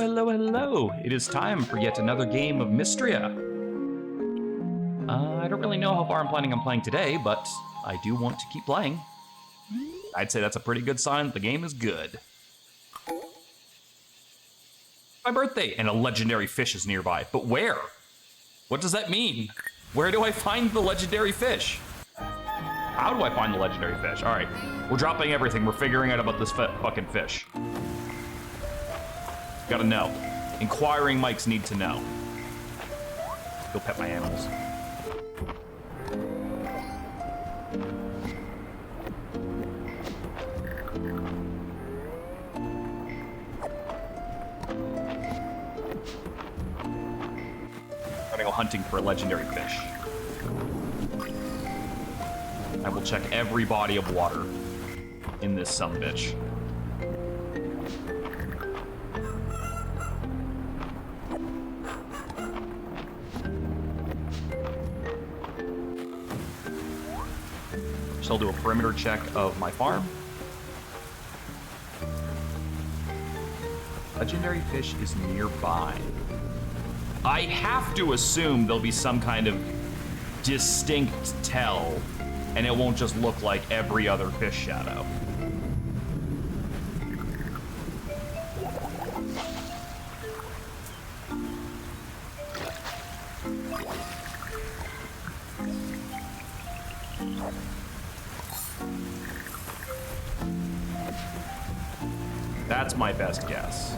hello. It is time for yet another game of Mistria. I don't really know how far I'm planning on playing today, but I do want to keep playing. I'd say that's a pretty good sign that the game is good. My birthday, and a legendary fish is nearby. But where? What does that mean? Where do I find the legendary fish? How do I find the legendary fish? All right, we're dropping everything. We're figuring out about this fucking fish. Gotta know. Inquiring Mikes need to know. Go pet my animals. I'm gonna go hunting for a legendary fish. I will check every body of water in this sumbitch. So I'll do a perimeter check of my farm. Legendary fish is nearby. I have to assume there'll be some kind of distinct tell, and it won't just look like every other fish shadow. That's my best guess.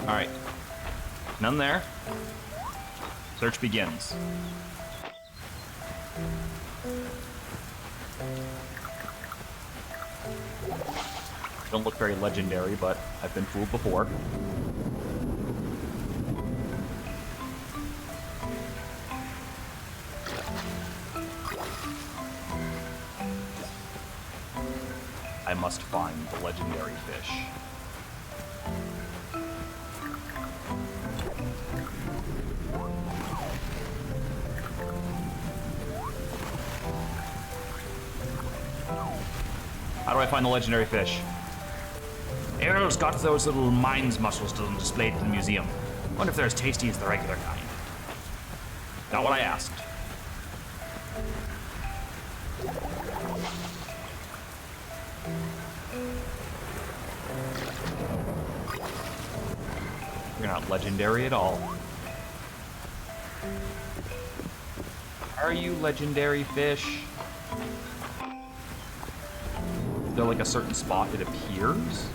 All right, none there. Search begins. Don't look very legendary, but I've been fooled before. I must find the legendary fish. How do I find the legendary fish? Arrow's got those little mind's muscles displayed in the museum. Wonder if they're as tasty as the regular kind. Not what I asked. You're not legendary at all. Are you legendary fish? Is there like a certain spot it appears?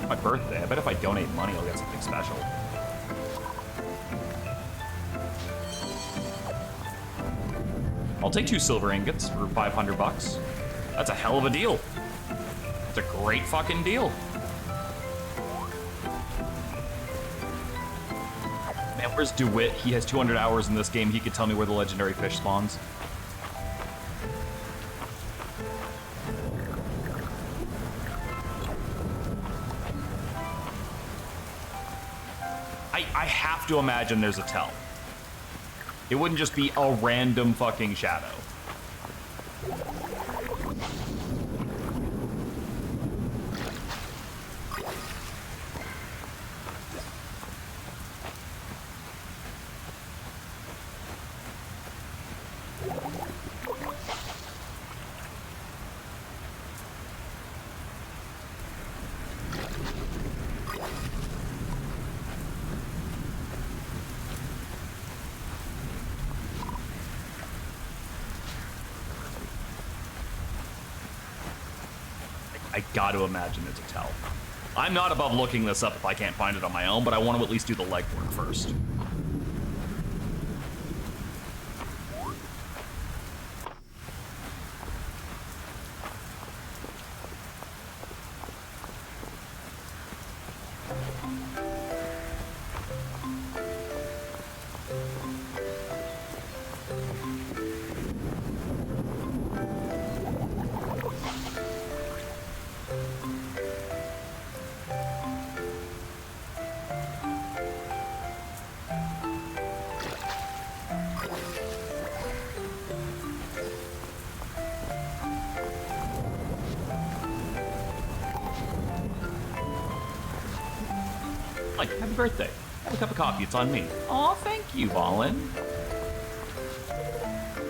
My birthday. I bet if I donate money, I'll get something special. I'll take 2 silver ingots for 500 bucks. That's a hell of a deal. That's a great fucking deal. Man, where's DeWitt? He has 200 hours in this game. He could tell me where the legendary fish spawns. I have to imagine there's a tell. It wouldn't just be a random fucking shadow. I gotta imagine it's a tell. I'm not above looking this up if I can't find it on my own, but I want to at least do the legwork first. Mike, happy birthday. Have a cup of coffee, it's on me. Aw, thank you, Valen.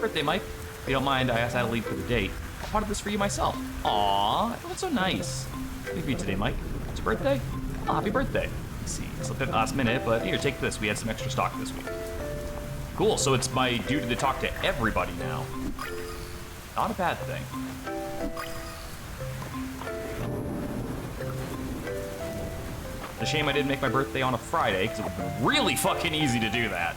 Birthday, Mike. If you don't mind, I asked how to leave for the date. I potted this for you myself. Aw, that's so nice. What do you today, Mike? It's your birthday? Oh, happy birthday. Let's see, slipped in last minute, but here, take this. We had some extra stock this week. Cool, so it's my duty to talk to everybody now. Not a bad thing. It's a shame I didn't make my birthday on a Friday, because it would have been really fucking easy to do that.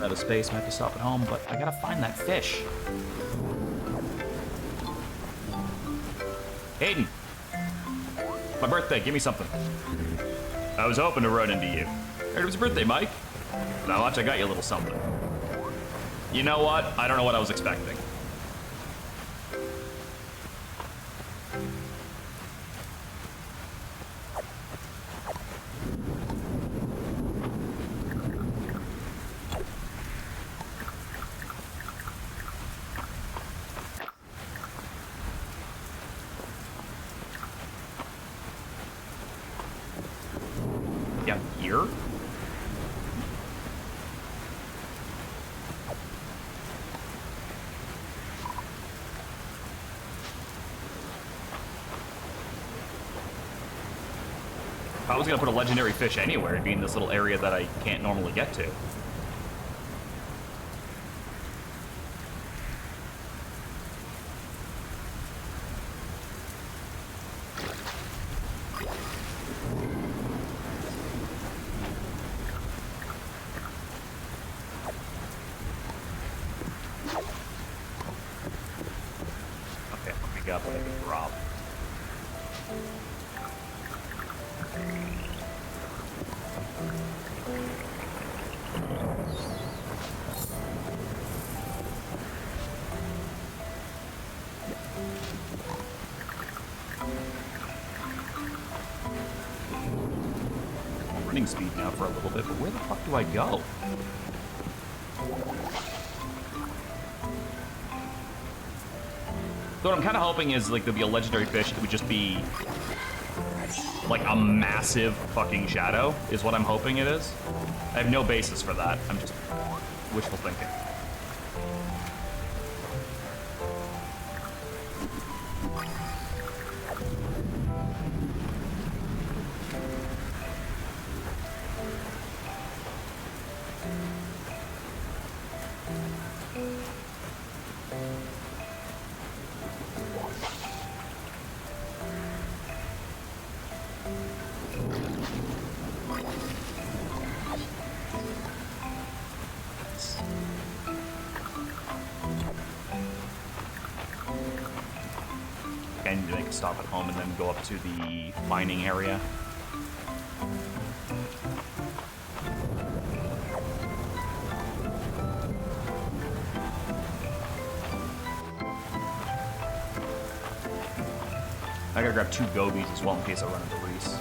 Out of space, might have to stop at home, but I gotta find that fish. Hayden, my birthday, give me something. I was hoping to run into you. Heard it was your birthday, Mike. Now watch, I got you a little something. You know what? I don't know what I was expecting. Yeah, here? If I was gonna put a legendary fish anywhere, it'd be in this little area that I can't normally get to. Up like a drop. Running speed now for a little bit, but where the fuck do I go? So what I'm kind of hoping is, like, there'll be a legendary fish that would just be, like, a massive fucking shadow, is what I'm hoping it is. I have no basis for that. I'm just wishful thinking. I need to make a stop at home and then go up to the mining area. I gotta grab 2 gobies as well in case I run into Reese.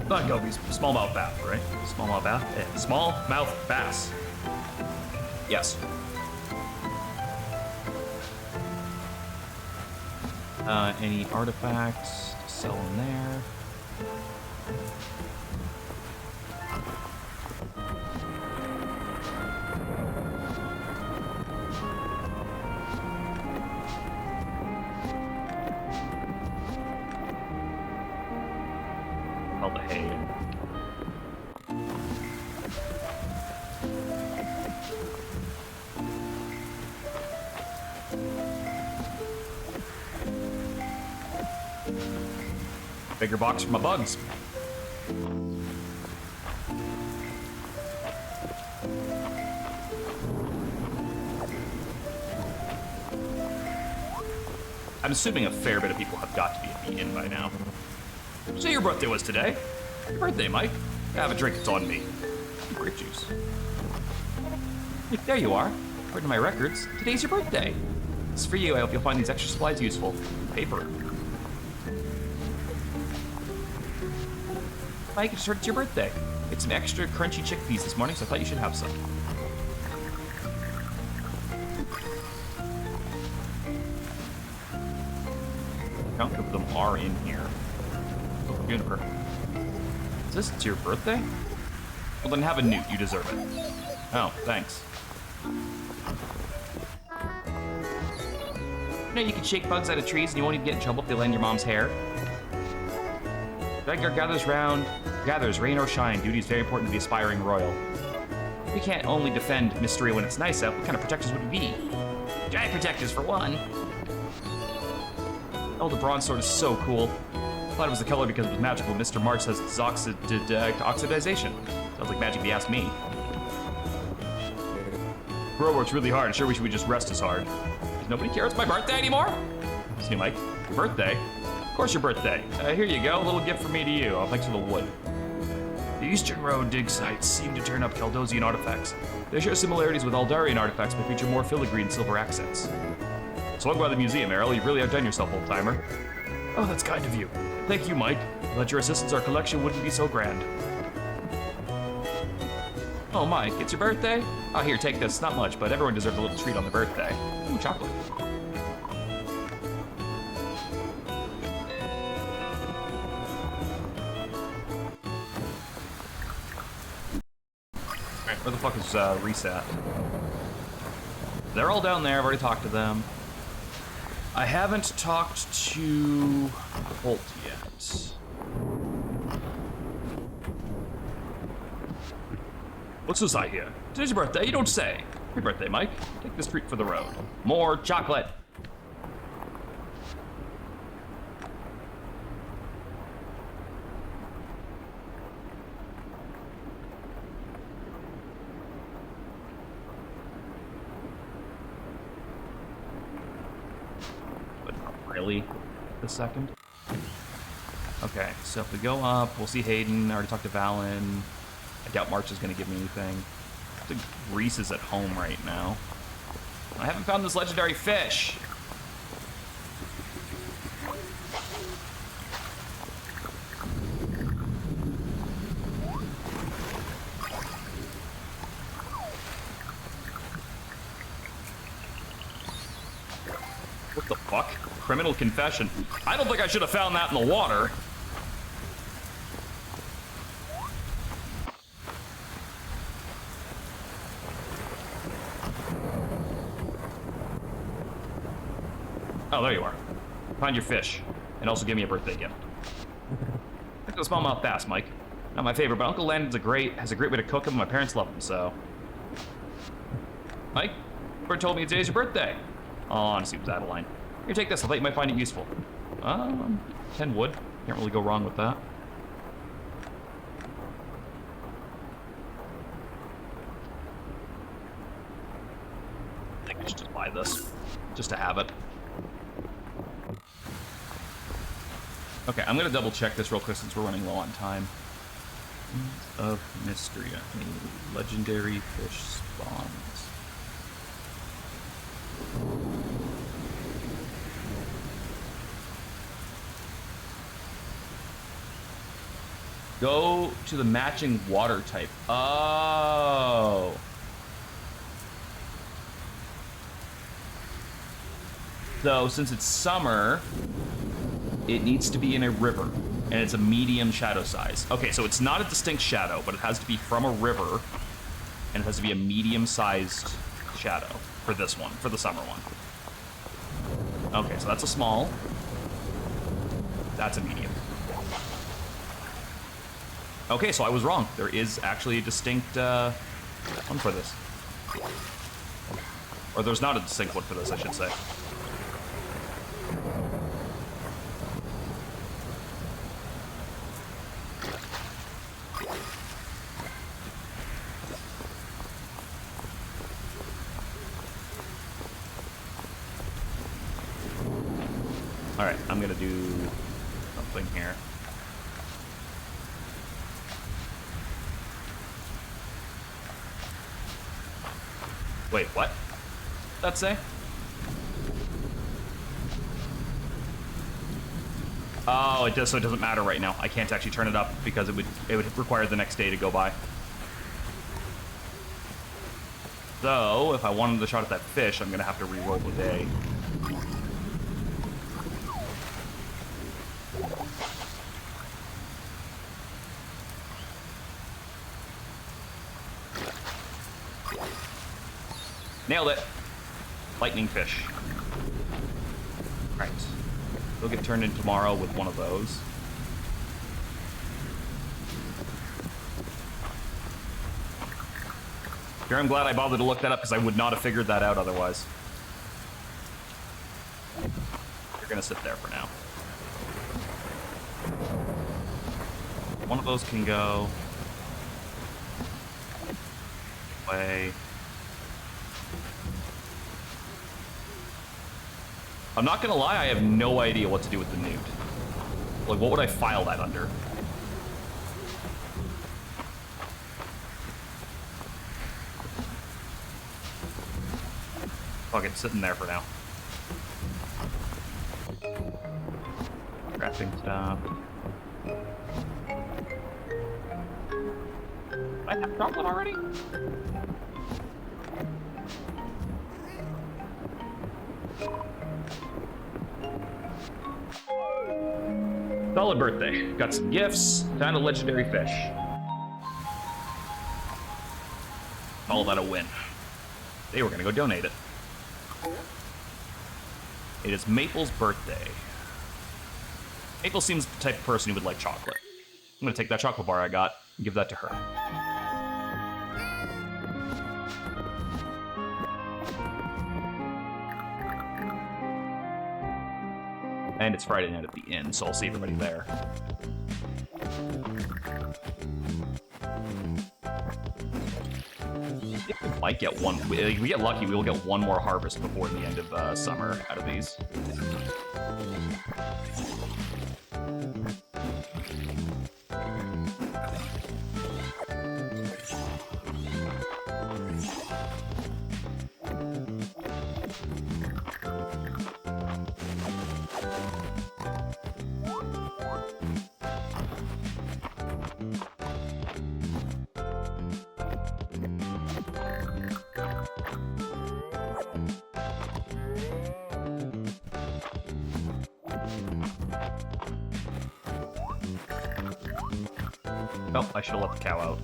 Not gobies, smallmouth bass, right? Smallmouth bass? Yeah. Smallmouth bass. Yes. Any artifacts to sell in there? All the hay. Bigger box for my bugs. I'm assuming a fair bit of people have got to be at the inn by now. So your birthday was today. Happy birthday, Mike. Have a drink, it's on me. Grape juice. There you are. According to my records, today's your birthday. It's for you. I hope you'll find these extra supplies useful. Paper. Mike, I just heard it's your birthday. It's some extra crunchy chickpeas this morning, so I thought you should have some. A chunk of them are in here. Oh, Juniper. Is this it's your birthday? Well, then have a newt. You deserve it. Oh, thanks. You know, you can shake bugs out of trees and you won't even get in trouble if they land your mom's hair. Vanguard gathers rain or shine. Duty is very important to the aspiring royal. We can't only defend Mistria when it's nice out. What kind of protectors would we be? Giant protectors, for one. Oh, the bronze sword is so cool. I thought it was the color because it was magical. Mr. March says it's oxidization. Sounds like magic if you ask me. Bro works really hard. Sure, we should just rest as hard. Does nobody care it's my birthday anymore? See, Mike, your birthday? Of course your birthday. Here you go, a little gift from me to you. Thanks for the wood. The Eastern Road dig sites seem to turn up Caldosian artifacts. They share similarities with Aldarian artifacts, but feature more filigree and silver accents. Swung by the museum, Errol. You've really outdone yourself, old-timer. Oh, that's kind of you. Thank you, Mike. Without your assistance, our collection wouldn't be so grand. Oh, Mike, it's your birthday? Oh, here, take this. Not much, but everyone deserves a little treat on their birthday. Ooh, chocolate. Alright, where the fuck is Reset? They're all down there. I've already talked to them. I haven't talked to Holt yet. What's this I hear? Today's your birthday, you don't say. Happy birthday, Mike. Take this treat for the road. More chocolate. But not really the second. Okay, so if we go up, we'll see Hayden. I already talked to Valen. I doubt March is going to give me anything. I think Reese is at home right now. I haven't found this legendary fish. What the fuck? Criminal confession. I don't think I should have found that in the water. Oh, there you are. Find your fish. And also give me a birthday gift. Take the smallmouth bass, Mike. Not my favorite, but Uncle Landon's has a great way to cook them. My parents love them, so. Mike, Bird told me today's your birthday. Oh, honestly, it was out of line. Here, take this. I thought you might find it useful. 10 wood. Can't really go wrong with that. I think I should just buy this. Just to have it. Okay, I'm gonna double check this real quick since we're running low on time. Of Mistria, a legendary fish spawns. Go to the matching water type. Oh. So since it's summer, it needs to be in a river, and it's a medium shadow size. Okay, so it's not a distinct shadow, but it has to be from a river, and it has to be a medium-sized shadow for this one, for the summer one. Okay, so that's a small. That's a medium. Okay, so I was wrong. There is actually a distinct one for this. Or there's not a distinct one for this, I should say. Alright, I'm gonna do something here. Wait, what? That say? Oh, it does. So it doesn't matter right now. I can't actually turn it up because it would require the next day to go by. So if I wanted the shot at that fish, I'm gonna have to re-roll the day. Nailed it. Lightning fish. Right. They'll get turned in tomorrow with one of those. Here, I'm glad I bothered to look that up because I would not have figured that out otherwise. You're gonna sit there for now. One of those can go away. I'm not gonna lie, I have no idea what to do with the nude. Like, what would I file that under? Fuck it, sitting there for now. Crafting stuff. I have chocolate already? Solid birthday. Got some gifts. Found a legendary fish. Call that a win. They were gonna go donate it. It is Maple's birthday. Maple seems the type of person who would like chocolate. I'm gonna take that chocolate bar I got and give that to her. And it's Friday night at the inn, so I'll see everybody there. If we might get one. If we get lucky, we will get one more harvest before the end of summer out of these. Oh, I should have let the cow out.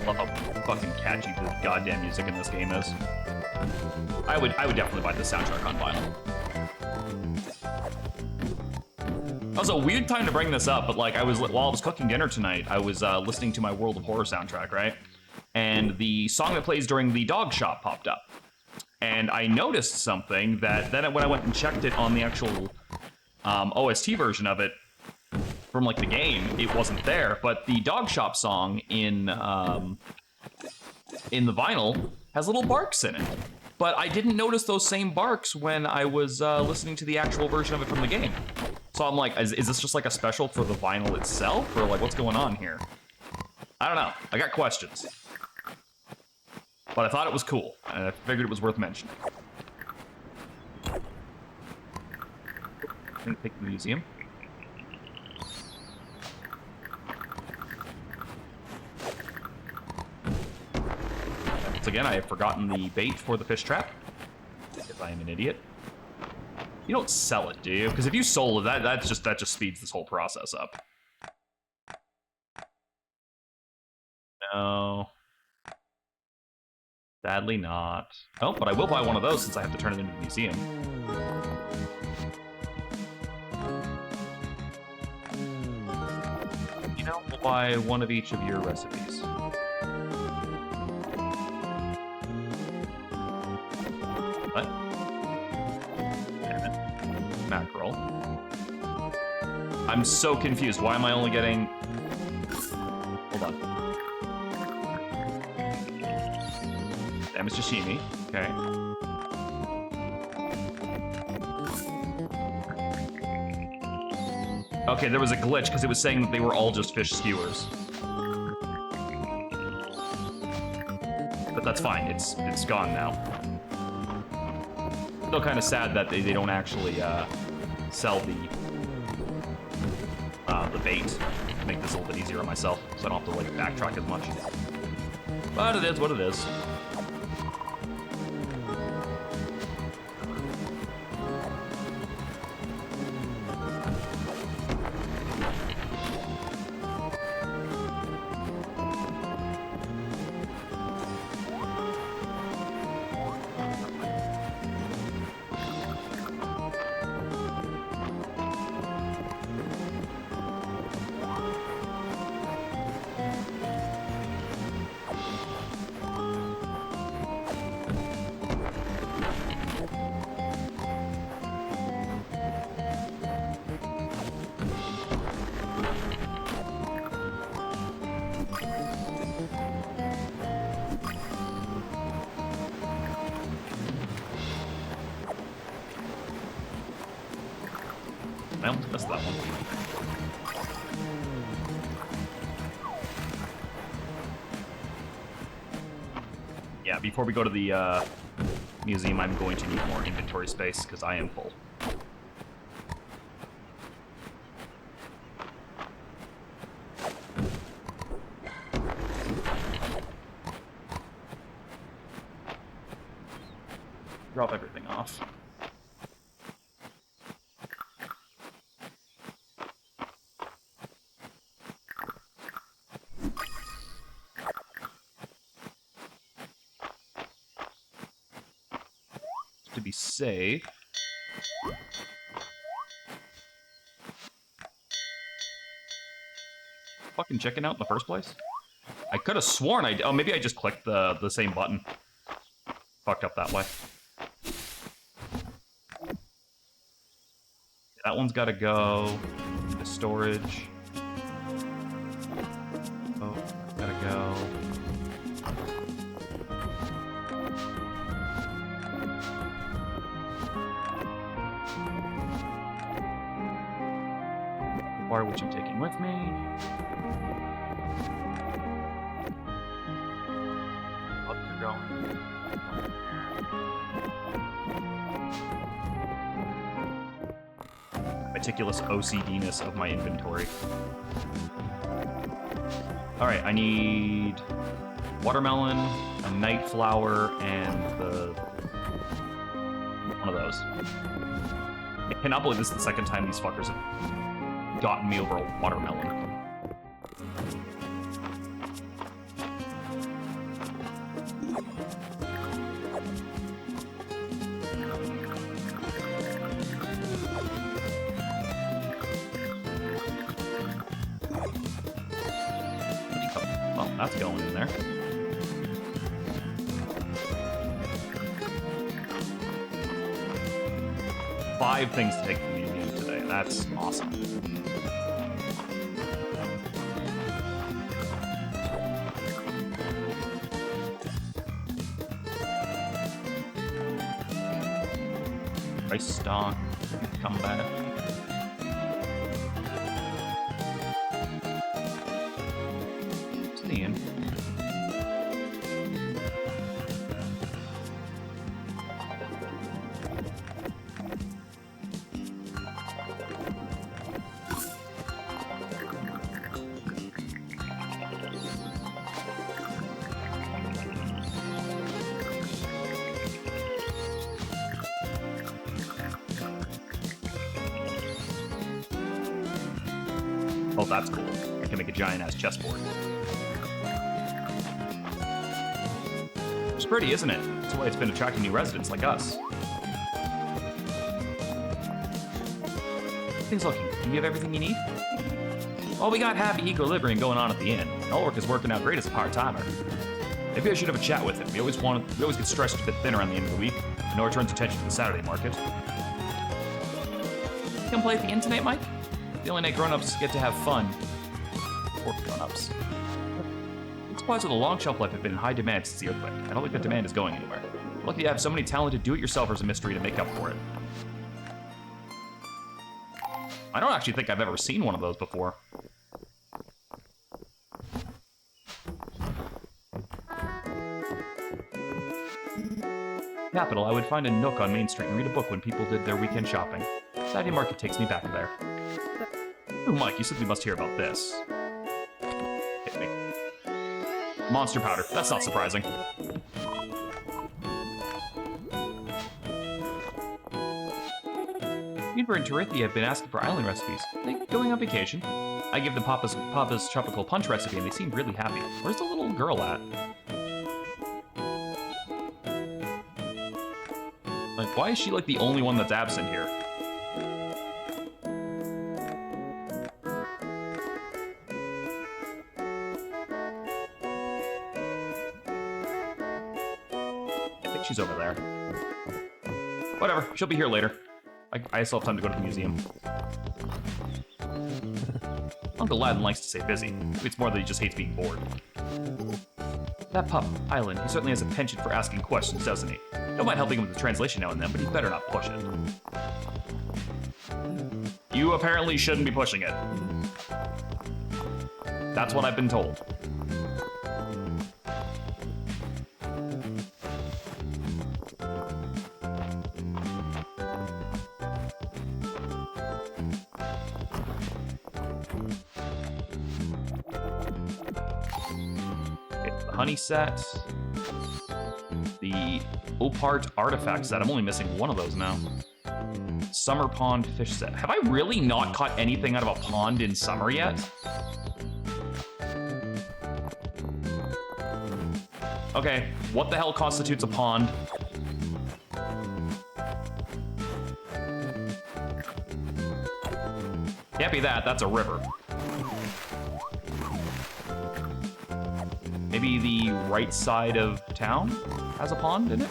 Love how fucking catchy the goddamn music in this game is. I would definitely buy the soundtrack on vinyl. That was a weird time to bring this up, but like while I was cooking dinner tonight, I was listening to my World of Horror soundtrack, right? And the song that plays during the dog shop popped up. And I noticed something that then when I went and checked it on the actual OST version of it, from like the game, it wasn't there, but the dog shop song in the vinyl has little barks in it. But I didn't notice those same barks when I was listening to the actual version of it from the game. So I'm like, is this just like a special for the vinyl itself, or like what's going on here? I don't know. I got questions. But I thought it was cool, and I figured it was worth mentioning. I think take the museum. Once again, I have forgotten the bait for the fish trap, because I am an idiot. You don't sell it, do you? Because if you sold it, that just speeds this whole process up. No. Sadly not. Oh, but I will buy one of those since I have to turn it into the museum. You know, we'll buy one of each of your recipes. What? Damn it. Mackerel. I'm so confused. Why am I only getting... Hold on. Damn, it's sashimi. Okay. Okay, there was a glitch because it was saying that they were all just fish skewers. But that's fine. It's gone now. Still kind of sad that they don't actually sell the bait to make this a little bit easier on myself, so I don't have to like backtrack as much. But it is what it is. I almost missed that one. Yeah, before we go to the museum, I'm going to need more inventory space because I am full. Drop everything off. To be safe. Fucking checking out in the first place? I could have sworn oh, maybe I just clicked the same button. Fucked up that way. That one's gotta go. The storage. Oh, gotta go. Bar, which I'm taking with me. Up you're going. Meticulous OCD-ness of my inventory. Alright, I need watermelon, a night flower, and one of those. I cannot believe this is the second time these fuckers have gotten me over a watermelon. Well, that's going in there. Five things to take to the museum today. That's awesome. Rice stock, come back. It's the end. Oh, that's cool. I can make a giant-ass chessboard. It's pretty, isn't it? That's why it's been attracting new residents like us. Things looking. Do you have everything you need? Well, we got happy equilibrium going on at the inn. Ulrich is working out great as a part-timer. Maybe I should have a chat with him. We always get stretched a bit thin around the end of the week. Nor turns attention to the Saturday market. Come play at the inn tonight, Mike? The only night grown-ups get to have fun. Poor grown-ups. Supplies with a long shelf life have been in high demand since the earthquake. I don't think that demand is going anywhere. Lucky to have so many talented do-it-yourselfers in Mistria to make up for it. I don't actually think I've ever seen one of those before. Capital, I would find a nook on Main Street and read a book when people did their weekend shopping. Saturday market takes me back there. Oh, Mike, you simply must hear about this. Hit me. Monster powder. That's not surprising. Univer and Terithia have been asking for island recipes. Are they going on vacation? I give them Papa's tropical punch recipe and they seemed really happy. Where's the little girl at? Like, why is she like the only one that's absent here? I think she's over there. Whatever, she'll be here later. I still have time to go to the museum. Uncle Laden likes to stay busy. It's more that he just hates being bored. That pup, Island, he certainly has a penchant for asking questions, doesn't he? Don't mind helping him with the translation now and then, but he'd better not push it. You apparently shouldn't be pushing it. That's what I've been told. Honey set, the Opart artifact set. I'm only missing one of those now. Summer pond fish set. Have I really not caught anything out of a pond in summer yet? Okay, what the hell constitutes a pond? Can't be that, that's a river. Maybe the right side of town has a pond in it?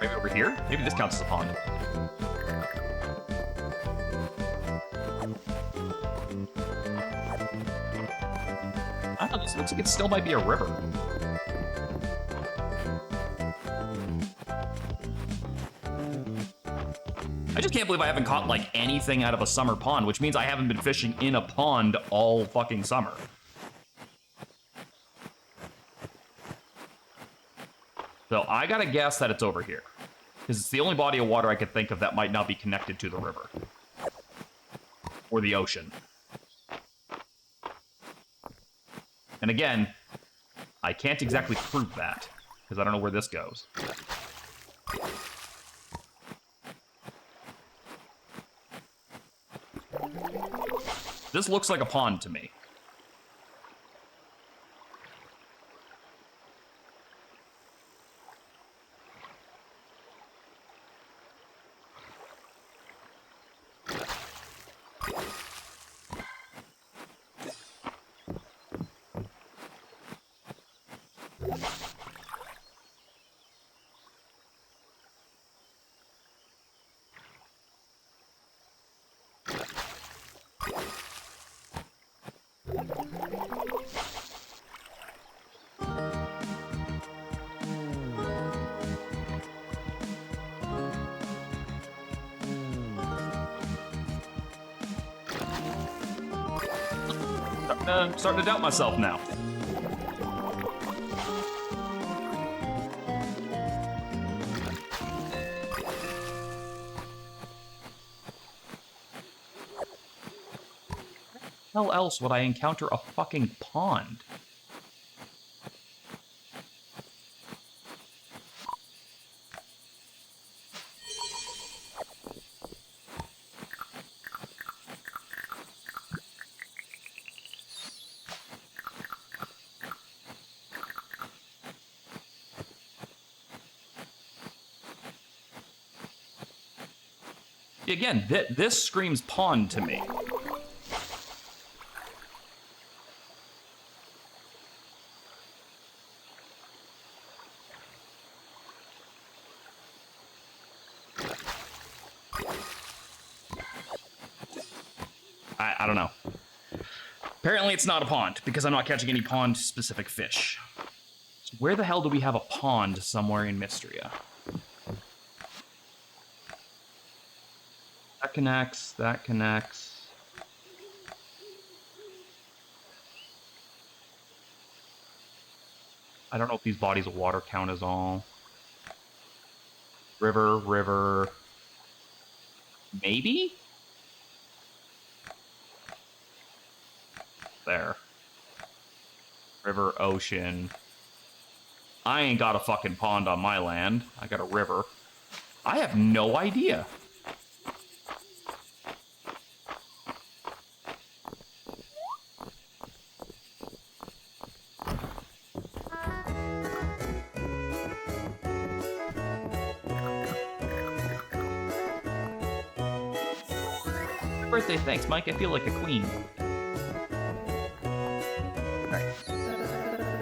Maybe over here? Maybe this counts as a pond. I don't know, this looks like it still might be a river. I just can't believe I haven't caught, like, anything out of a summer pond, which means I haven't been fishing in a pond all fucking summer. So I gotta guess that it's over here. Because it's the only body of water I could think of that might not be connected to the river. Or the ocean. And again, I can't exactly prove that, because I don't know where this goes. This looks like a pond to me. Starting to doubt myself now. How else would I encounter a fucking pond? Again, this screams pond to me. I don't know. Apparently it's not a pond, because I'm not catching any pond-specific fish. So where the hell do we have a pond somewhere in Mistria? That connects, that connects. I don't know if these bodies of water count as all. River. Maybe? There. River, ocean. I ain't got a fucking pond on my land. I got a river. I have no idea. Birthday, thanks, Mike. I feel like a queen.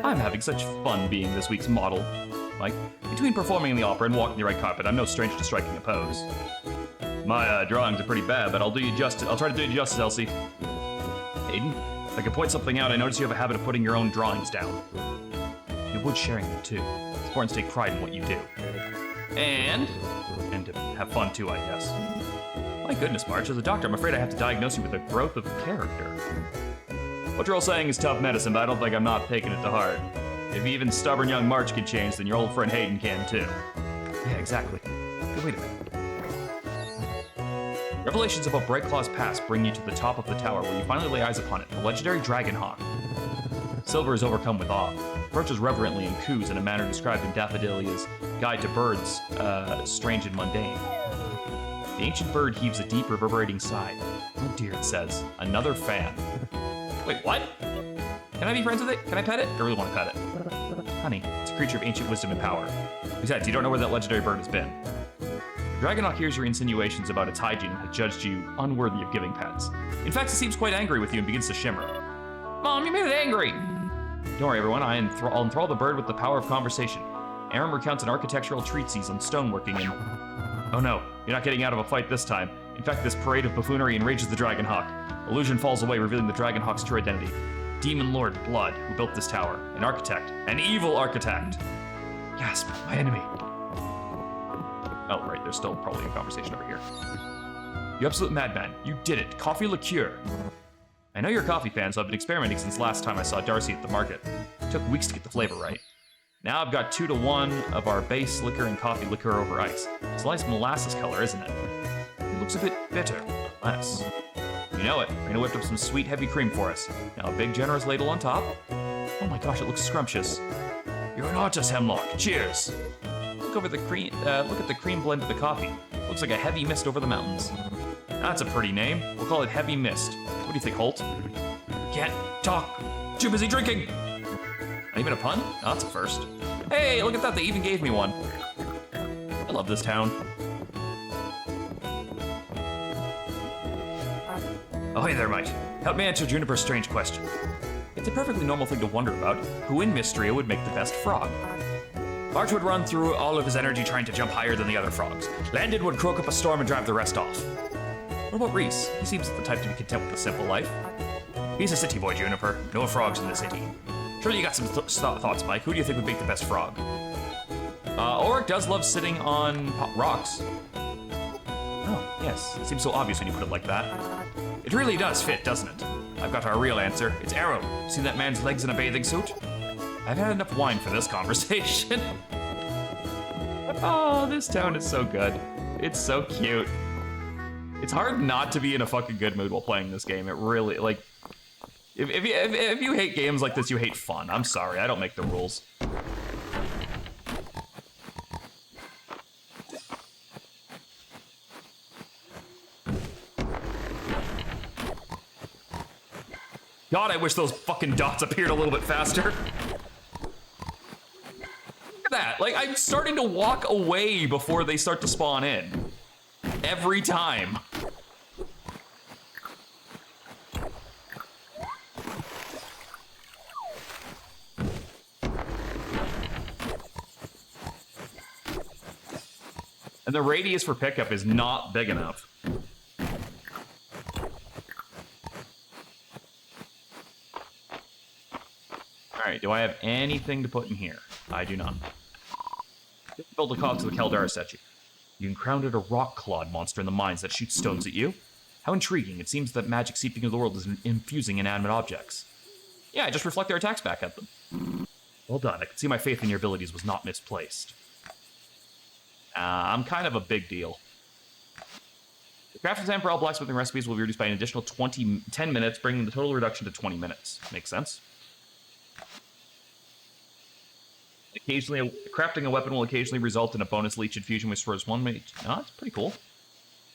I'm having such fun being this week's model. Like, between performing in the opera and walking the red carpet, I'm no stranger to striking a pose. My drawings are pretty bad, but I'll do you justice. I'll try to do you justice, Elsie. Aiden, if I can point something out, I notice you have a habit of putting your own drawings down. You would sharing them too. It's important to take pride in what you do. And to have fun too, I guess. My goodness, March, as a doctor, I'm afraid I have to diagnose you with a growth of character. What you're all saying is tough medicine, but I don't think I'm not taking it to heart. If even stubborn young March can change, then your old friend Hayden can too. Yeah, exactly. Hey, wait a minute. Revelations about Bright Claw's past bring you to the top of the tower, where you finally lay eyes upon it, the legendary Dragonhawk. Silver is overcome with awe, approaches reverently and coos in a manner described in Daffodilia's Guide to Birds, Strange and Mundane. The ancient bird heaves a deep, reverberating sigh. Oh dear, it says. Another fan. Wait, what? Can I be friends with it? Can I pet it? I really want to pet it. Honey, it's a creature of ancient wisdom and power. Besides, you don't know where that legendary bird has been. The Dragonhawk hears your insinuations about its hygiene and has judged you unworthy of giving pets. In fact, it seems quite angry with you and begins to shimmer. Mom, you made it angry! Don't worry, everyone. I'll enthrall the bird with the power of conversation. Aaron recounts an architectural treatise on stoneworking and... Oh no, you're not getting out of a fight this time. In fact, this parade of buffoonery enrages the Dragonhawk. Illusion falls away, revealing the Dragonhawk's true identity. Demon Lord Blood, who built this tower. An architect. An evil architect! Gasp, my enemy. Oh, right, there's still probably a conversation over here. You absolute madman, you did it. Coffee liqueur. I know you're a coffee fan, so I've been experimenting since last time I saw Darcy at the market. It took weeks to get the flavor right. Now I've got 2-to-1 of our base liquor and coffee liqueur over ice. It's a nice molasses color, isn't it? It looks a bit bitter, unless... You know it, Rena whipped up some sweet, heavy cream for us. Now a big, generous ladle on top. Oh my gosh, it looks scrumptious. You're an artist, Hemlock. Cheers. Look at the cream blend of the coffee. Looks like a heavy mist over the mountains. That's a pretty name. We'll call it Heavy Mist. What do you think, Holt? Can't talk. Too busy drinking. Not even a pun? Oh, that's a first. Hey, look at that. They even gave me one. I love this town. Oh, hey there, Mike. Help me answer Juniper's strange question. It's a perfectly normal thing to wonder about. Who in Mistria would make the best frog? March would run through all of his energy trying to jump higher than the other frogs. Landon would croak up a storm and drive the rest off. What about Reese? He seems the type to be content with a simple life. He's a city boy, Juniper. No frogs in the city. Surely you got some thoughts, Mike. Who do you think would make the best frog? Ulrich does love sitting on rocks. Oh, yes. It seems so obvious when you put it like that. It really does fit, doesn't it? I've got our real answer. It's Arrow. See that man's legs in a bathing suit? I've had enough wine for this conversation. Oh, this town is so good. It's so cute. It's hard not to be in a fucking good mood while playing this game. It really, like... If you hate games like this, you hate fun. I'm sorry, I don't make the rules. God, I wish those fucking dots appeared a little bit faster. Look at that, like, I'm starting to walk away before they start to spawn in. every time. And the radius for pickup is not big enough. Alright, do I have anything to put in here? I do not. Build a cog to the Caldera statue. You encountered a rock-clawed monster in the mines that shoots stones at you? How intriguing. It seems that magic seeping into the world is infusing inanimate objects. Yeah, just reflect their attacks back at them. Well done. I can see my faith in your abilities was not misplaced. I'm kind of a big deal. The crafting time for all blacksmithing recipes will be reduced by an additional 10 minutes, bringing the total reduction to 20 minutes. Makes sense. Occasionally, crafting a weapon will occasionally result in a bonus leech infusion, which restores 1 minute. Oh, that's pretty cool.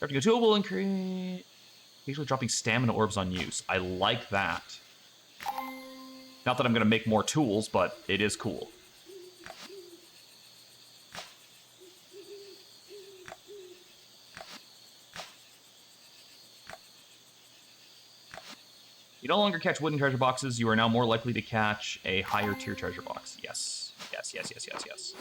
Crafting a tool will increase... Occasionally dropping stamina orbs on use. I like that. Not that I'm going to make more tools, but it is cool. You no longer catch wooden treasure boxes. You are now more likely to catch a higher tier treasure box. Yes. Yes, yes, yes, yes, yes.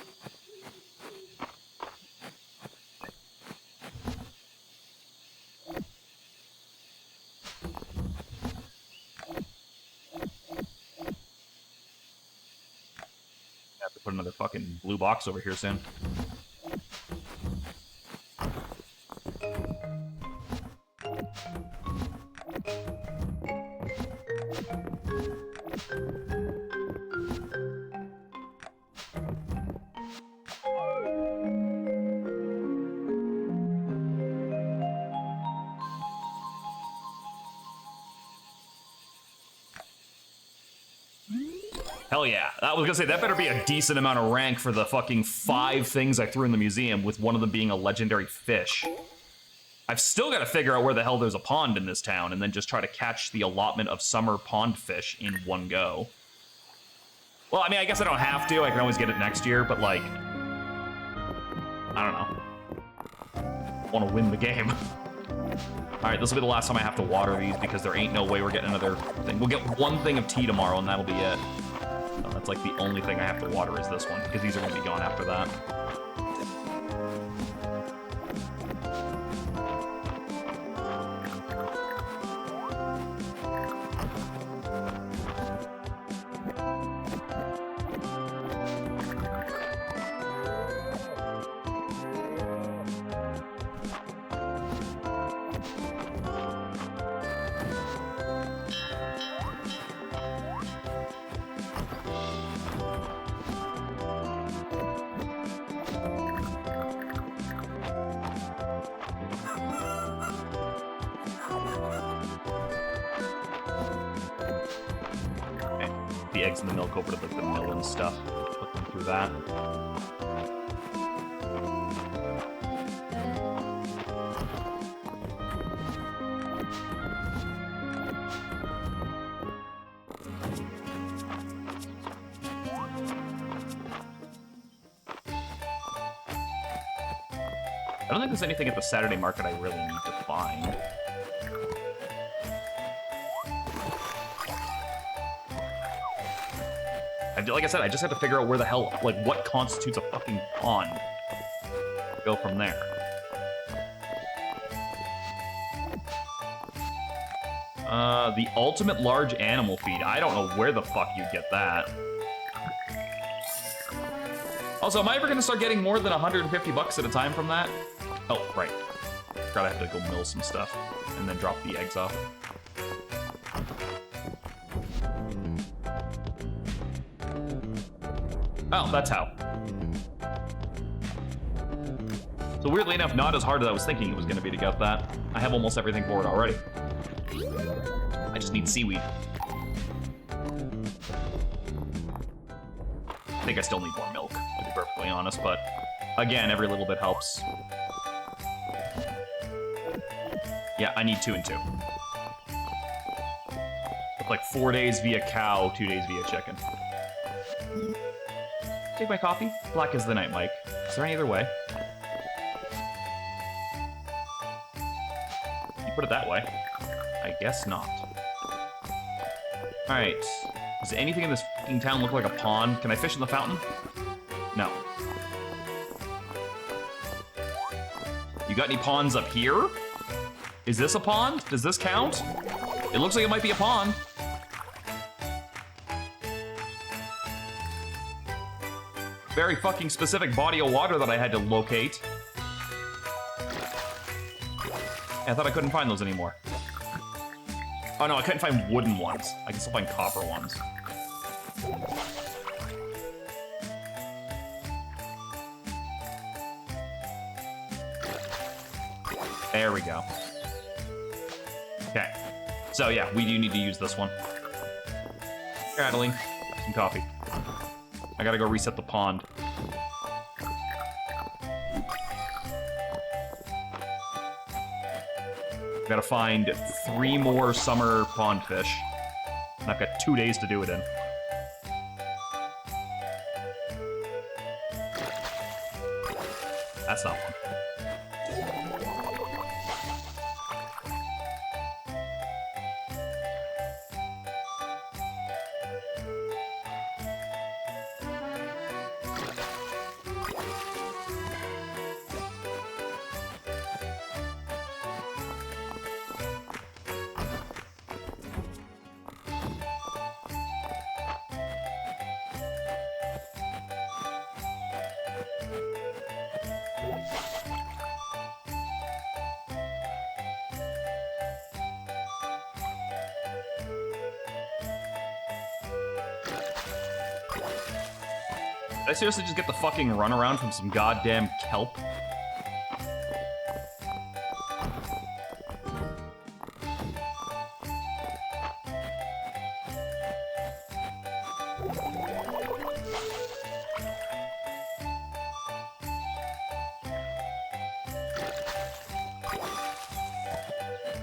I have to put another fucking blue box over here soon. Hell yeah. I was gonna say, that better be a decent amount of rank for the fucking 5 things I threw in the museum, with one of them being a legendary fish. I've still got to figure out where the hell there's a pond in this town, and then just try to catch the allotment of summer pond fish in one go. Well, I mean, I guess I don't have to. I can always get it next year, but, like... I don't know. I want to win the game. Alright, this will be the last time I have to water these, because there ain't no way we're getting another thing. We'll get one thing of tea tomorrow, and that'll be it. So that's like the only thing I have to water is this one, because these are going to be gone after that. The eggs and the milk over to the mill and stuff. Put them through that. I don't think there's anything at the Saturday market I really need to find. Like I said, I just have to figure out where the hell, like, what constitutes a fucking pond. Go from there. The ultimate large animal feed. I don't know where the fuck you'd get that. Also, am I ever gonna start getting more than 150 bucks at a time from that? Oh, right. Forgot I have to go mill some stuff and then drop the eggs off. Oh, that's how. So weirdly enough, not as hard as I was thinking it was going to be to get that. I have almost everything for it already. I just need seaweed. I think I still need more milk, to be perfectly honest, but again, every little bit helps. Yeah, I need 2 and 2. Like 4 days via cow, 2 days via chicken. Take my coffee. Black as the night, Mike. Is there any other way? put it that way. I guess not. Alright. Does anything in this fucking town look like a pond? Can I fish in the fountain? No. You got any ponds up here? Is this a pond? Does this count? It looks like it might be a pond. Very fucking specific body of water that I had to locate. I thought I couldn't find those anymore. Oh no, I couldn't find wooden ones. I can still find copper ones. There we go. Okay. So yeah, we do need to use this one. Here, Adeline, some coffee. I gotta go reset the pond. Gotta find 3 more summer pond fish. And I've got 2 days to do it in. That's not one. Did I seriously just get the fucking runaround from some goddamn kelp?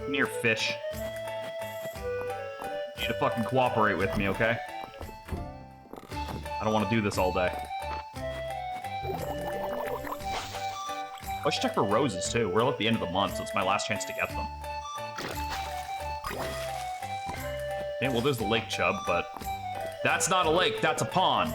Near fish. You need to fucking cooperate with me, okay? I don't want to do this all day. I should check for roses, too. We're at the end of the month, so it's my last chance to get them. Yeah, well, there's the lake chub, but... That's not a lake, that's a pond.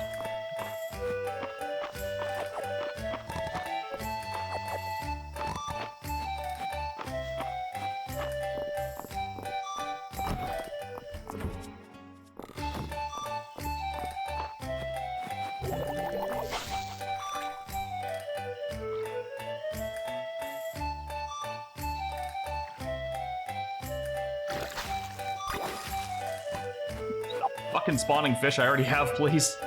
Fucking spawning fish I already have, please.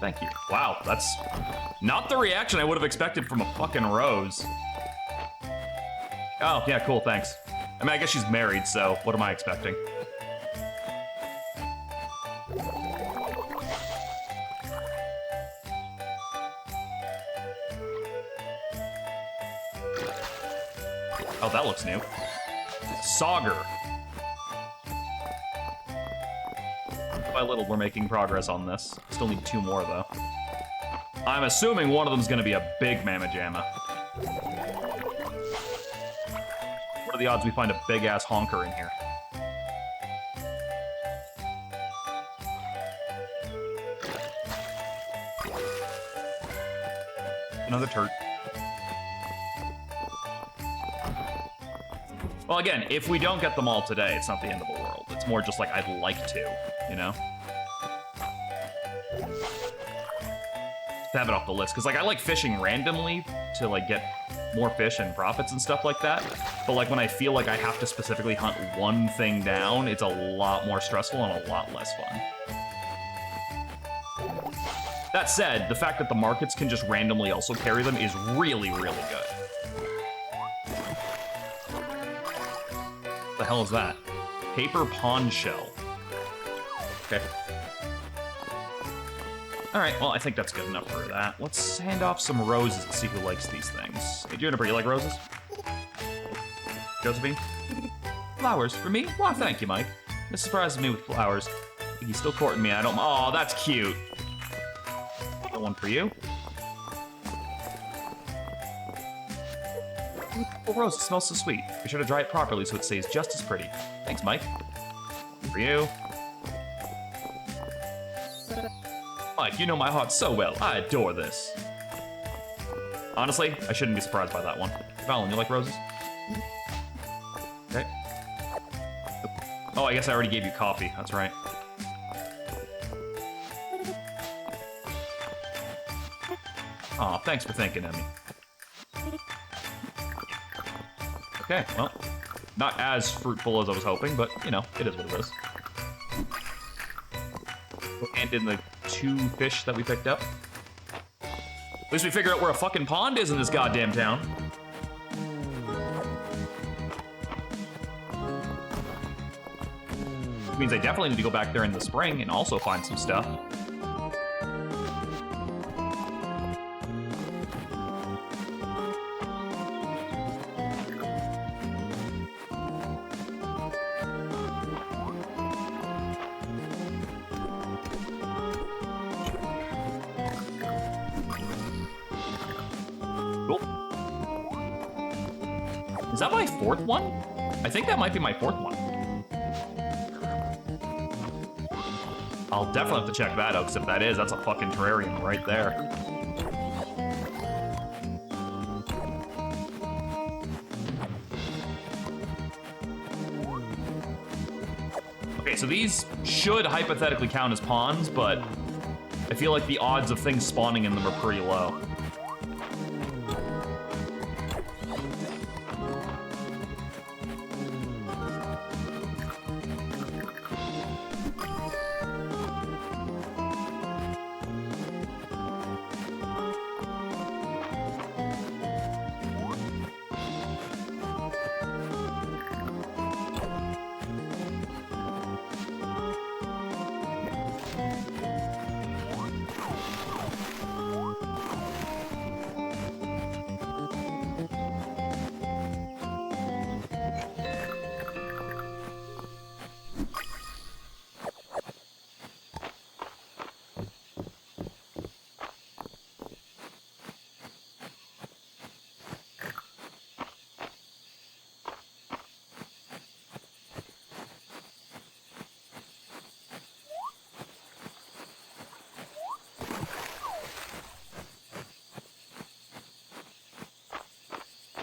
Thank you. Wow, that's not the reaction I would have expected from a fucking rose. Oh, yeah, cool, thanks. I mean, I guess she's married, so what am I expecting? Oh, that looks new. Sauger. By little, we're making progress on this. Still need 2 more, though. I'm assuming one of them's gonna be a big mamma jamma. What are the odds we find a big-ass honker in here? Another turd. Well, again, if we don't get them all today, it's not the end of the world. It's more just like, I'd like to, you know? To have it off the list, because, like, I like fishing randomly to, like, get more fish and profits and stuff like that. But, like, when I feel like I have to specifically hunt one thing down, it's a lot more stressful and a lot less fun. That said, the fact that the markets can just randomly also carry them is really, really good. What the hell is that? Paper pond shell. Okay. Alright, well, I think that's good enough for that. Let's hand off some roses and see who likes these things. Hey, Juniper, you like roses? Josephine? Flowers for me? Well, thank you, Mike. This surprises me with flowers. He's still courting me, I don't... Oh, that's cute. Got one for you. Oh, Rose, it smells so sweet. Be sure to dry it properly so it stays just as pretty. Thanks, Mike. For you. Mike, you know my heart so well. I adore this. Honestly, I shouldn't be surprised by that one. Fallon, you like roses? Okay. Oh, I guess I already gave you coffee. That's right. Aw, thanks for thinking of me. Okay, well, not as fruitful as I was hoping, but, you know, it is what it is. And in the 2 fish that we picked up. At least we figure out where a fucking pond is in this goddamn town. Which means I definitely need to go back there in the spring and also find some stuff. Is that my 4th one? I think that might be my 4th one. I'll definitely have to check that out, because if that is, that's a fucking terrarium right there. Okay, so these should hypothetically count as ponds, but I feel like the odds of things spawning in them are pretty low.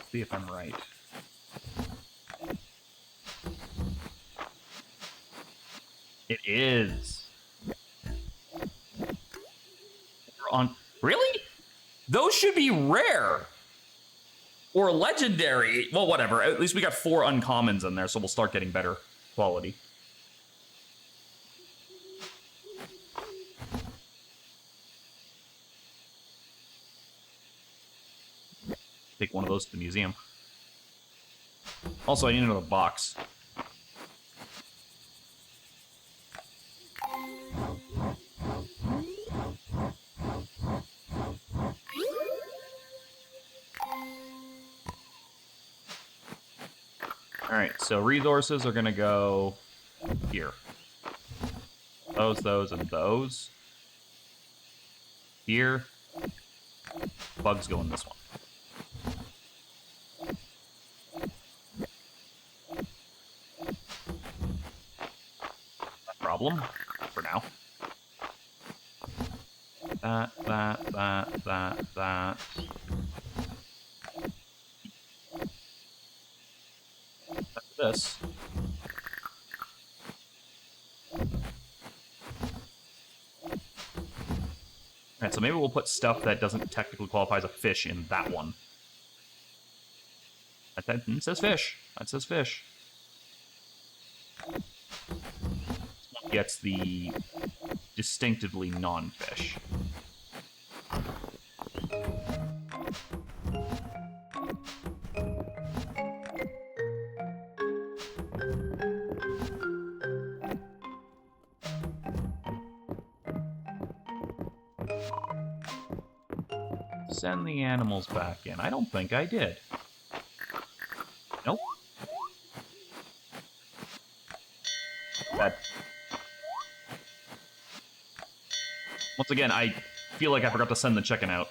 See if I'm right. It is. Really? Those should be rare. Or legendary. Well, whatever. At least we got 4 uncommons in there, so we'll start getting better quality. Take one of those to the museum. Also, I need another box. Alright, so resources are gonna go here. Those, and those. Here. Bugs go in this one. Problem for now. That. That's this. Alright, so maybe we'll put stuff that doesn't technically qualify as a fish in that one. That says fish. That says fish. Gets the distinctively non-fish. Send the animals back in. I don't think I did. Nope. That. Once again, I feel like I forgot to send the chicken out.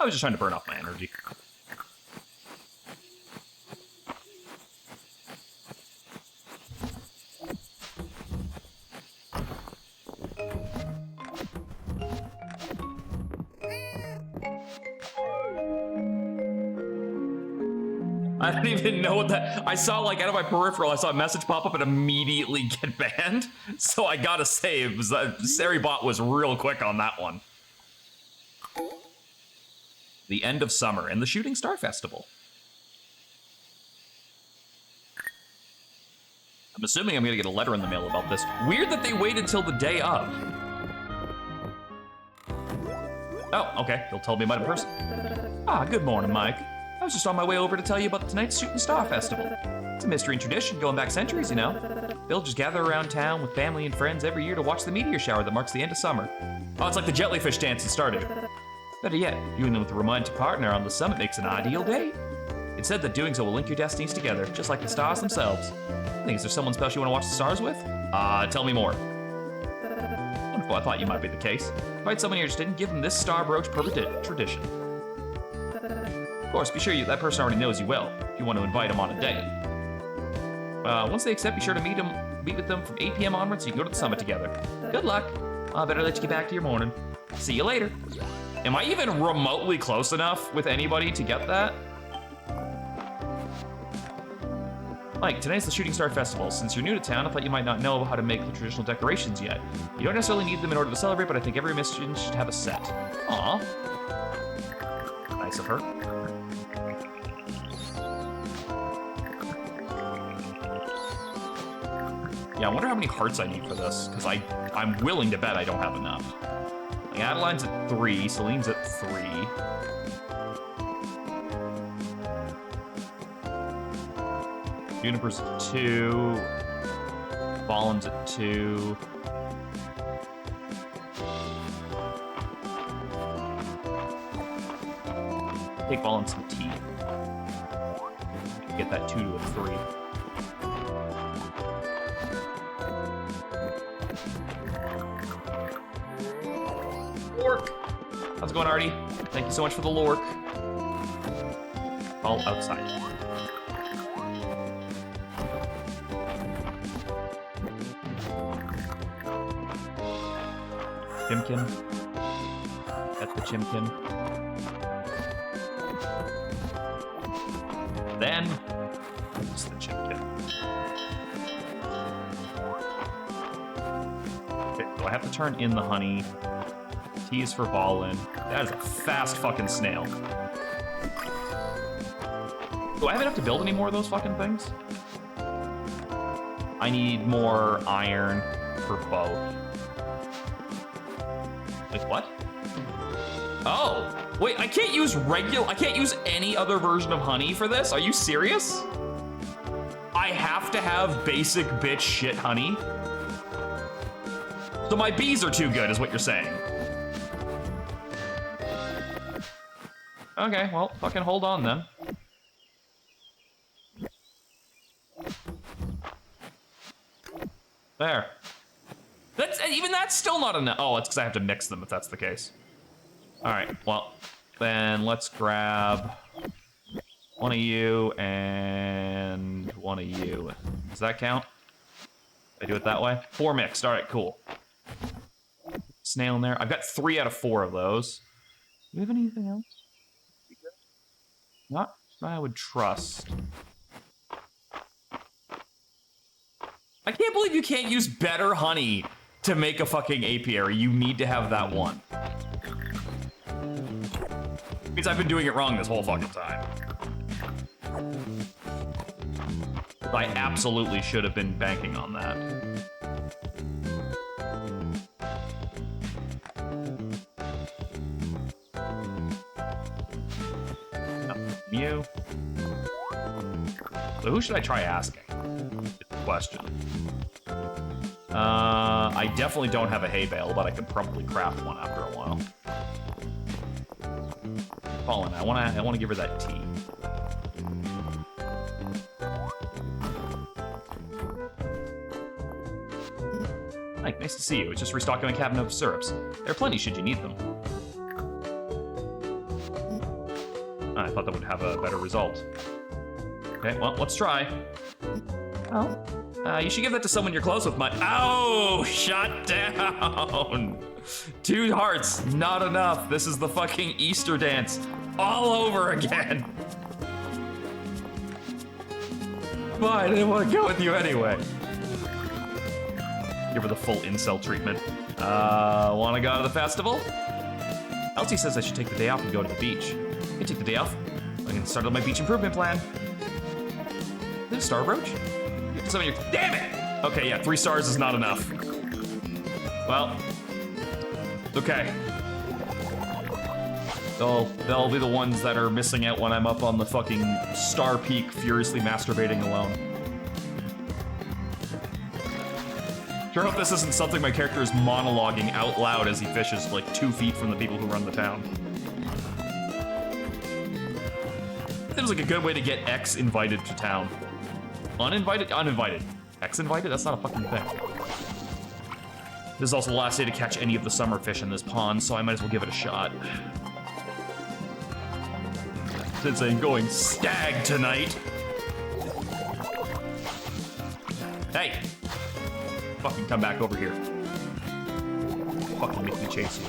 I was just trying to burn off my energy. I didn't even know what that... I saw, like, out of my peripheral, I saw a message pop up and immediately get banned. So I gotta say, it was, Saribot was real quick on that one. The end of summer and the Shooting Star Festival. I'm assuming I'm gonna get a letter in the mail about this. Weird that they waited till the day of. Oh, okay. They'll tell me about it in person. Ah, good morning, Mike. I was just on my way over to tell you about tonight's Shooting Star Festival. It's a mystery and tradition going back centuries, you know. Villagers gather around town with family and friends every year to watch the meteor shower that marks the end of summer. Oh, it's like the jellyfish dance in Stardew. Better yet, viewing them with a romantic partner on the summit makes an ideal date. It's said that doing so will link your destinies together, just like the stars themselves. I think, is there someone special you want to watch the stars with? Tell me more. Wonderful, I thought you might be the case. Invite someone you're interested in, give them this star brooch per tradition. Of course, be sure that person already knows you well, if you want to invite them on a date. Once they accept, be sure to meet with them from 8 p.m. onwards so you can go to the summit together. Good luck. I better let you get back to your morning. See you later. Am I even remotely close enough with anybody to get that? Mike, tonight's the Shooting Star Festival. Since you're new to town, I thought you might not know how to make the traditional decorations yet. You don't necessarily need them in order to celebrate, but I think every mission should have a set. Aw. Nice of her. Yeah, I wonder how many hearts I need for this, because I'm willing to bet I don't have enough. Like, Adeline's at 3, Celine's at 3. Juniper's at 2. Ballen's at 2. Take Ballen some tea. Get that 2 to a 3. Lork! How's it going, Artie? Thank you so much for the lork. All outside. Chimkin. That's the Chimkin. Then, it's the Chimkin. Okay, do I have to turn in the honey? T is for Ballen. That is a fast fucking snail. Do I have enough to build any more of those fucking things? I need more iron for both. Like, what? Oh, wait, I can't use any other version of honey for this? Are you serious? I have to have basic bitch shit honey? So my bees are too good, is what you're saying. Okay, well, fucking hold on then. There. Even that's still not enough. Oh, it's because I have to mix them if that's the case. All right, well, then let's grab one of you and one of you. Does that count? I do it that way? 4 mixed, all right, cool. Snail in there. I've got 3 out of 4 of those. Do we have anything else? Not I would trust. I can't believe you can't use better honey to make a fucking apiary. You need to have that one. Means I've been doing it wrong this whole fucking time. I absolutely should have been banking on that. You. So who should I try asking? Is the question. I definitely don't have a hay bale, but I could probably craft one after a while. Fallen, I wanna give her that tea. Mike, nice to see you. It's just restocking my cabinet of syrups. There are plenty should you need them. thought that would have a better result. Okay, well, let's try. Oh. You should give that to someone you're close with, Mike. Oh, shut down. 2 hearts, not enough. This is the fucking Easter dance all over again. Fine, I didn't want to go with you anyway. Give her the full incel treatment. Want to go to the festival? Elsie says I should take the day off and go to the beach. I can take the day off. I can start on my beach improvement plan. Is it a star brooch? Some of your... Damn it! Okay, yeah, 3 stars is not enough. Well, okay. They'll be the ones that are missing out when I'm up on the fucking star peak, furiously masturbating alone. Sure hope this isn't something my character is monologuing out loud as he fishes like 2 feet from the people who run the town. Seems like a good way to get X invited to town. Uninvited? Uninvited. X invited? That's not a fucking thing. This is also the last day to catch any of the summer fish in this pond, so I might as well give it a shot. Since I'm going stag tonight. Hey! Fucking come back over here. Fucking make me chase you.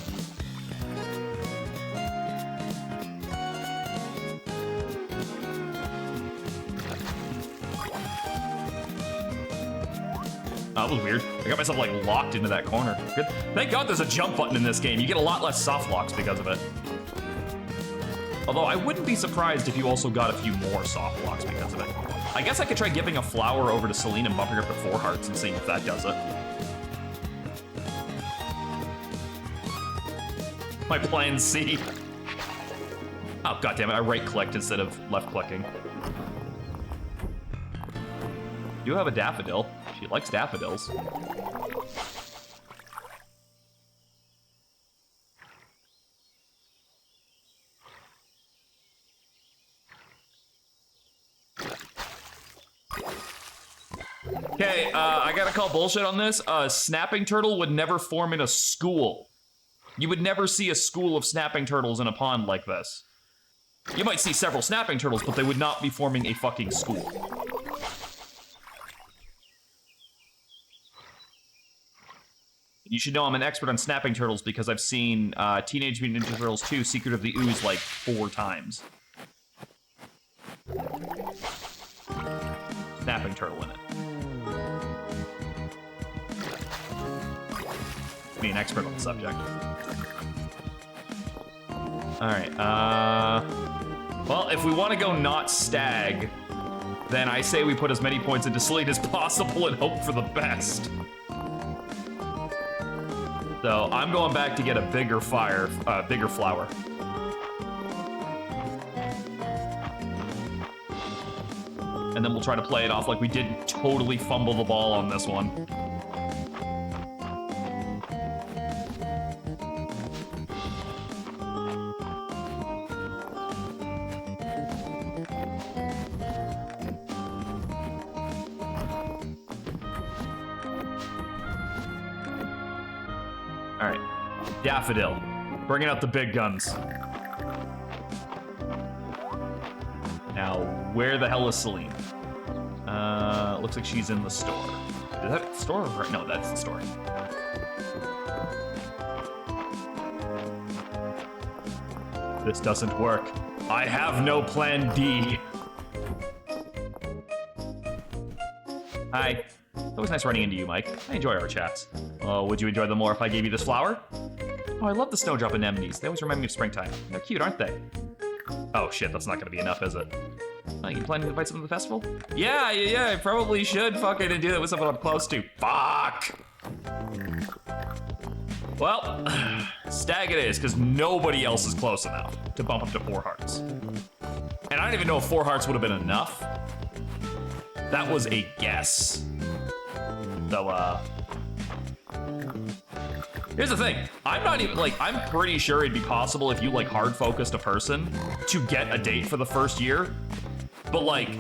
That was weird. I got myself like locked into that corner. Good. Thank God there's a jump button in this game. You get a lot less soft locks because of it. Although I wouldn't be surprised if you also got a few more soft locks because of it. I guess I could try giving a flower over to Celine and bumping her up to 4 hearts and seeing if that does it. My plan C. Oh, goddammit, I right-clicked instead of left-clicking. You have a daffodil. She likes daffodils. Okay, I gotta call bullshit on this. Snapping turtle would never form in a school. You would never see a school of snapping turtles in a pond like this. You might see several snapping turtles, but they would not be forming a fucking school. You should know I'm an expert on snapping turtles because I've seen Teenage Mutant Ninja Turtles 2 Secret of the Ooze like 4 times. Snapping turtle in it. Be an expert on the subject. Alright, well, if we want to go not stag, then I say we put as many points into Slate as possible and hope for the best. So I'm going back to get a bigger flower. And then we'll try to play it off like we didn't totally fumble the ball on this one. All right, Daffodil, bringing out the big guns. Now, where the hell is Celine? Looks like she's in the store. Is that the store? No, that's the store. This doesn't work. I have no plan D. Hi. Always nice running into you, Mike. I enjoy our chats. Oh, would you enjoy them more if I gave you this flower? Oh, I love the snowdrop anemones. They always remind me of springtime. They're cute, aren't they? Oh shit, that's not gonna be enough, is it? You planning to invite someone to the festival? Yeah, I probably should fucking do that with someone I'm close to. Fuck! Well, stag it is, because nobody else is close enough to bump up to 4 hearts. And I don't even know if 4 hearts would have been enough. That was a guess. So, here's the thing. I'm not even, like, I'm pretty sure it'd be possible if you, like, hard-focused a person to get a date for the first year. But, like,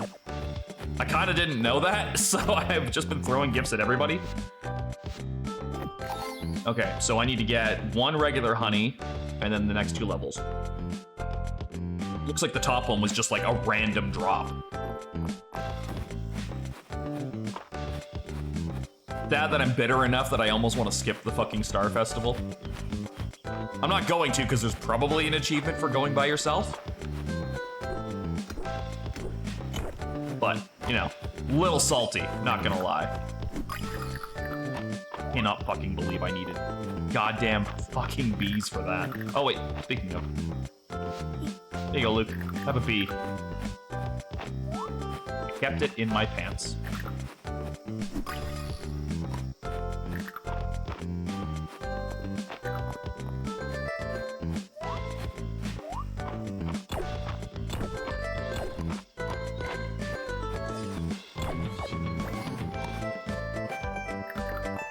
I kind of didn't know that, so I've just been throwing gifts at everybody. Okay, so I need to get 1 regular honey, and then the next 2 levels. Looks like the top one was just like a random drop. Sad that I'm bitter enough that I almost want to skip the fucking Star Festival. I'm not going to because there's probably an achievement for going by yourself. But, you know, little salty, not gonna lie. Cannot fucking believe I needed goddamn fucking bees for that. Oh wait, speaking of. There you go, Luke. Have a bee. I kept it in my pants.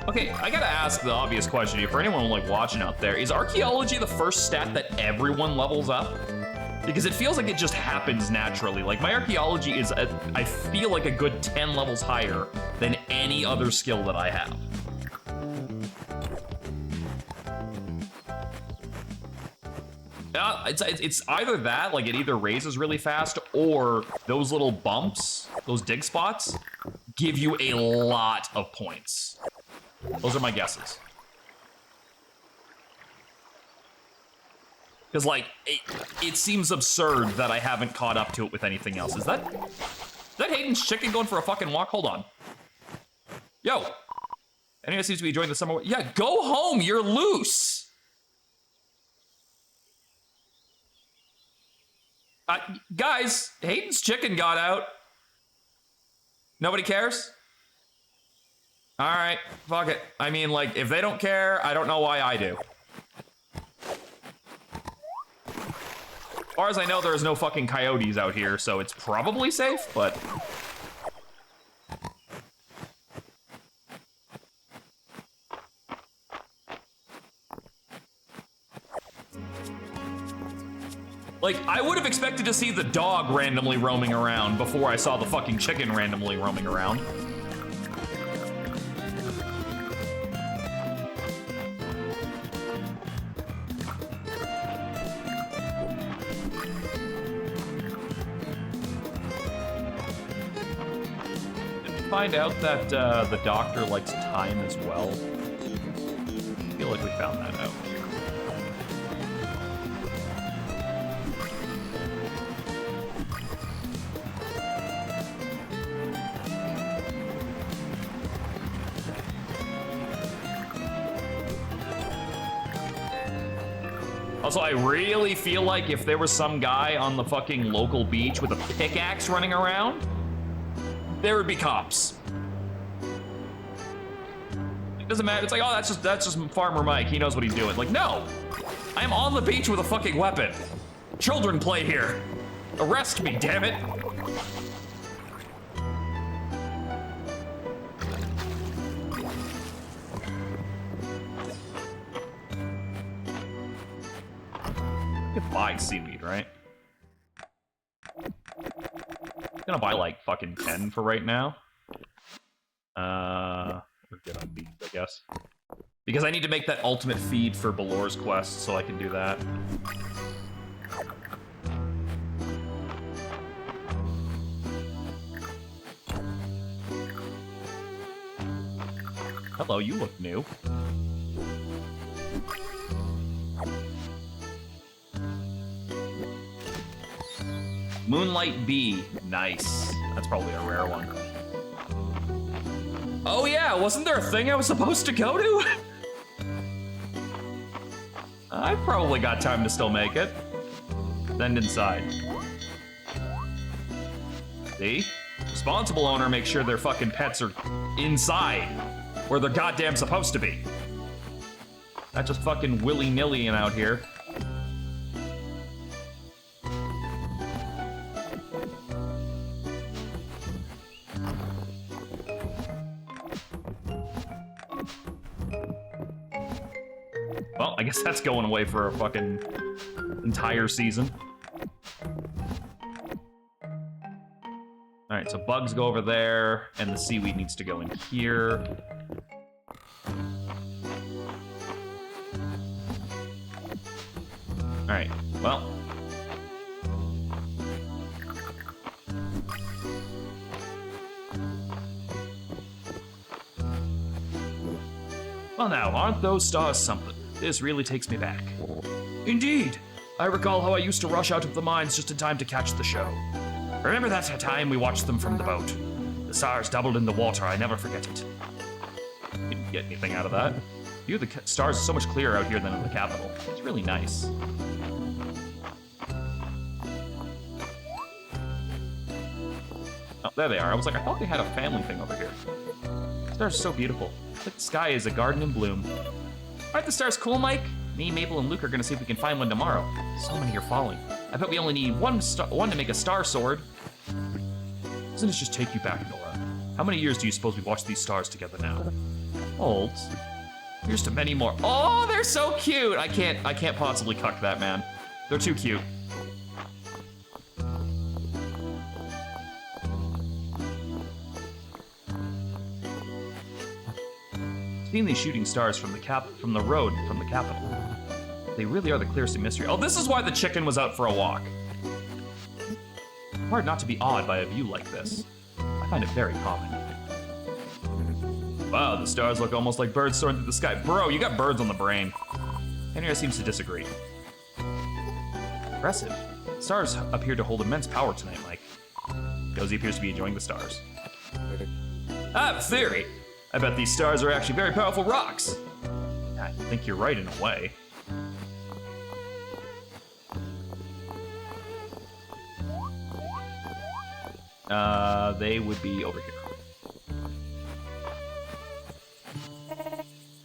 Okay, I gotta ask the obvious question here for anyone like watching out there. Is archaeology the first stat that everyone levels up? Because it feels like it just happens naturally. Like my archaeology is, I feel like a good 10 levels higher than any other skill that I have. It's either that, like it either raises really fast, or those little bumps, those dig spots, give you a lot of points. Those are my guesses. Because, like, it seems absurd that I haven't caught up to it with anything else. Is that Hayden's chicken going for a fucking walk? Hold on. Yo. Anyone seems to be enjoying the summer. Yeah, go home. You're loose. Guys, Hayden's chicken got out. Nobody cares? All right, fuck it. I mean, like, if they don't care, I don't know why I do. As far as I know, there's no fucking coyotes out here, so it's probably safe, but... Like, I would have expected to see the dog randomly roaming around before I saw the fucking chicken randomly roaming around. Find out that the doctor likes time as well. I feel like we found that out. Also, I really feel like if there was some guy on the fucking local beach with a pickaxe running around, there would be cops. It doesn't matter. It's like, oh, that's just Farmer Mike. He knows what he's doing. Like, no, I am on the beach with a fucking weapon. Children play here. Arrest me, damn it. You can buy seaweed, right? I'm gonna buy like fucking 10 for right now. We're good on beans, I guess. Because I need to make that ultimate feed for Balor's quest, so I can do that. Hello, you look new. Moonlight Bee. Nice. That's probably a rare one. Oh yeah, wasn't there a thing I was supposed to go to? I've probably got time to still make it. Send inside. See? Responsible owner makes sure their fucking pets are inside, where they're goddamn supposed to be. Not just fucking willy-nilly out here. Well, I guess that's going away for a fucking entire season. Alright, so bugs go over there, and the seaweed needs to go in here. Alright, well. Well now, aren't those stars something? This really takes me back. Indeed. I recall how I used to rush out of the mines just in time to catch the show. Remember that time we watched them from the boat? The stars doubled in the water, I never forget it. Didn't get anything out of that. View of the stars is so much clearer out here than in the capital. It's really nice. Oh, there they are. I was like, I thought they had a family thing over here. The stars are so beautiful. It's like the sky is a garden in bloom. Aren't the stars cool, Mike? Me, Mabel, and Luke are gonna see if we can find one tomorrow. So many are falling. I bet we only need one to make a star sword. Doesn't it just take you back, Nora? How many years do you suppose we watched these stars together now? Old. Here's to many more. Oh, they're so cute! I can't possibly cuck that, man. They're too cute. Seeing these shooting stars from the road from the capital. They really are the clearest in Mistria. Oh, this is why the chicken was out for a walk. Hard not to be awed by a view like this. I find it very calming. Wow, the stars look almost like birds soaring through the sky. Bro, you got birds on the brain. Henry seems to disagree. Impressive. Stars appear to hold immense power tonight, Mike. Josie appears to be enjoying the stars. I have a theory. I bet these stars are actually very powerful rocks. I think you're right in a way. They would be over here.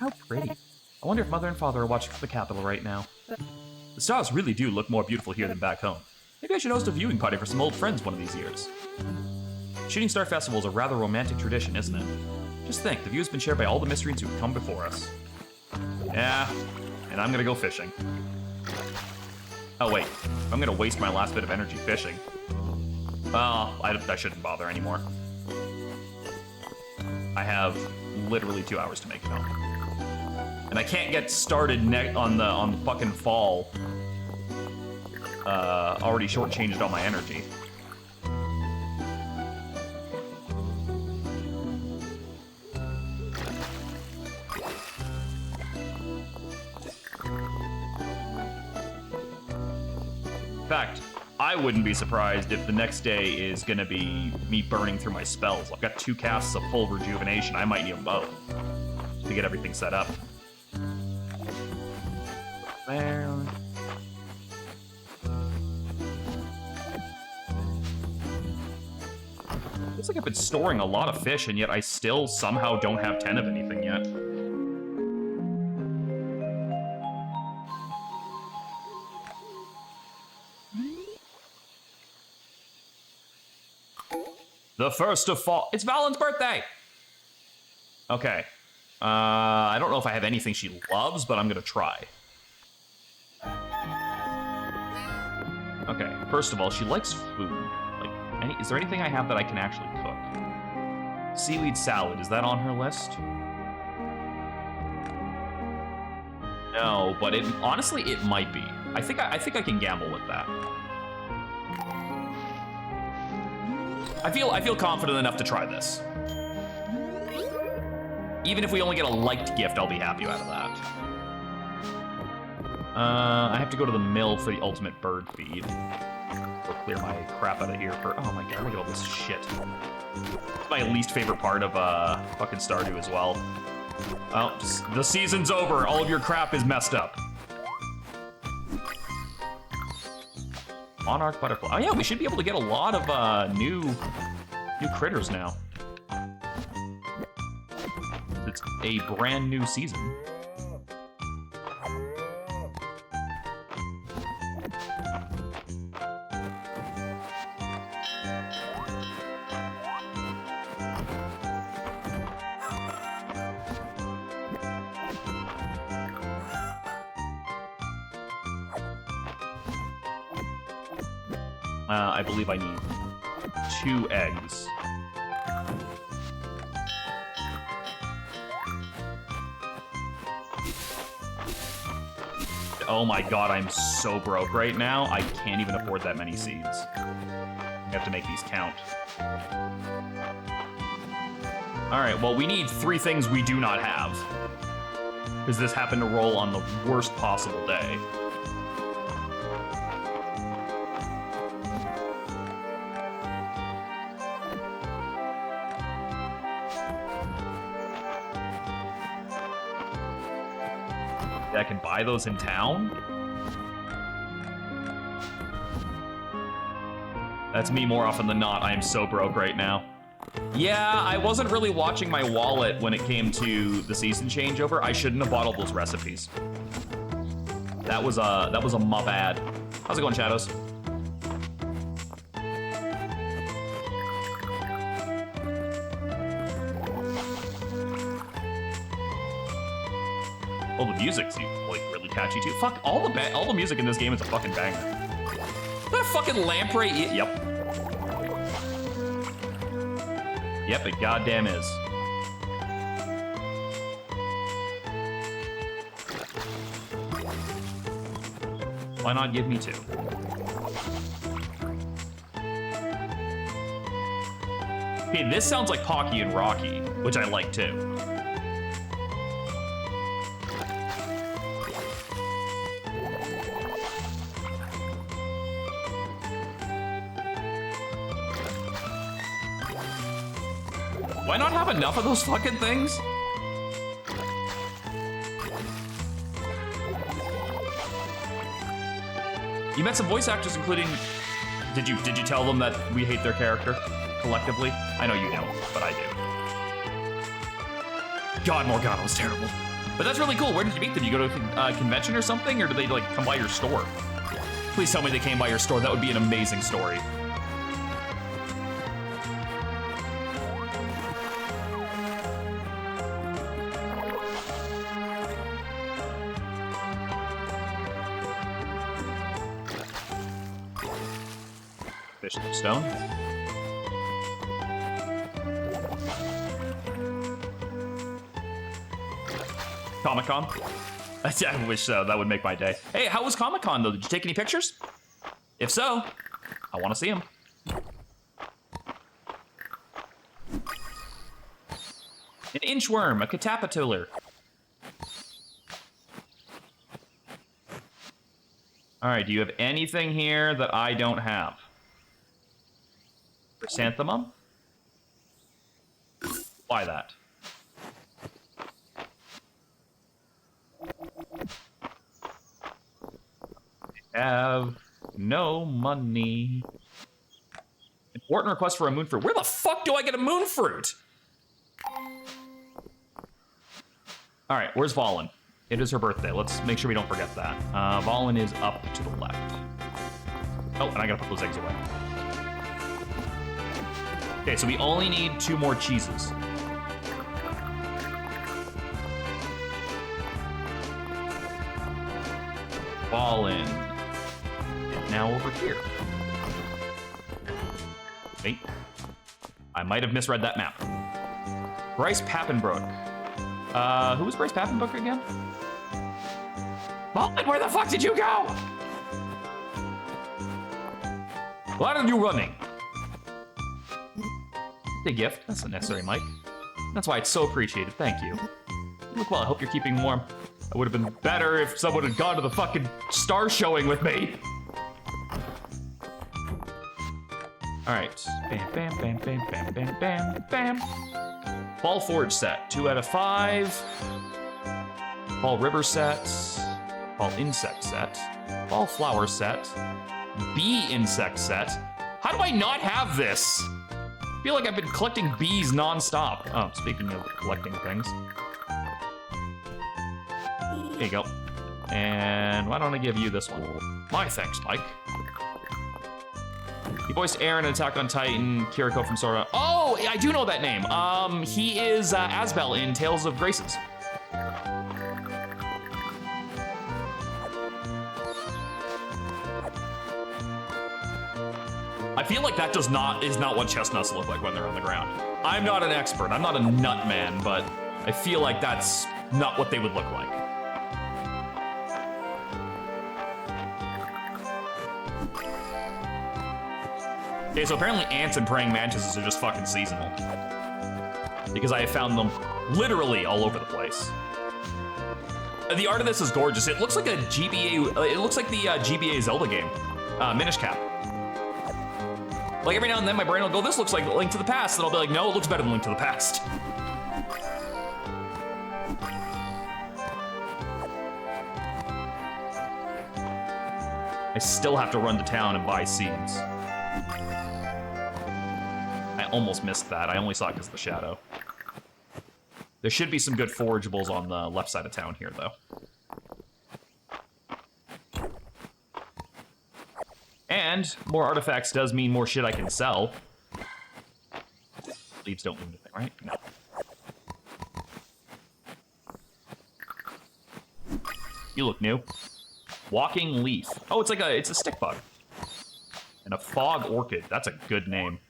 How pretty. I wonder if Mother and Father are watching from the capital right now. The stars really do look more beautiful here than back home. Maybe I should host a viewing party for some old friends one of these years. Shooting Star Festival is a rather romantic tradition, isn't it? Just think, the view has been shared by all the Mistrians who have come before us. Yeah, and I'm gonna go fishing. Oh wait, I'm gonna waste my last bit of energy fishing. Well, I shouldn't bother anymore. I have literally 2 hours to make it home. And I can't get started on the fucking fall. Already shortchanged all my energy. In fact, I wouldn't be surprised if the next day is gonna be me burning through my spells. I've got 2 casts of full rejuvenation. I might need them both to get everything set up. There. Looks like I've been storing a lot of fish, and yet I still somehow don't have 10 of anything yet. The first of fall. It's Valen's birthday! Okay. I don't know if I have anything she loves, but I'm gonna try. Okay, first of all, she likes food. Like, is there anything I have that I can actually cook? Seaweed salad, is that on her list? No, but honestly, it might be. I think I can gamble with that. I feel confident enough to try this. Even if we only get a liked gift, I'll be happy out of that. I have to go to the mill for the ultimate bird feed. Go clear my crap out of here for... Oh my god, look at all this shit. It's my least favorite part of fucking Stardew as well. Oh, the season's over. All of your crap is messed up. Monarch butterfly. Oh yeah, we should be able to get a lot of new critters now. It's a brand new season. I believe I need 2 eggs. Oh my god, I'm so broke right now. I can't even afford that many seeds. I have to make these count. Alright, well, we need 3 things we do not have. because this happened to roll on the worst possible day. I can buy those in town? That's me more often than not. I am so broke right now. Yeah, I wasn't really watching my wallet when it came to the season changeover. I shouldn't have bought all those recipes. That was a my bad. How's it going, Shadows? Oh, the music's like really catchy too. Fuck, all the music in this game is a fucking banger. That fucking lamprey. Yep. Yep, it goddamn is. Why not give me 2? Okay, this sounds like Pocky and Rocky, which I like too. Why not have enough of those fucking things? You met some voice actors, including... Did you tell them that we hate their character collectively? I know you don't, but I do. God, Morgana was terrible. But that's really cool. Where did you meet them? You go to a convention or something, or did they like come by your store? Please tell me they came by your store. That would be an amazing story. Bishop of Stone. Comic-Con? I wish so. That would make my day. Hey, how was Comic-Con, though? Did you take any pictures? If so, I want to see them. An inchworm, a catapitular. All right, do you have anything here that I don't have? Chrysanthemum? Why that? I have no money. Important request for a moon fruit. Where the fuck do I get a moon fruit? All right, where's Valen? It is her birthday. Let's make sure we don't forget that. Valen is up to the left. Oh, and I gotta put those eggs away. Okay, so we only need 2 more cheeses. Valen is now over here. Wait. I might have misread that map. Bryce Pappenbrook. Who was Bryce Pappenbrook again? Valen, where the fuck did you go? Why are you running? A gift. That's not necessary, Mike. That's why it's so appreciated. Thank you. You look well. I hope you're keeping warm. It would have been better if someone had gone to the fucking star showing with me. All right. Bam, bam, bam, bam, bam, bam, bam, bam. Ball Forge set. 2 out of 5. Ball River set. Ball Insect set. Ball Flower set. Bee Insect set. How do I not have this? I feel like I've been collecting bees non-stop. Oh, speaking of collecting things. There you go. And why don't I give you this one? My thanks, Mike. He voiced Aaron in Attack on Titan, Kiriko from Sora. Oh, I do know that name. He is Asbel in Tales of Graces. I feel like that is not what chestnuts look like when they're on the ground. I'm not an expert. I'm not a nut man, but I feel like that's not what they would look like. Okay, so apparently ants and praying mantises are just fucking seasonal. Because I have found them literally all over the place. The art of this is gorgeous. It looks like a GBA. It looks like the GBA Zelda game, Minish Cap. Like every now and then, my brain will go, "This looks like Link to the Past," and I'll be like, "No, it looks better than Link to the Past." I still have to run to town and buy seeds. I almost missed that. I only saw it because of the shadow. There should be some good forageables on the left side of town here, though. And more artifacts does mean more shit I can sell. Leaves don't mean anything, right? No. You look new. Walking leaf. Oh, it's a stick bug. And a fog orchid. That's a good name.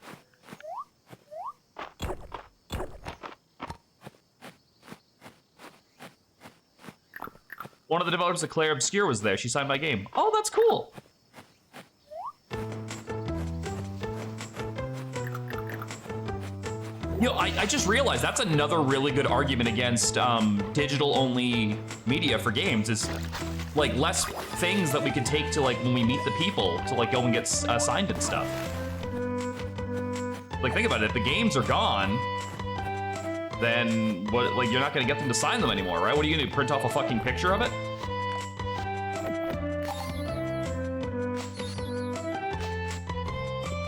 One of the developers of Claire Obscure was there. She signed my game. Oh, that's cool. You know, I just realized that's another really good argument against digital-only media for games is, like, less things that we can take to, like, when we meet the people to, like, go and get signed and stuff. Like, think about it. If the games are gone, then what? Like, you're not gonna get them to sign them anymore, right? What are you gonna do? Print off a fucking picture of it?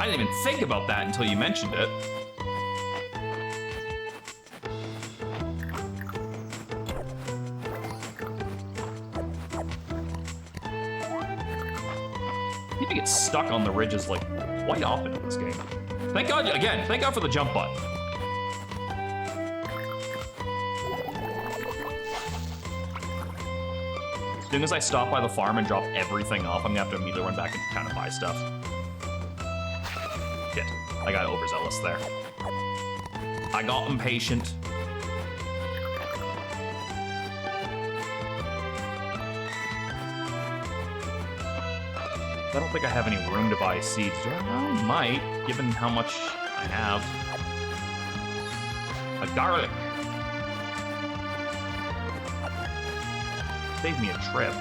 I didn't even think about that until you mentioned it. People get stuck on the ridges like quite often in this game. Thank God, again, thank God for the jump button. As soon as I stop by the farm and drop everything off, I'm gonna have to immediately run back and kind of buy stuff. Shit, I got overzealous there. I got impatient. I don't think I have any room to buy seeds. I might, given how much I have. A garlic. Save me a trip.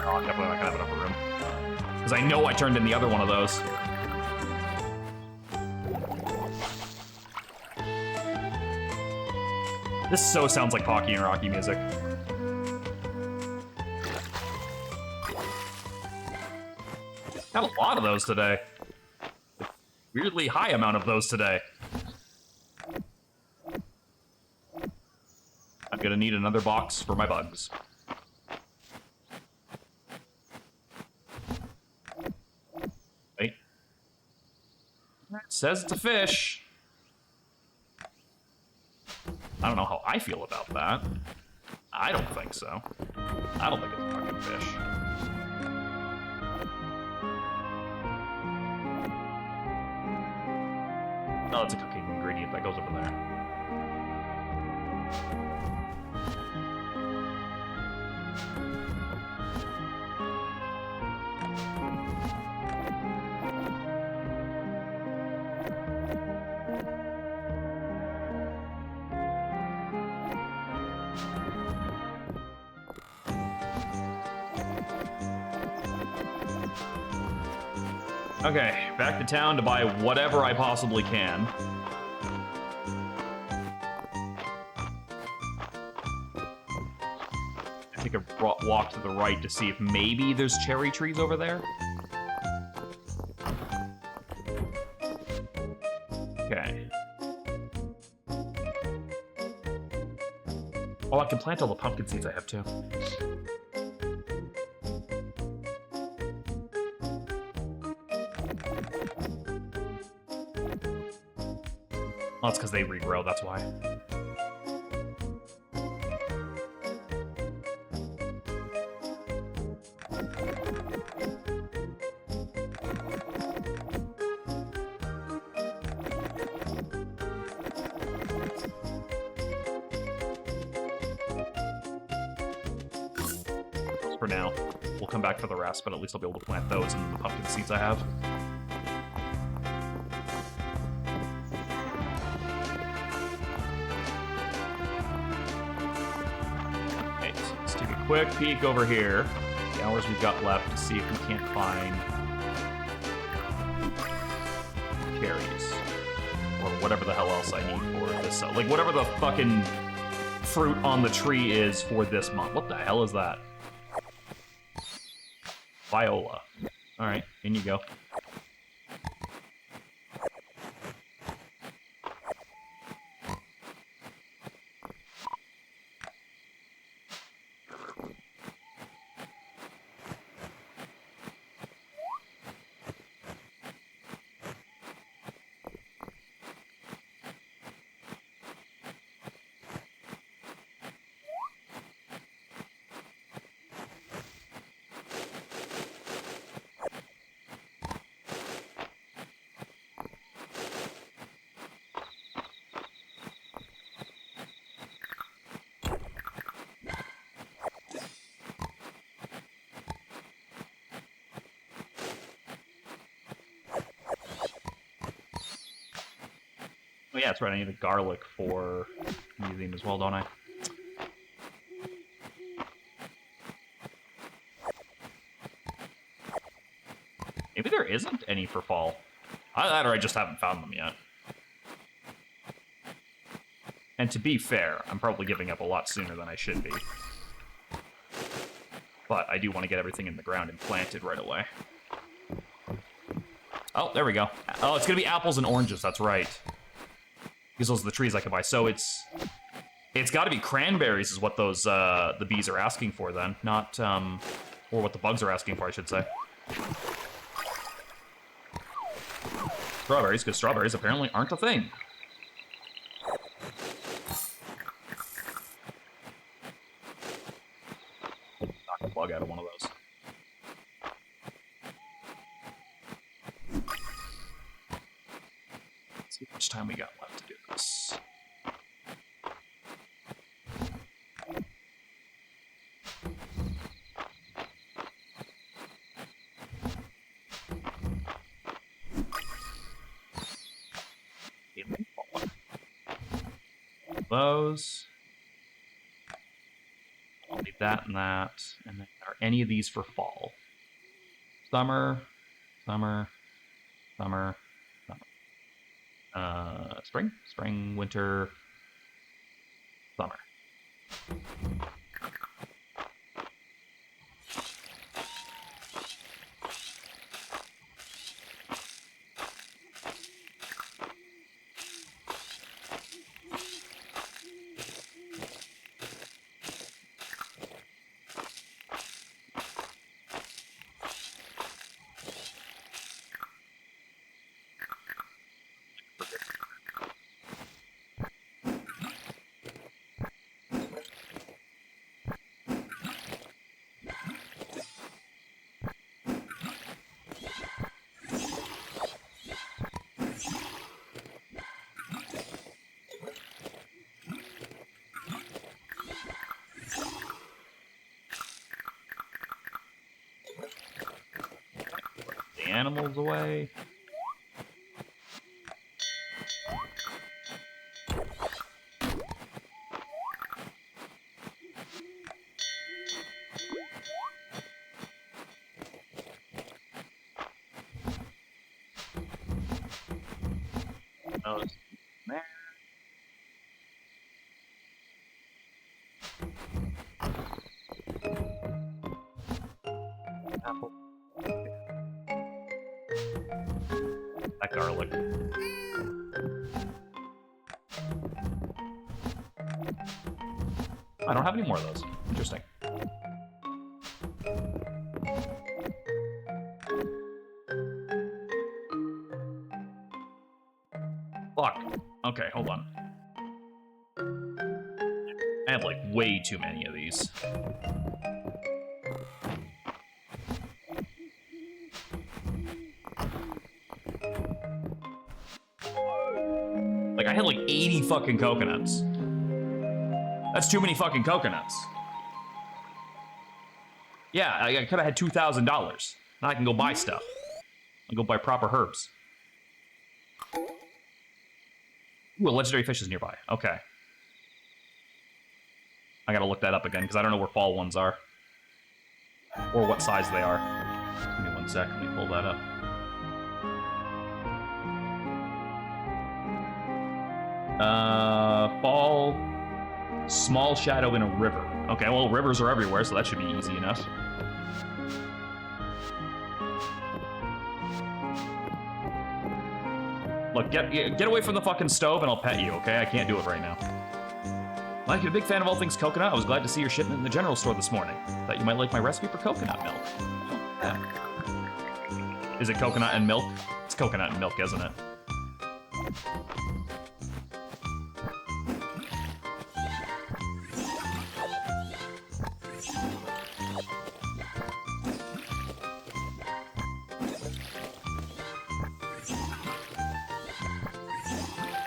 Oh, I'm definitely not gonna have enough room. Because I know I turned in the other one of those. This so sounds like Pocky and Rocky music. Got a lot of those today. Weirdly high amount of those today. I'm gonna need another box for my bugs. Wait. It says it's a fish. I don't know how I feel about that. I don't think so. I don't think it's a fucking fish. Oh, it's a cooking ingredient that goes over there. Okay, back to town to buy whatever I possibly can. I take a walk to the right to see if maybe there's cherry trees over there. Okay. Oh, I can plant all the pumpkin seeds I have too. Well, it's because they regrow, that's why. For now. We'll come back for the rest, but at least I'll be able to plant those and the pumpkin seeds I have. quick peek over here. The hours we've got left to see if we can't find berries. Or whatever the hell else I need for this. Like, whatever the fucking fruit on the tree is for this month. What the hell is that? Viola. Alright, in you go. Oh yeah, that's right, I need a garlic for using as well, don't I? Maybe there isn't any for fall. Either I just haven't found them yet. And to be fair, I'm probably giving up a lot sooner than I should be. But I do want to get everything in the ground and planted right away. Oh, there we go. Oh, it's going to be apples and oranges, that's right. Because those are the trees I can buy. So it's got to be cranberries is what those the bees are asking for then, not or what the bugs are asking for, I should say. Strawberries, because strawberries apparently aren't a thing. Knock the plug out of one of those. Let's see how much time we got left to do this. Those. I'll need that and that. And then are any of these for fall? Summer, summer, summer, summer. Spring, spring, winter, summer. Animals away. Those there. Apple. That garlic. I don't have any more of those. Interesting. Fuck. Okay, hold on. I have, like, way too many of these. Like, I had, like, 80 fucking coconuts. That's too many fucking coconuts. Yeah, I could have had $2,000. Now I can go buy stuff. I'll go buy proper herbs. Ooh, a legendary fish is nearby. Okay. I gotta look that up again, because I don't know where fall ones are. Or what size they are. Give me 1 sec, let me pull that up. Fall... Small shadow in a river. Okay, well, rivers are everywhere, so that should be easy enough. Look, get away from the fucking stove and I'll pet you, okay? I can't do it right now. Mike, you're a big fan of all things coconut. I was glad to see your shipment in the general store this morning. Thought you might like my recipe for coconut milk. Oh, yeah. Is it coconut and milk? It's coconut and milk, isn't it?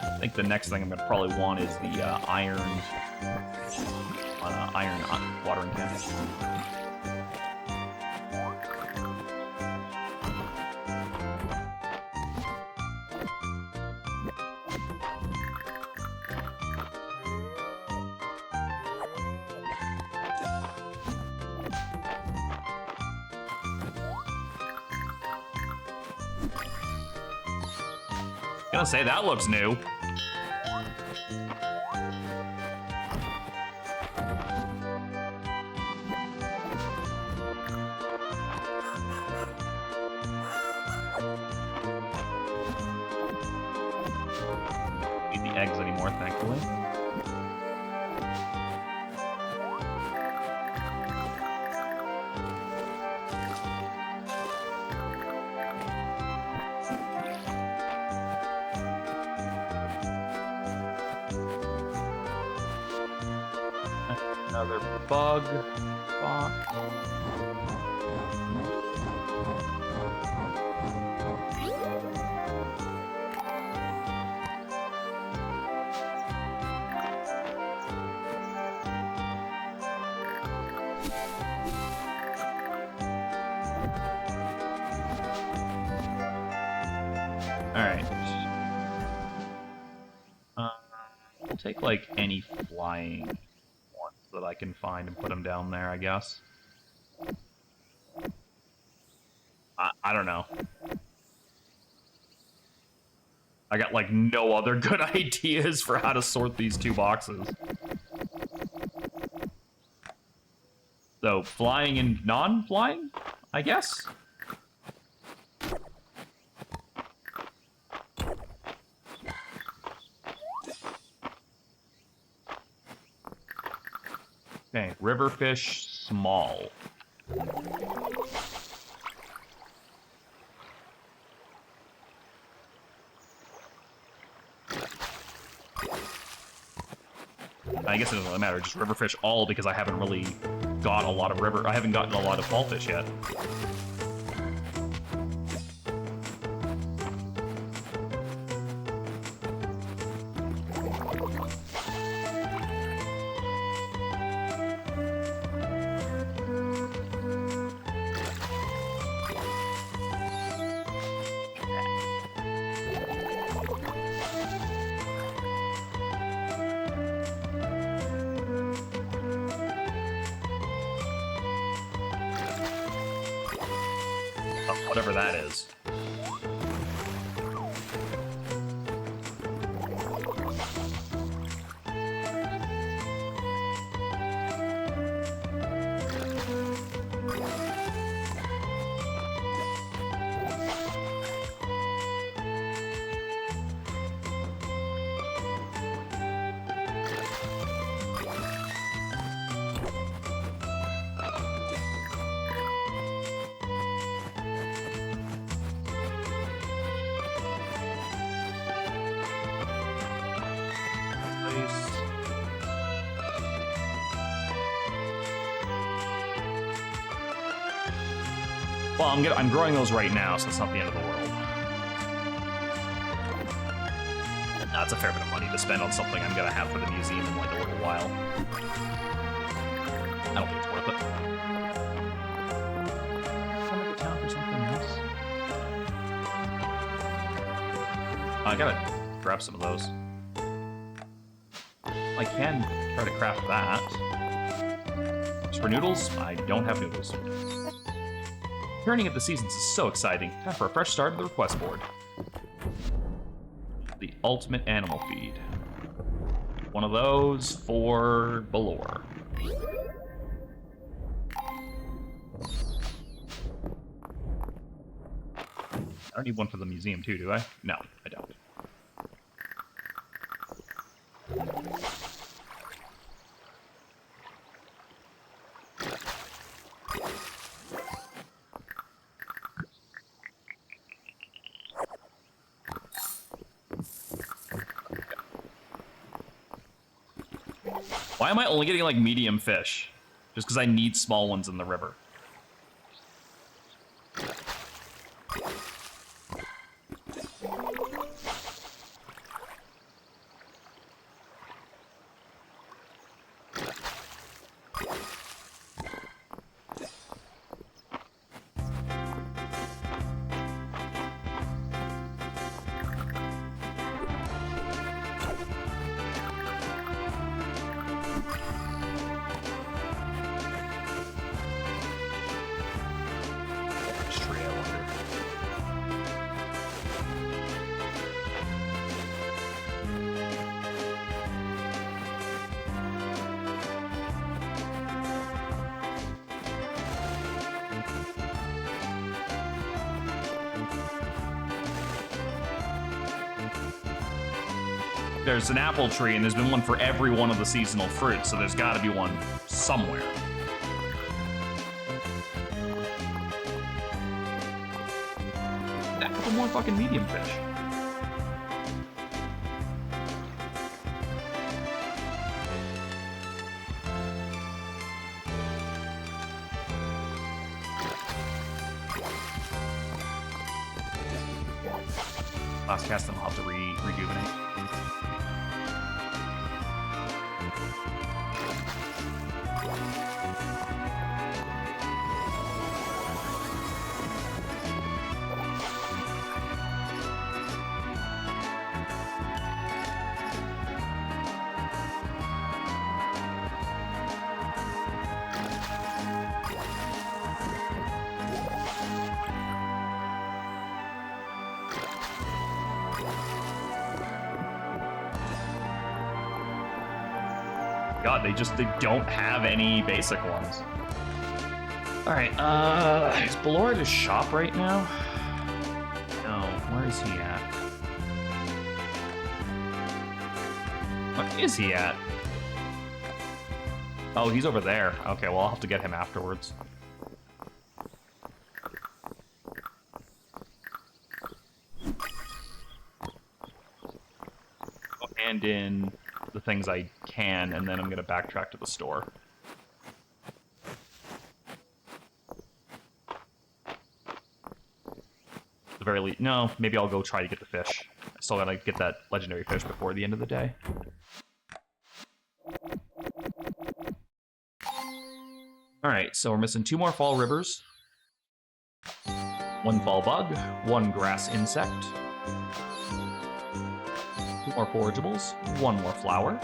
I think the next thing I'm gonna probably want is the iron watering can. Gonna say that looks new. Eggs anymore, thankfully. Another bug spot. Alright. I'll take, like, any flying ones that I can find and put them down there, I guess. I don't know. I got, like, no other good ideas for how to sort these 2 boxes. So, flying and non-flying, I guess? Okay, riverfish small. I guess it doesn't really matter, just riverfish all because I haven't really got a lot of I haven't gotten a lot of fall fish yet. Whatever that is. Well, I'm growing those right now, so it's not the end of the world. That's a fair bit of money to spend on something I'm gonna have for the museum in like a little while. I don't think it's worth it. Come into town for something else. I gotta grab some of those. I can try to craft that. for noodles? I don't have noodles. Turning at the seasons is so exciting. Time for a fresh start of the request board. The ultimate animal feed. One of those for Balor. I don't need one for the museum too, do I? No, I don't. Why am I only getting like medium fish? Just because I need small ones in the river. There's an apple tree, and there's been one for every one of the seasonal fruits, so there's got to be one somewhere. A couple more fucking medium fish. Last cast, then I'll have to rejuvenate. God, they don't have any basic ones. All right, is Balor at his shop right now? No, where is he at? What is he at? Oh, he's over there. Okay, well, I'll have to get him afterwards. I'll hand in the things I can, and then I'm going to backtrack to the store. At the very least, no, maybe I'll go try to get the fish. I still got to get that legendary fish before the end of the day. Alright, so we're missing 2 more fall rivers. 1 fall bug, 1 grass insect. 2 more forageables, 1 more flower.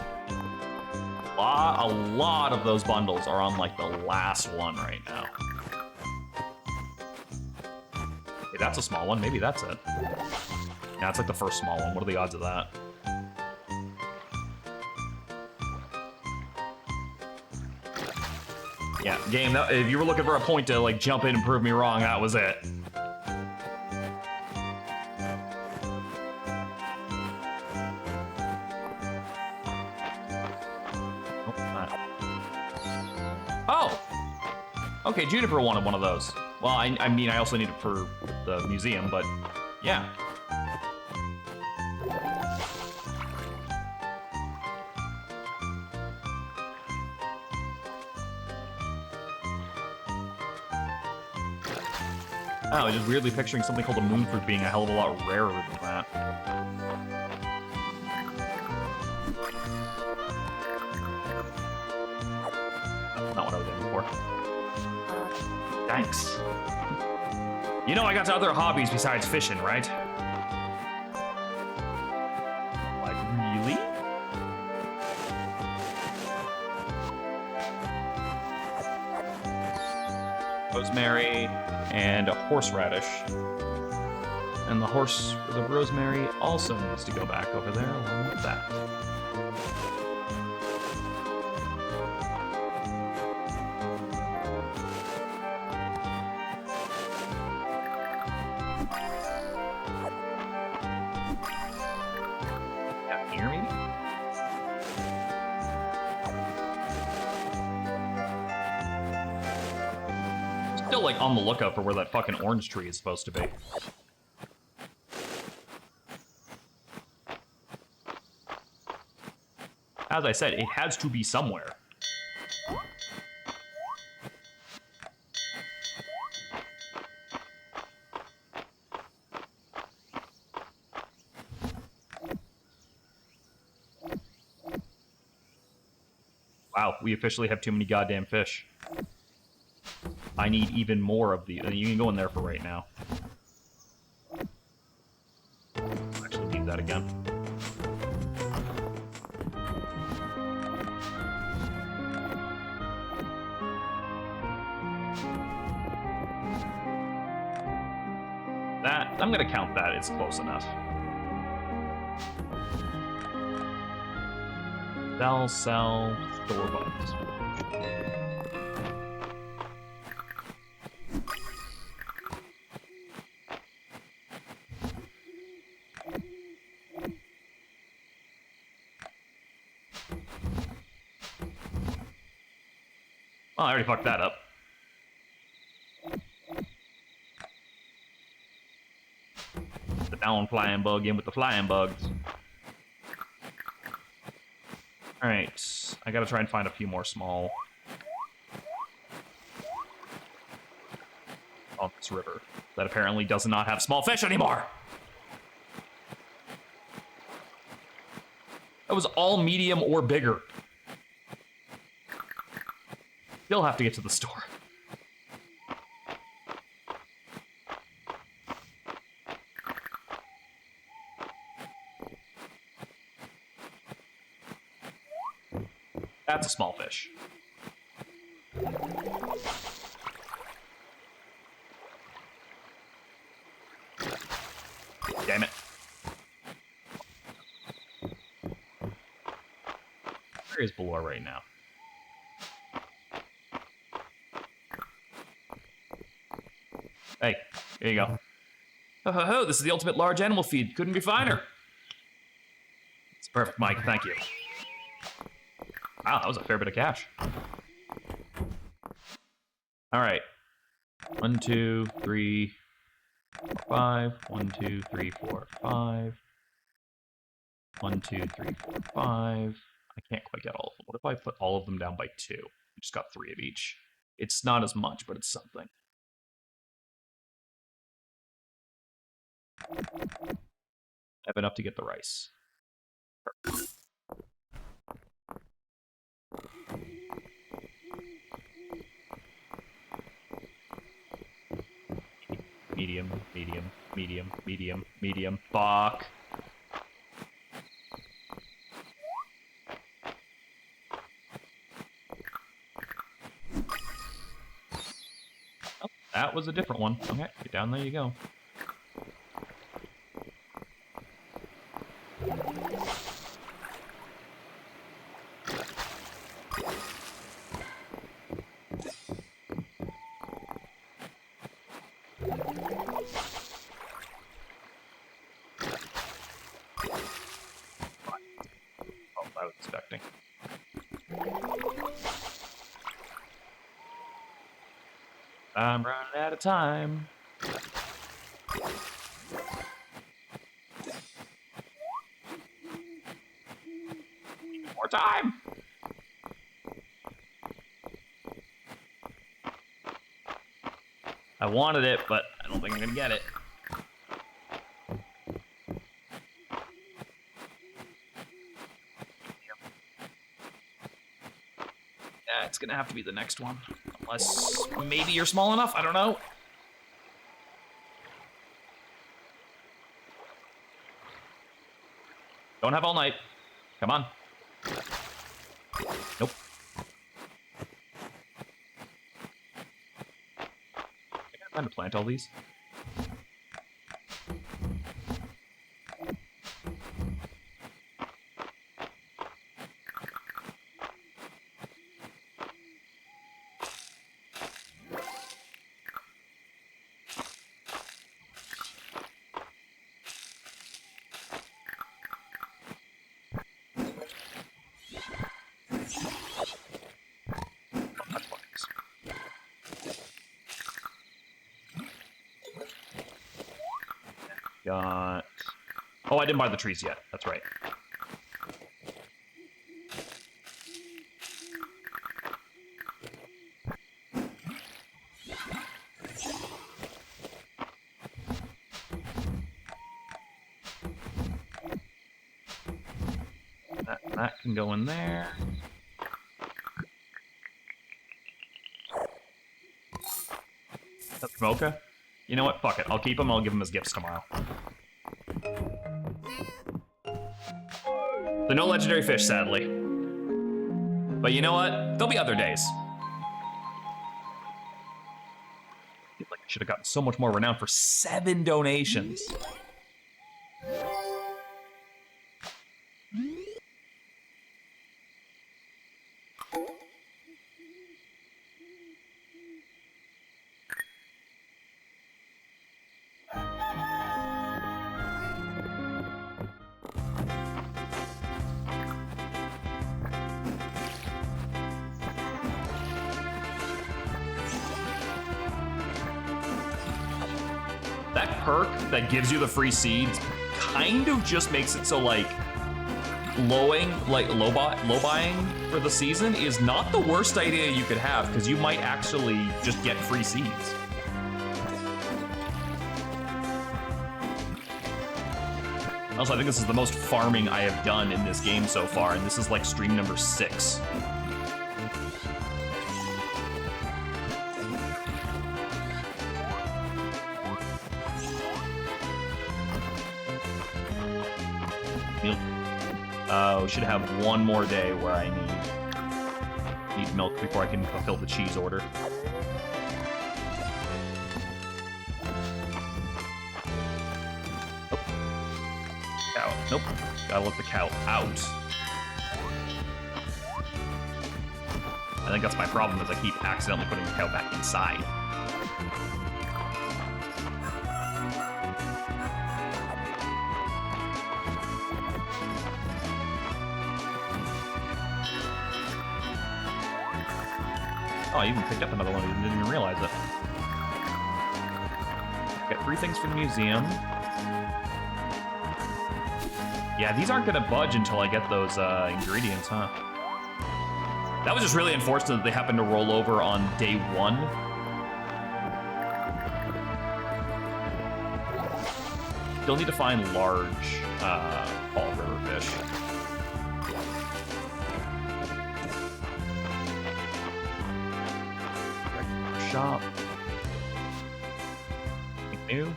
A lot of those bundles are on like the last one right now. Hey, that's a small one. Maybe that's it. Yeah, it's like the first small one. What are the odds of that? Yeah, game, if you were looking for a point to like jump in and prove me wrong, that was it. Okay, Juniper wanted one of those. Well, I mean, I also need it for the museum, but yeah. I was just weirdly picturing something called a moonfruit being a hell of a lot rarer than that. Not what I was aiming for. Thanks. You know I got other hobbies besides fishing, right? Like, really? rosemary, and a horseradish. And the rosemary also needs to go back over there along with that. Down here, maybe? Still, like, on the lookout for where that fucking orange tree is supposed to be. As I said, it has to be somewhere. Wow, we officially have too many goddamn fish. I need even more of the. You can go in there for right now. Actually need that again. That, I'm gonna count that, it's close enough. Sell, store bugs. Oh, I already fucked that up. The down flying bug in with the flying bugs. Alright, I gotta try and find a few more small. On this river that apparently does not have small fish anymore. That was all medium or bigger. Still have to get to the store. That's a small fish. Damn it. Where is Balor right now? Hey, here you go. Ho ho ho, this is the ultimate large animal feed. Couldn't be finer. It's perfect, Mike. Thank you. Wow, that was a fair bit of cash. All right. 1, 2, 3, 4, 5. 1, 2, 3, 4, 5. 1, 2, 3, 4, 5. I can't quite get all of them. What if I put all of them down by 2? I just got 3 of each. It's not as much, but it's something. I have enough to get the rice. Perfect. Medium, medium, medium, medium, medium. Fuck. Oh, that was a different one. Okay, get down there you go. I'm running out of time. More time. I wanted it, but I don't think I'm gonna get it. Yeah, it's gonna have to be the next one. Unless maybe you're small enough, I don't know. Don't have all night. Come on. Nope. plant all these? Got... Oh, I didn't buy the trees yet. That's right. That can go in there. That's Mocha. You know what? Fuck it. I'll keep him. I'll give him as gifts tomorrow. So no legendary fish, sadly. But you know what? There'll be other days. I feel like I should have gotten so much more renown for 7 donations. That perk that gives you the free seeds kind of just makes it so like low buying for the season is not the worst idea you could have, because you might actually just get free seeds. Also, I think this is the most farming I have done in this game so far, and this is like stream number 6. We should have one more day where I need milk before I can fulfill the cheese order. Oh. Cow. Nope. Gotta let the cow out. I think that's my problem, is I keep accidentally putting the cow back inside. Oh, I even picked up another one. I didn't even realize it. Got 3 things for the museum. Yeah, these aren't gonna budge until I get those ingredients, huh? That was just really unfortunate that they happened to roll over on day 1. Still need to find large Fall River fish. Shop. New.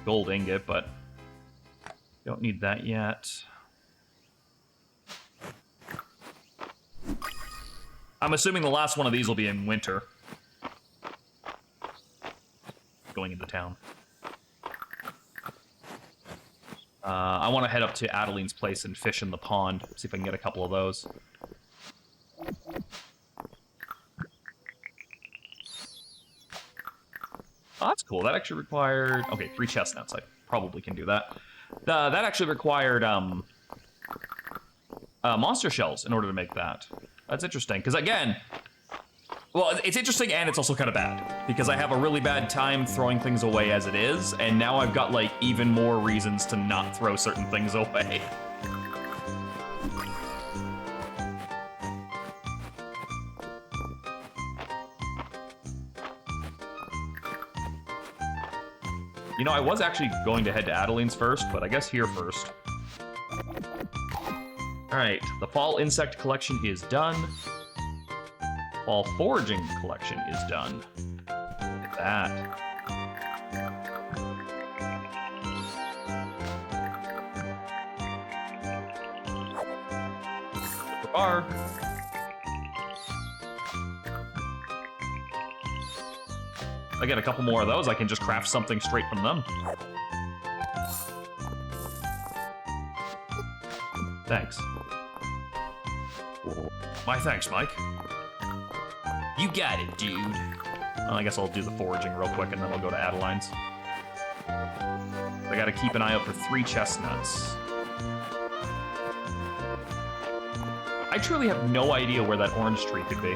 Gold ingot, but don't need that yet. I'm assuming the last one of these will be in winter. Going into town. I want to head up to Adeline's place and fish in the pond. See if I can get a couple of those. Oh, that's cool. That actually required... Okay, 3 chestnuts. I probably can do that. That actually required monster shells in order to make that. That's interesting, because again... Well, it's interesting and it's also kind of bad, because I have a really bad time throwing things away as it is, and now I've got, like, even more reasons to not throw certain things away. You know, I was actually going to head to Adeline's first, but I guess here first. Alright, the fall insect collection is done. Fall foraging collection is done. Look at that. The bar. I get a couple more of those, I can just craft something straight from them. Thanks. My thanks, Mike. You got it, dude. Well, I guess I'll do the foraging real quick and then we'll go to Adeline's. I gotta keep an eye out for 3 chestnuts. I truly have no idea where that orange tree could be.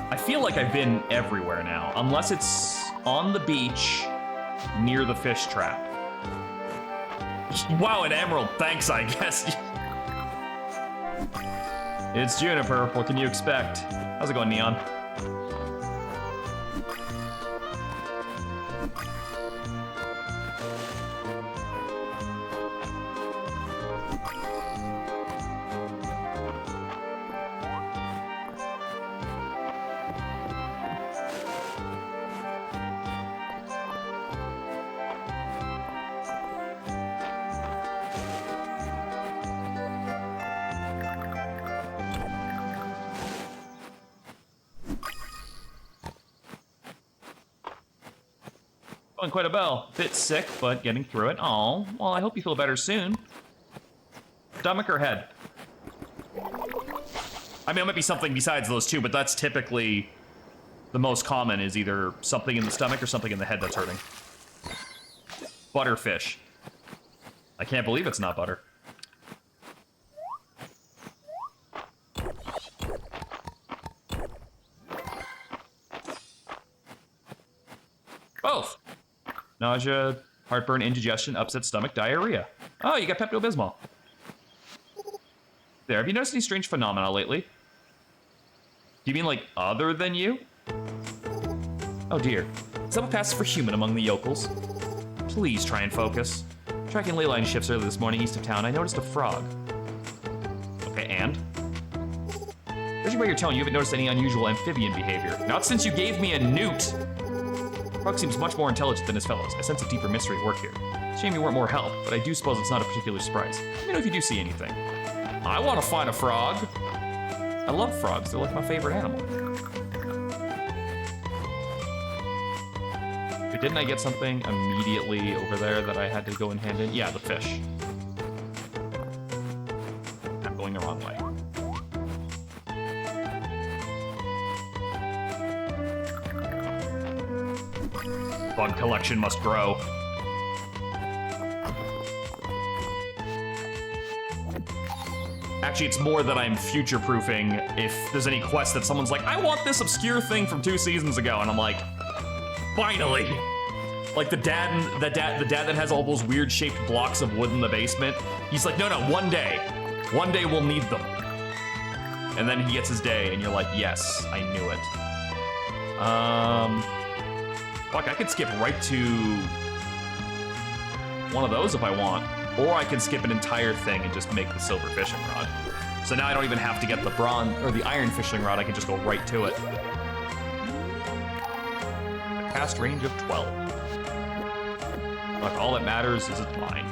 I feel like I've been everywhere now, unless it's on the beach near the fish trap. Wow, an emerald, thanks, I guess. It's Juniper, what can you expect? How's it going, Neon? Going quite a bell. Bit sick, but getting through it. Oh, well, I hope you feel better soon. Stomach or head? I mean, it might be something besides those two, but that's typically the most common is either something in the stomach or something in the head that's hurting. Butterfish. I can't believe it's not butter. Both. Nausea, heartburn, indigestion, upset stomach, diarrhea. Oh, you got Pepto-Bismol. There, have you noticed any strange phenomena lately? Do you mean like other than you? Oh dear. Someone passes for human among the yokels. Please try and focus. Tracking ley line shifts earlier this morning east of town, I noticed a frog. Okay, and? Judging by your tone, you haven't noticed any unusual amphibian behavior. Not since you gave me a newt! Frog seems much more intelligent than his fellows. I sense a deeper mystery at work here. Shame you weren't more help, but I do suppose it's not a particular surprise. Let me know if you do see anything. I want to find a frog. I love frogs. They're like my favorite animal. But didn't I get something immediately over there that I had to go and hand in? Yeah, the fish. I'm going the wrong way. Bug collection must grow. Actually, it's more that I'm future-proofing if there's any quest that someone's like, I want this obscure thing from 2 seasons ago, and I'm like, finally! Like the dad that has all those weird-shaped blocks of wood in the basement. He's like, no, one day we'll need them. And then he gets his day, and you're like, yes, I knew it. Fuck, I could skip right to one of those if I want. Or I can skip an entire thing and just make the silver fishing rod. So now I don't even have to get the bronze or the iron fishing rod, I can just go right to it. A cast range of 12. Look, all that matters is it's mine.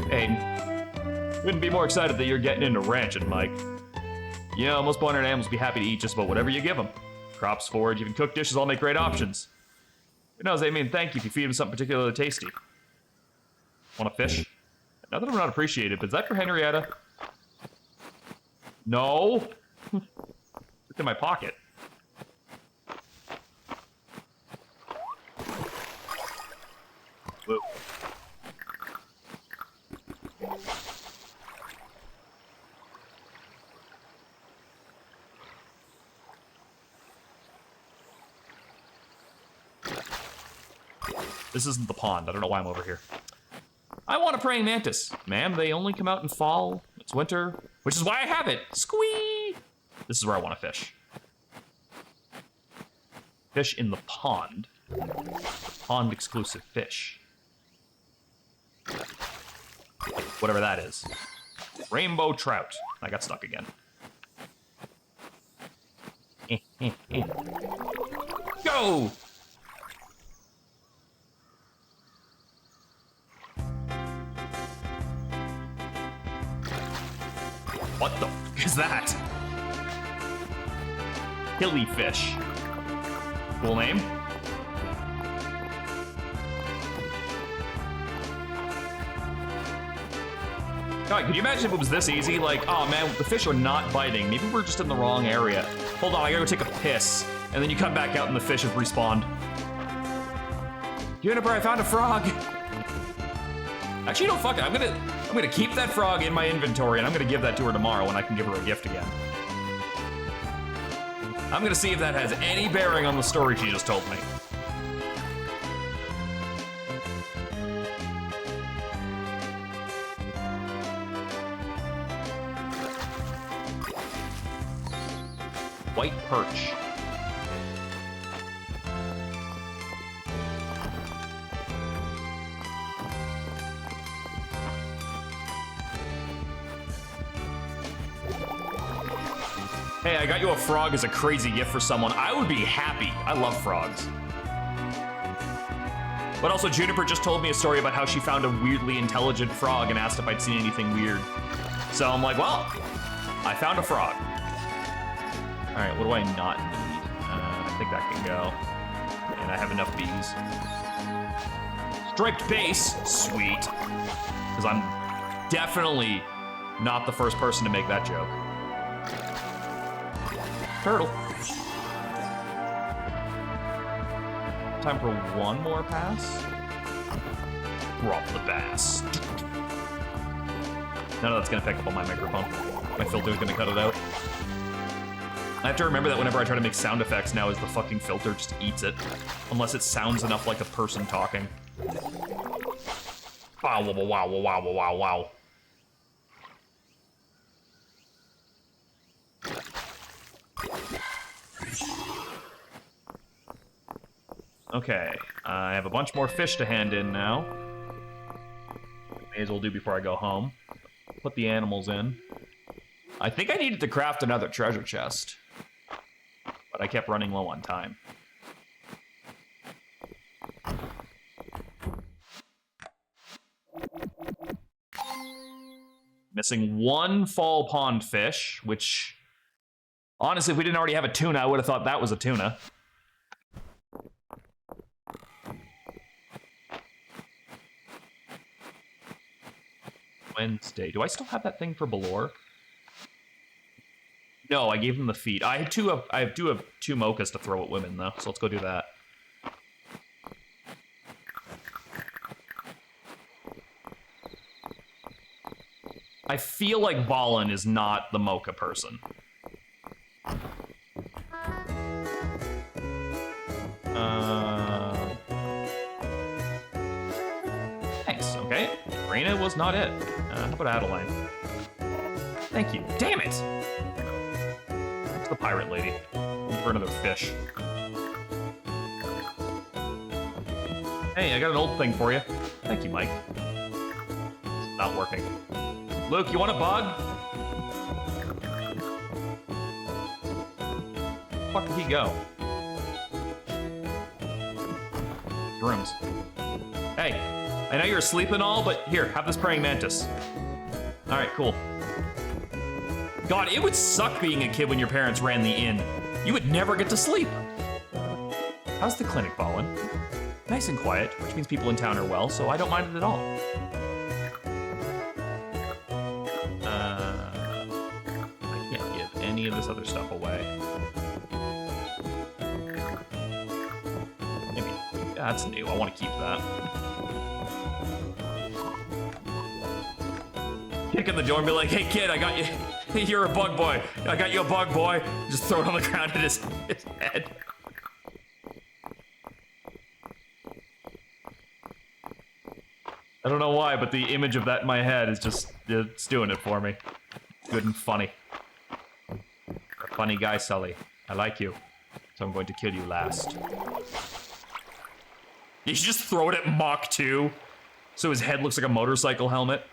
Hey, couldn't be more excited that you're getting into ranching, Mike. You know, most barnyard animals be happy to eat just about whatever you give them. Crops, forage, even cooked dishes all make great options. Who knows, they mean thank you if you feed them something particularly tasty. Want a fish? Not that I'm not appreciated, but is that for Henrietta? No. It's in my pocket. Whoa. This isn't the pond. I don't know why I'm over here. I want a praying mantis. Ma'am, they only come out in fall. It's winter, which is why I have it. Squee! This is where I want to fish. Fish in the pond. Pond exclusive fish. Whatever that is. Rainbow trout. I got stuck again. Go! Killifish. Cool name. God, could you imagine if it was this easy? Like, oh man, the fish are not biting. Maybe we're just in the wrong area. Hold on, I gotta go take a piss. And then you come back out and the fish have respawned. Juniper, I found a frog. Actually, no, fuck it. I'm gonna keep that frog in my inventory and I'm gonna give that to her tomorrow when I can give her a gift again. I'm gonna see if that has any bearing on the story she just told me. White perch. Hey, I got you a frog as a crazy gift for someone. I would be happy. I love frogs. But also, Juniper just told me a story about how she found a weirdly intelligent frog and asked if I'd seen anything weird. So I'm like, well, I found a frog. All right, what do I not need? I think that can go. And I have enough bees. Striped base, sweet. Because I'm definitely not the first person to make that joke. Turtle. Time for one more pass. Drop the bass. None of that's gonna pick up on my microphone. My filter's gonna cut it out. I have to remember that whenever I try to make sound effects now is the fucking filter just eats it. Unless it sounds enough like a person talking. Wow, wow, wow, wow, wow, wow, wow. Okay, I have a bunch more fish to hand in now. May as well do before I go home. Put the animals in. I think I needed to craft another treasure chest. But I kept running low on time. Missing one fall pond fish, which... honestly, if we didn't already have a tuna, I would have thought that was a tuna. Wednesday. Do I still have that thing for Balor? No, I gave them the feed. I have two mochas to throw at women, though, so let's go do that. I feel like Valen is not the mocha person. Thanks, okay. Reyna was not it. How about Adeline? Thank you. Damn it! It's the pirate lady. Looking for another fish. Hey, I got an old thing for you. Thank you, Mike. It's not working. Luke, you want a bug? Where the fuck did he go? Rooms. Hey, I know you're asleep and all, but here, have this praying mantis. All right, cool. God, it would suck being a kid when your parents ran the inn. You would never get to sleep. How's the clinic, Valen? Nice and quiet, which means people in town are well, so I don't mind it at all. I can't give any of this other stuff away. Maybe that's new. I want to keep that. Kick in the door and be like, hey kid, I got you. You're a bug boy. I got you a bug boy. Just throw it on the ground at his head. I don't know why, but the image of that in my head is just, it's doing it for me. Good and funny. You're a funny guy, Sully. I like you. So I'm going to kill you last. You should just throw it at Mach 2, so his head looks like a motorcycle helmet.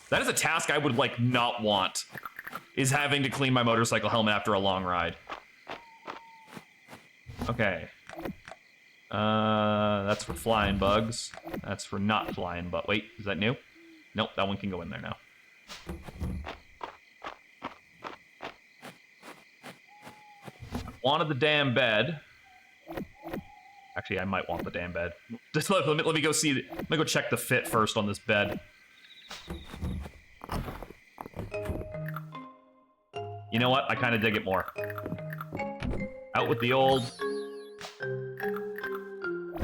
That is a task I would, like, not want, is having to clean my motorcycle helmet after a long ride. Okay. That's for flying bugs. That's for not flying bugs. Wait, is that new? Nope, that one can go in there now. Wanted the damn bed. Actually, I might want the damn bed. Just let me go see. Let me go check the fit first on this bed. You know what? I kind of dig it more. Out with the old.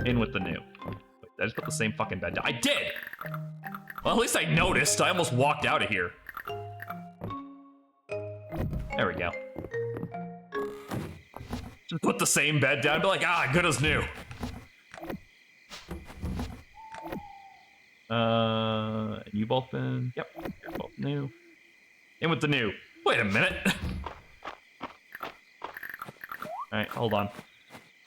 In with the new. Wait, I just put the same fucking bed down. I did! Well, at least I noticed. I almost walked out of here. There we go. Just put the same bed down, be like, ah, good as new. You both been, yep, you're both new. In with the new. Wait a minute. Alright, hold on.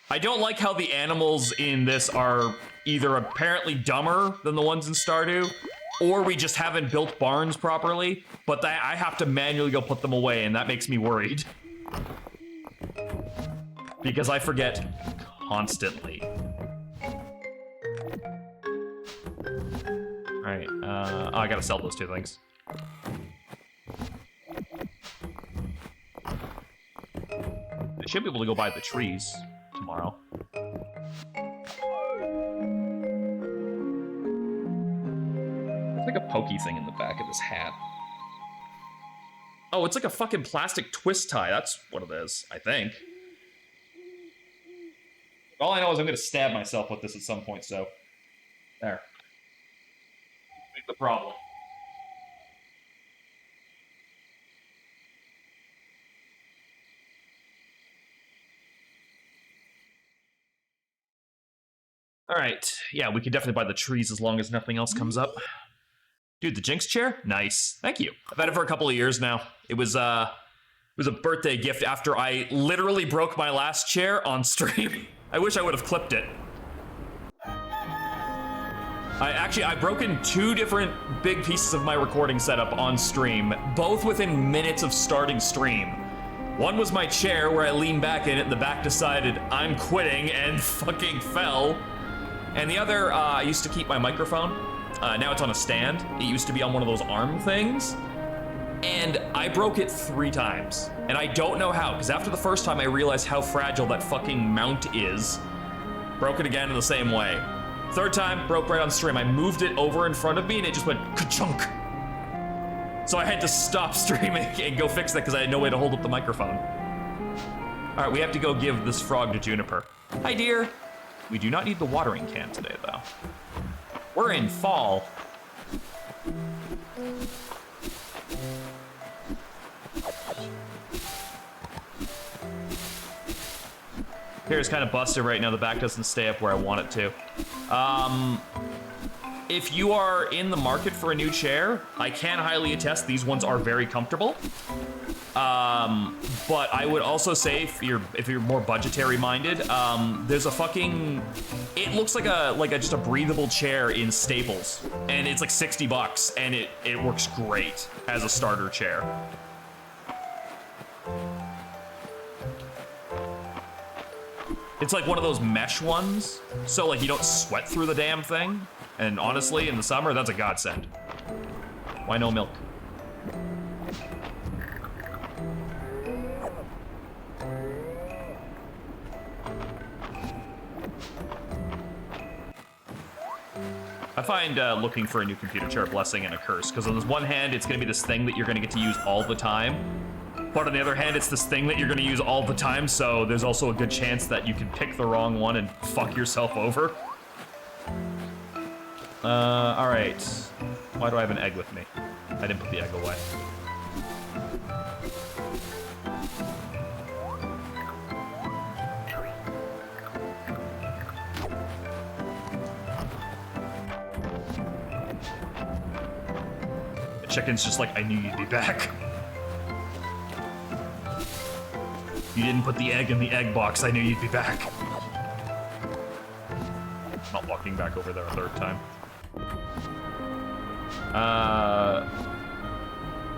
I don't like how the animals in this are either apparently dumber than the ones in Stardew, or we just haven't built barns properly, but I have to manually go put them away, and that makes me worried. Because I forget constantly. Alright, oh, I gotta sell those two things. I should be able to go buy the trees tomorrow. There's like a pokey thing in the back of this hat. Oh, it's like a fucking plastic twist tie. That's what it is, I think. All I know is I'm gonna stab myself with this at some point, so. There. Make the problem. Alright, yeah, we could definitely buy the trees as long as nothing else comes up. Dude, the Jinx chair? Nice. Thank you. I've had it for a couple of years now. It was a birthday gift after I literally broke my last chair on stream. I wish I would have clipped it. I've broken 2 different big pieces of my recording setup on stream, both within minutes of starting stream. One was my chair where I leaned back in it and the back decided I'm quitting and fucking fell. And the other, I used to keep my microphone. Now it's on a stand. It used to be on one of those arm things. And I broke it 3 times. And I don't know how, because after the first time I realized how fragile that fucking mount is. Broke it again in the same way. 3rd time, broke right on stream. I moved it over in front of me and it just went ka-chunk. So I had to stop streaming and go fix that because I had no way to hold up the microphone. All right, we have to go give this frog to Juniper. Hi, dear. We do not need the watering can today, though. We're in fall. Hair's kind of busted right now. The back doesn't stay up where I want it to. If you are in the market for a new chair, I can highly attest these ones are very comfortable. But I would also say if you're more budgetary minded, there's a fucking, it looks like just a breathable chair in Staples, and it's like $60, and it works great as a starter chair. It's like one of those mesh ones, so like you don't sweat through the damn thing. And honestly, in the summer, that's a godsend. Why no milk? I find looking for a new computer chair a blessing and a curse, because on this one hand, it's gonna be this thing that you're gonna get to use all the time. But on the other hand, it's this thing that you're gonna use all the time, so there's also a good chance that you can pick the wrong one and fuck yourself over. All right. Why do I have an egg with me? I didn't put the egg away. The chicken's just like, I knew you'd be back. You didn't put the egg in the egg box, I knew you'd be back. I'm not walking back over there a 3rd time.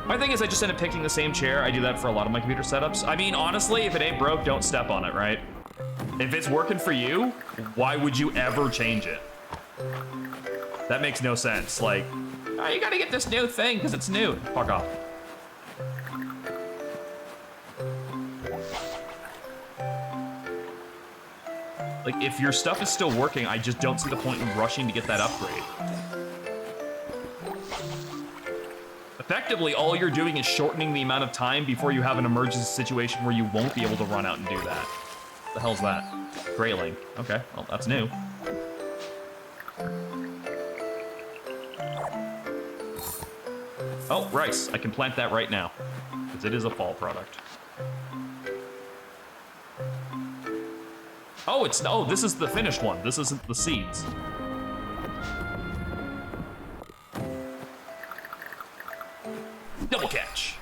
My thing is I just end up picking the same chair. I do that for a lot of my computer setups. I mean, honestly, if it ain't broke, don't step on it, right? If it's working for you, why would you ever change it? That makes no sense. Like, oh, you gotta get this new thing because it's new. Fuck off. Like, if your stuff is still working, I just don't see the point in rushing to get that upgrade. Effectively, all you're doing is shortening the amount of time before you have an emergency situation where you won't be able to run out and do that. What the hell's that? Grayling. Okay, well, that's new. Oh, rice. I can plant that right now, because it is a fall product. Oh, oh, this is the finished one. This isn't the seeds. Double catch.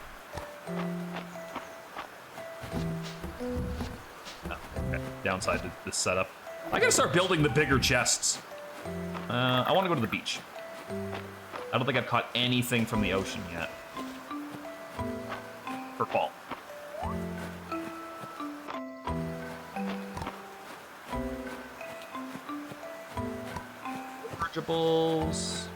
Oh, okay. Downside to this setup. I gotta start building the bigger chests. I want to go to the beach. I don't think I've caught anything from the ocean yet. For fall. Mergeables.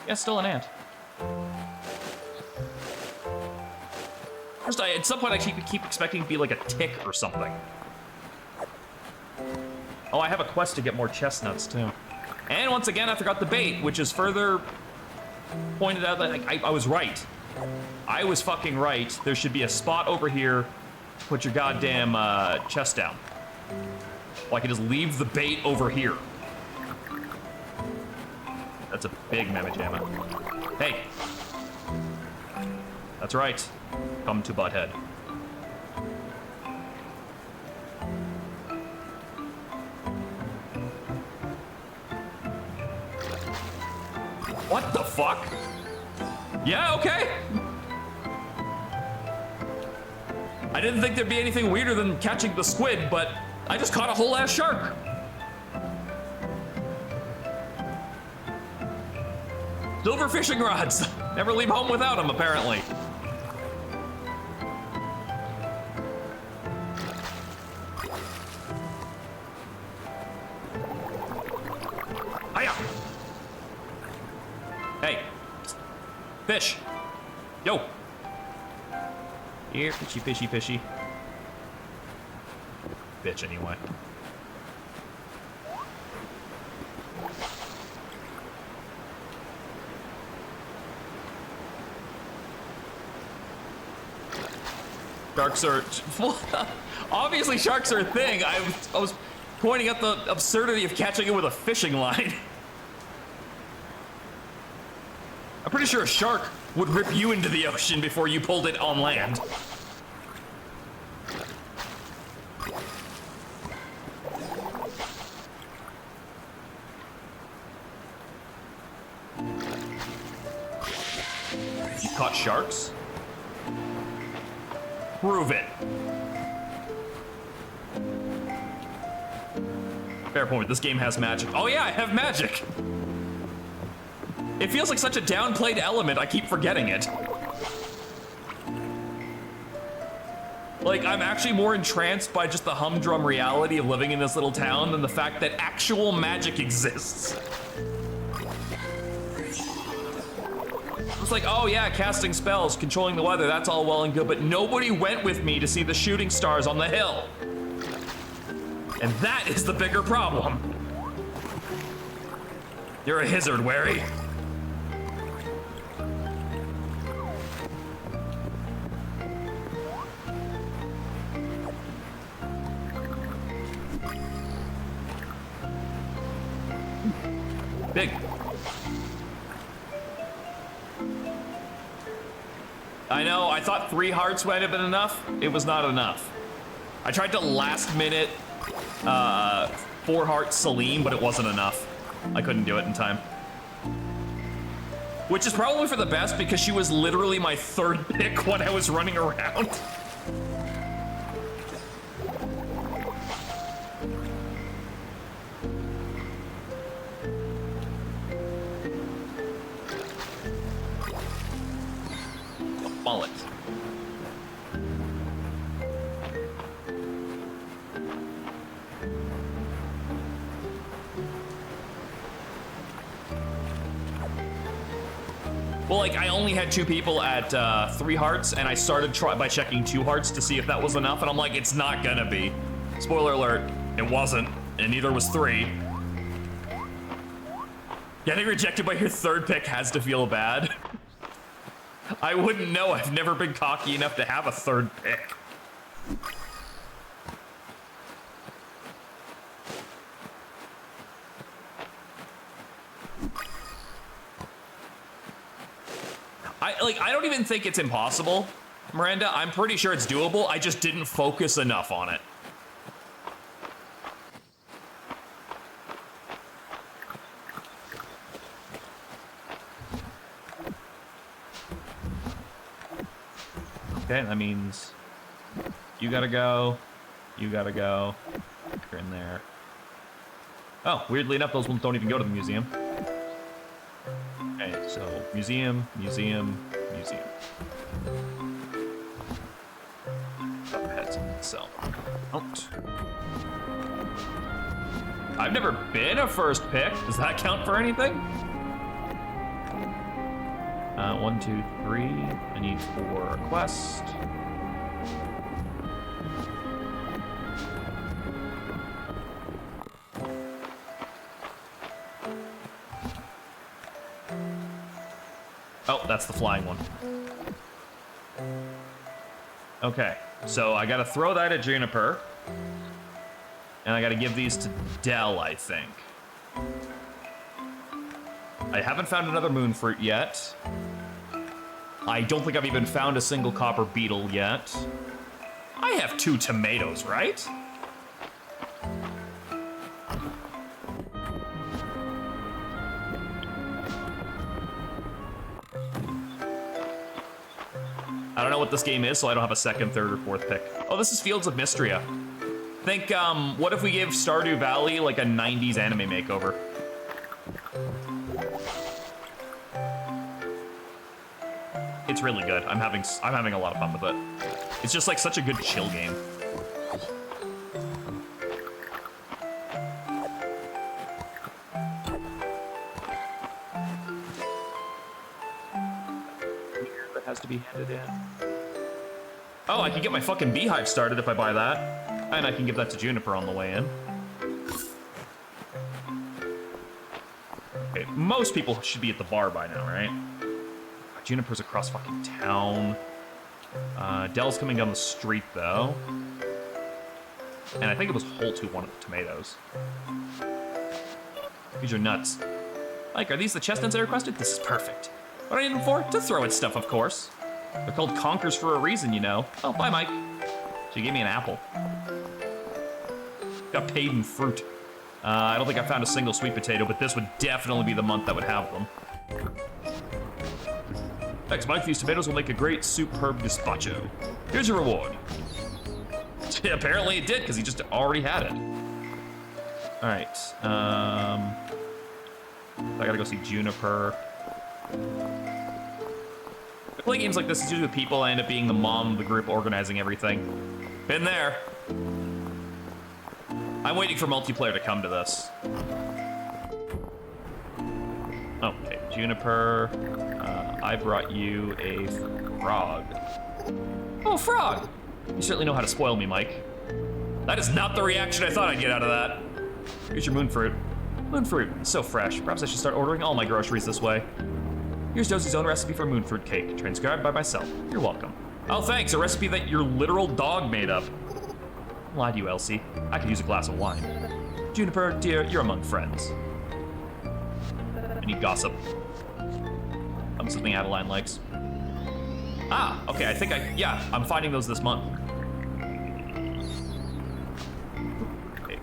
Yeah, still an ant. First, at some point I keep expecting to be like a tick or something. Oh, I have a quest to get more chestnuts too. And once again, I forgot the bait, which is further pointed out that I was right. I was fucking right. There should be a spot over here to put your goddamn chest down. Well, I can just leave the bait over here. That's a big mamajama. Hey. That's right. Come to Butthead. What the fuck? Yeah, okay. I didn't think there'd be anything weirder than catching the squid, but I just caught a whole ass shark. Silver fishing rods. Never leave home without them, apparently. Hiya! Hey. Fish. Yo. Here, fishy, fishy, fishy. Bitch, anyway. Sharks are... Obviously, sharks are a thing. I was pointing out the absurdity of catching it with a fishing line. I'm pretty sure a shark would rip you into the ocean before you pulled it on land. You caught sharks? Prove it. Fair point, this game has magic. Oh yeah, I have magic! It feels like such a downplayed element, I keep forgetting it. Like, I'm actually more entranced by just the humdrum reality of living in this little town than the fact that actual magic exists. It's like, oh yeah, casting spells, controlling the weather, that's all well and good, but nobody went with me to see the shooting stars on the hill. And that is the bigger problem. You're a hizzard, Wary. Big. I know, I thought 3 hearts might have been enough. It was not enough. I tried to last minute 4 heart Celine, but it wasn't enough. I couldn't do it in time. Which is probably for the best because she was literally my 3rd pick when I was running around. Mullet. Well, like, I only had 2 people at 3 hearts, and I started by checking 2 hearts to see if that was enough, and I'm like, it's not gonna be. Spoiler alert, it wasn't, and neither was 3. Getting rejected by your 3rd pick has to feel bad. I wouldn't know, I've never been cocky enough to have a 3rd pick. I don't even think it's impossible, Miranda. I'm pretty sure it's doable. I just didn't focus enough on it. Okay, that means you gotta go, you gotta go, you're in there. Oh, weirdly enough, those ones don't even go to the museum. Okay, so museum, museum, museum. Subheads itself. Don't. I've never been a first pick. Does that count for anything? 1, 2, 3. I need 4 a quest. Oh, that's the flying one. Okay, so I gotta throw that at Juniper. And I gotta give these to Dell, I think. I haven't found another moon fruit yet. I don't think I've even found a single copper beetle yet. I have 2 tomatoes, right? I don't know what this game is, so I don't have a 2nd, 3rd, or 4th pick. Oh, this is Fields of Mistria. Think, what if we gave Stardew Valley like a 90s anime makeover? It's really good. I'm having a lot of fun with it. It's just like such a good chill game. That has to be handed in. Oh, I can get my fucking beehive started if I buy that. And I can give that to Juniper on the way in. Okay, most people should be at the bar by now, right? Juniper's across fucking town. Dell's coming down the street, though. And I think it was Holt who wanted the tomatoes. These are nuts. Mike, are these the chestnuts I requested? This is perfect. What do I need them for? To throw at stuff, of course. They're called conkers for a reason, you know. Oh, bye, Mike. She gave me an apple. Got paid in fruit. I don't think I found a single sweet potato, but this would definitely be the month that would have them. Thanks, Mike. These tomatoes will make a great superb gazpacho. Here's your reward. Apparently it did, because he just already had it. All right. I gotta go see Juniper. I play games like this, it's usually with people. I end up being the mom of the group organizing everything. Been there. I'm waiting for multiplayer to come to this. Okay, Juniper. I brought you a frog. Oh, frog! You certainly know how to spoil me, Mike. That is not the reaction I thought I'd get out of that. Here's your moon fruit. Moon fruit, so fresh. Perhaps I should start ordering all my groceries this way. Here's Dosie's own recipe for moon fruit cake, transcribed by myself. You're welcome. Oh, thanks, a recipe that your literal dog made up. Lie to you, Elsie. I could use a glass of wine. Juniper, dear, you're among friends. I need gossip. Something Adeline likes. Ah, okay, I think yeah, I'm finding those this month. Okay.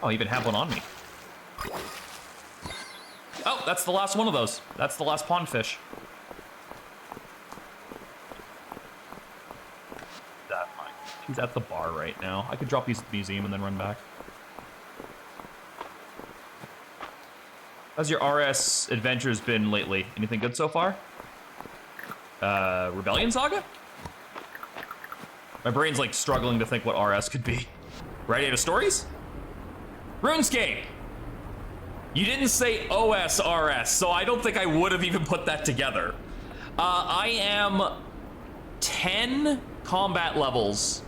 Oh, I even have one on me. Oh, that's the last one of those. That's the last pond fish. He's at the bar right now. I could drop these at the museum and then run back. How's your RS adventures been lately? Anything good so far? Rebellion Saga? My brain's like struggling to think what RS could be. Radiator Stories? RuneScape! You didn't say OSRS, so I don't think I would have even put that together. I am 10 combat levels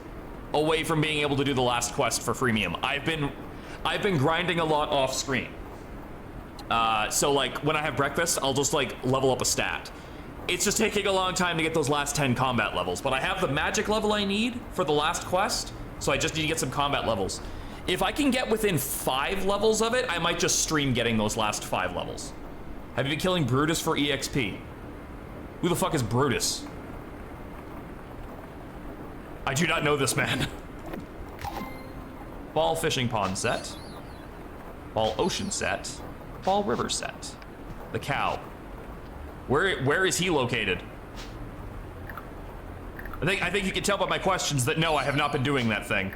away from being able to do the last quest for freemium. I've been grinding a lot off screen. So like when I have breakfast, I'll just like level up a stat. It's just taking a long time to get those last 10 combat levels, but I have the magic level I need for the last quest, so I just need to get some combat levels. If I can get within 5 levels of it, I might just stream getting those last 5 levels. Have you been killing Brutus for EXP? Who the fuck is Brutus? I do not know this man. Ball fishing pond set. Ball ocean set. Ball river set. The cow. Where is he located? I think you can tell by my questions that no, I have not been doing that thing.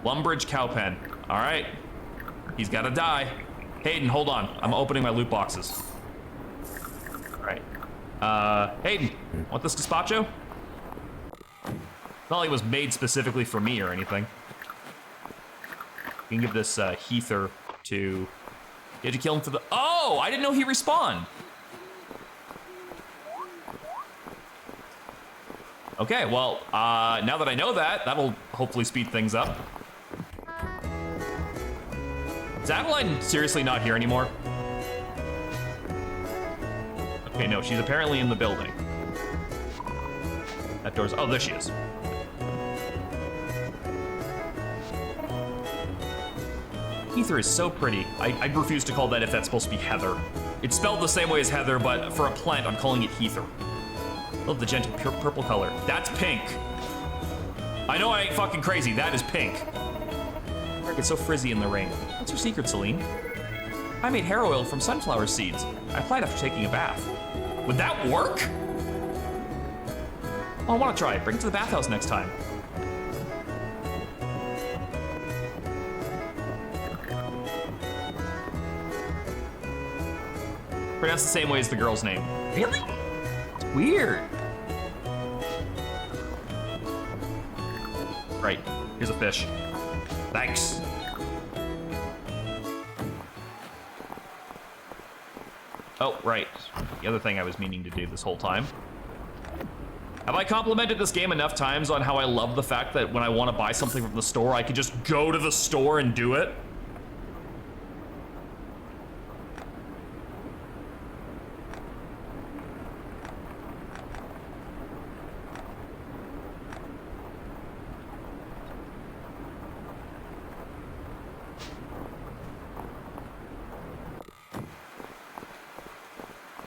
Lumbridge cow pen. All right. He's got to die. Hayden, hold on. I'm opening my loot boxes. All right. Hayden, want this gazpacho? It's not like it was made specifically for me or anything. You can give this Heather to... You had to kill him for the... Oh, I didn't know he respawned. Okay, well, now that I know that, that'll hopefully speed things up. Is Adeline seriously not here anymore? Okay, no, she's apparently in the building. That door's... Oh, there she is. Heather is so pretty. I refuse to call that if that's supposed to be Heather. It's spelled the same way as Heather, but for a plant, I'm calling it Heather. Love the gentle purple color. That's pink. I know I ain't fucking crazy. That is pink. It gets so frizzy in the rain. What's your secret, Celine? I made hair oil from sunflower seeds. I applied after taking a bath. Would that work? Oh, I want to try it. Bring it to the bathhouse next time. Pronounced the same way as the girl's name. Really? It's weird. Right, here's a fish. Thanks. Oh, right. The other thing I was meaning to do this whole time. Have I complimented this game enough times on how I love the fact that when I want to buy something from the store, I can just go to the store and do it?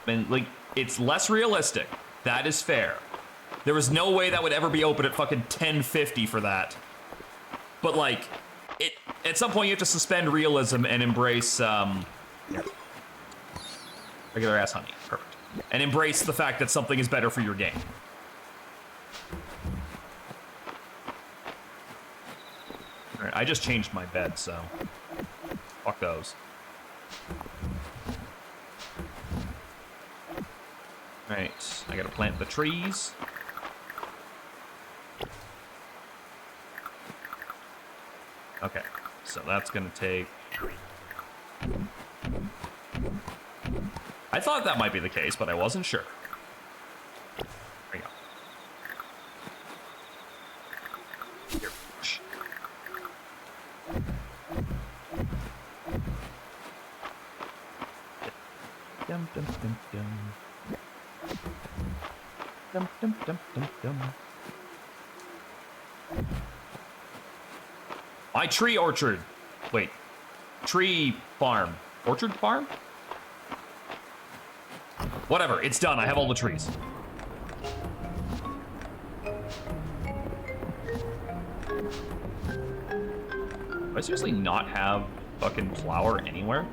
And like, it's less realistic. That is fair. There was no way that would ever be open at fucking 1050 for that. But like, at some point you have to suspend realism and embrace regular ass honey. Perfect. And embrace the fact that something is better for your game. All right, I just changed my bed, so fuck those. Right, I gotta plant the trees. Okay, so that's gonna take... I thought that might be the case, but I wasn't sure. There we go. Here. Dum, dum, dum, dum. Dum, dum, dum, dum, dum. My tree orchard. Wait. Tree farm. Orchard farm? Whatever, it's done. I have all the trees. Do I seriously not have fucking flour anywhere?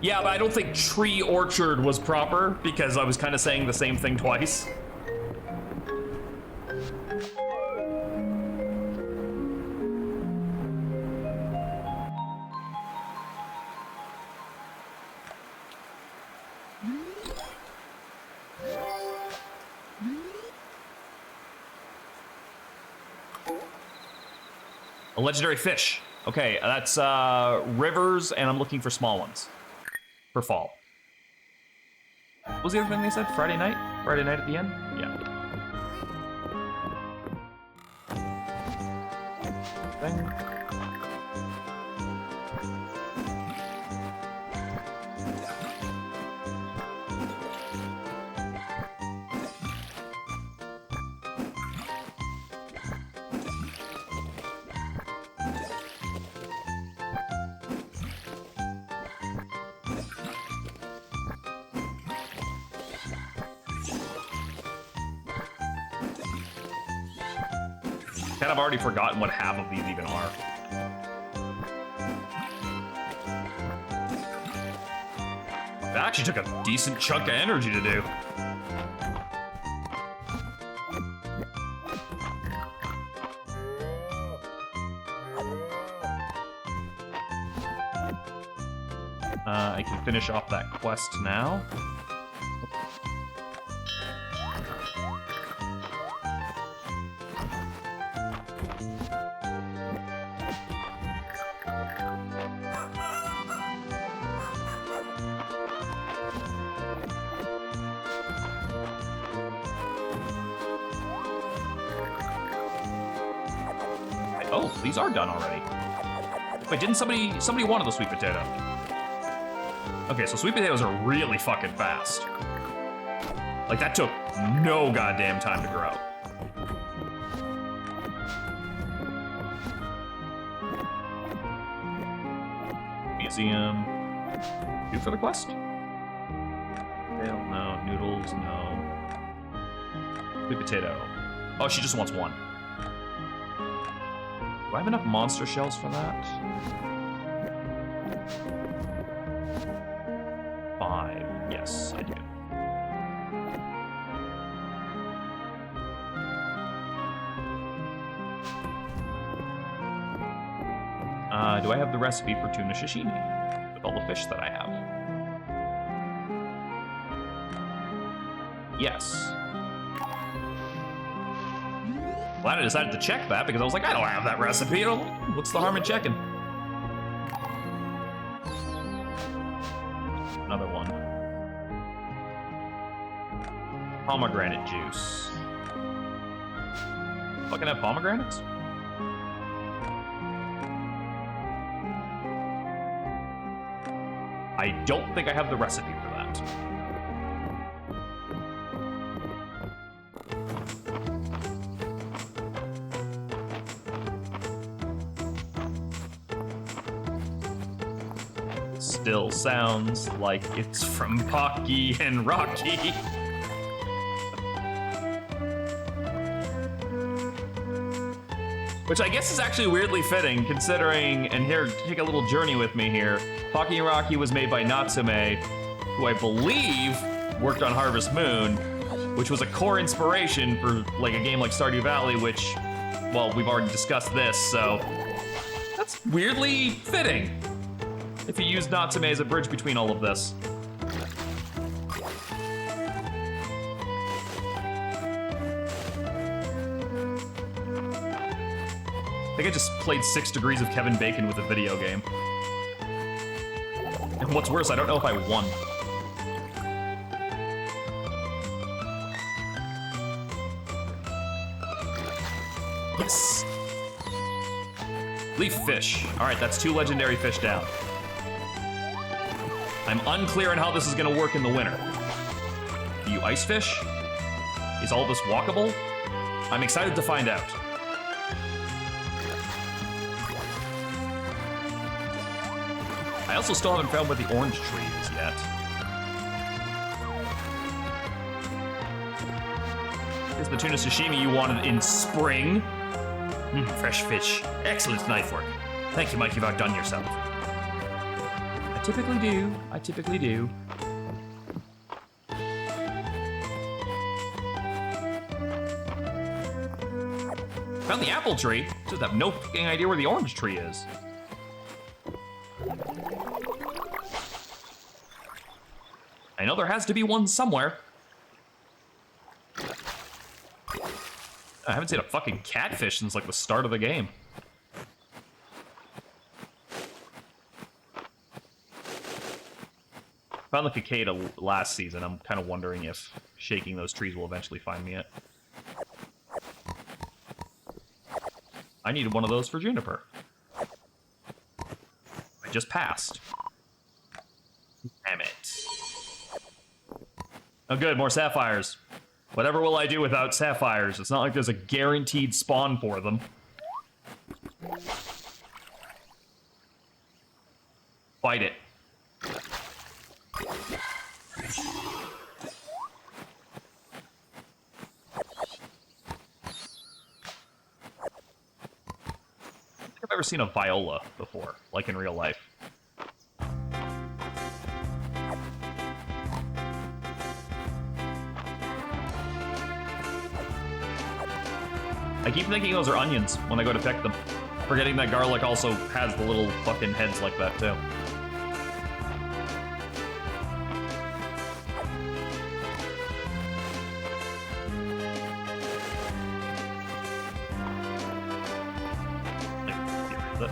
Yeah, but I don't think tree orchard was proper because I was kind of saying the same thing twice. A legendary fish. Okay, that's rivers, and I'm looking for small ones for fall. What was the other thing they said? Friday night? Friday night at the end? Yeah. Thing. Kind of already forgotten what half of these even are. That actually took a decent chunk of energy to do. I can finish off that quest now. Oh, these are done already. Wait, didn't somebody wanted the sweet potato? Okay, so sweet potatoes are really fucking fast. Like, that took no goddamn time to grow. Museum. Do for the quest? Hell no. Noodles, no. Sweet potato. Oh, she just wants one. Do I have enough monster shells for that? 5. Yes, I do. Do I have the recipe for tuna sashimi with all the fish that I have? Yes. Glad I decided to check that because I was like, I don't have that recipe. What's the harm in checking? Another one. Pomegranate juice. Fucking have pomegranates? I don't think I have the recipe for that. Still sounds like it's from Pocky and Rocky. Which I guess is actually weirdly fitting, considering, and here, take a little journey with me here. Pocky and Rocky was made by Natsume, who I believe worked on Harvest Moon, which was a core inspiration for like a game like Stardew Valley, which, well, we've already discussed this, so that's weirdly fitting. If you use Natsume as a bridge between all of this. I think I just played 6 Degrees of Kevin Bacon with a video game. And what's worse, I don't know if I won. Yes! Leaf fish. Alright, that's 2 legendary fish down. I'm unclear on how this is gonna work in the winter. Do you ice fish? Is all this walkable? I'm excited to find out. I also still haven't found where the orange tree is yet. Here's the tuna sashimi you wanted in spring. Fresh fish. Excellent knife work. Thank you, Mike, you've outdone yourself. I typically do. I typically do. Found the apple tree. Just have no fucking idea where the orange tree is. I know there has to be one somewhere. I haven't seen a fucking catfish since like the start of the game. found the cicada last season. I'm kind of wondering if shaking those trees will eventually find me it. I needed one of those for Juniper. I just passed. Damn it. Oh good, more sapphires. Whatever will I do without sapphires? It's not like there's a guaranteed spawn for them. Fight it. I've never seen a viola before, like in real life. I keep thinking those are onions when I go to pick them. Forgetting that garlic also has the little fucking heads like that too. Okay.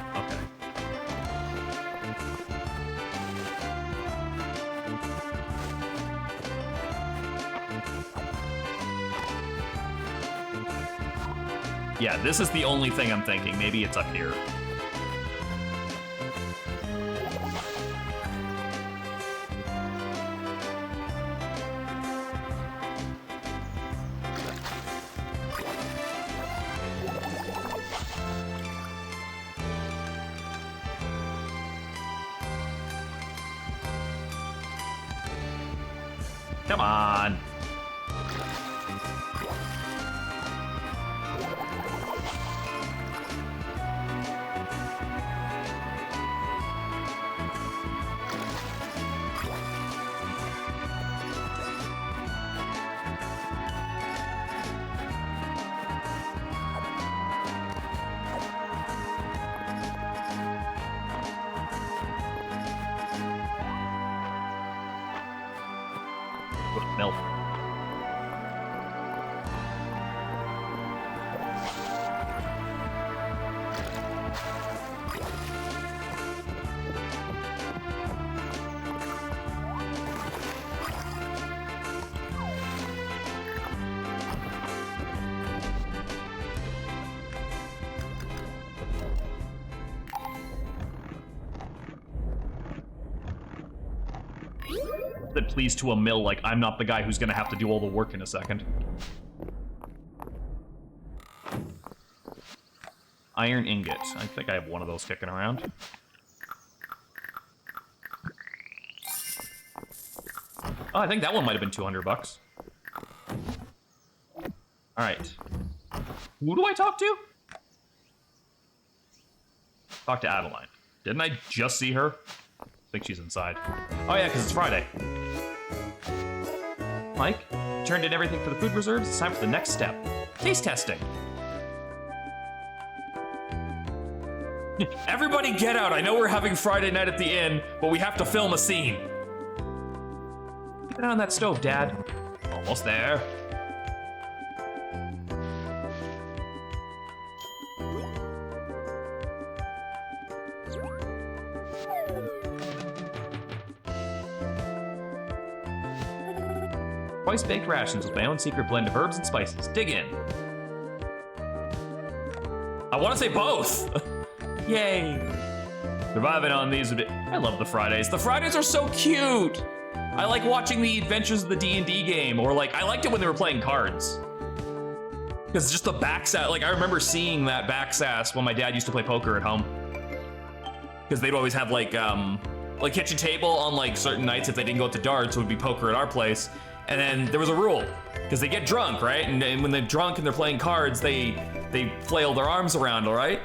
Yeah, this is the only thing I'm thinking. Maybe it's up here. Come on. Milk. Said please to a mill like I'm not the guy who's gonna have to do all the work in a second. Iron ingot. I think I have one of those kicking around. Oh, I think that one might have been 200 bucks. All right. Who do I talk to? Talk to Adeline. Didn't I just see her? I think she's inside. Oh yeah, because it's Friday. Mike, turned in everything for the food reserves. It's time for the next step. Taste testing. Everybody get out. I know we're having Friday night at the inn, but we have to film a scene. Keep it on that stove, Dad. Almost there. Twice baked rations with my own secret blend of herbs and spices. Dig in. I want to say both. Yay. Surviving on these would be... I love the Fridays. The Fridays are so cute. I like watching the adventures of the D&D game, or like, I liked it when they were playing cards. Because just the backsass, like I remember seeing that backsass when my dad used to play poker at home. Because they'd always have like kitchen table on like certain nights if they didn't go to darts, it would be poker at our place. And then there was a rule, because they get drunk, right? And when they're drunk and they're playing cards, they flail their arms around, all right?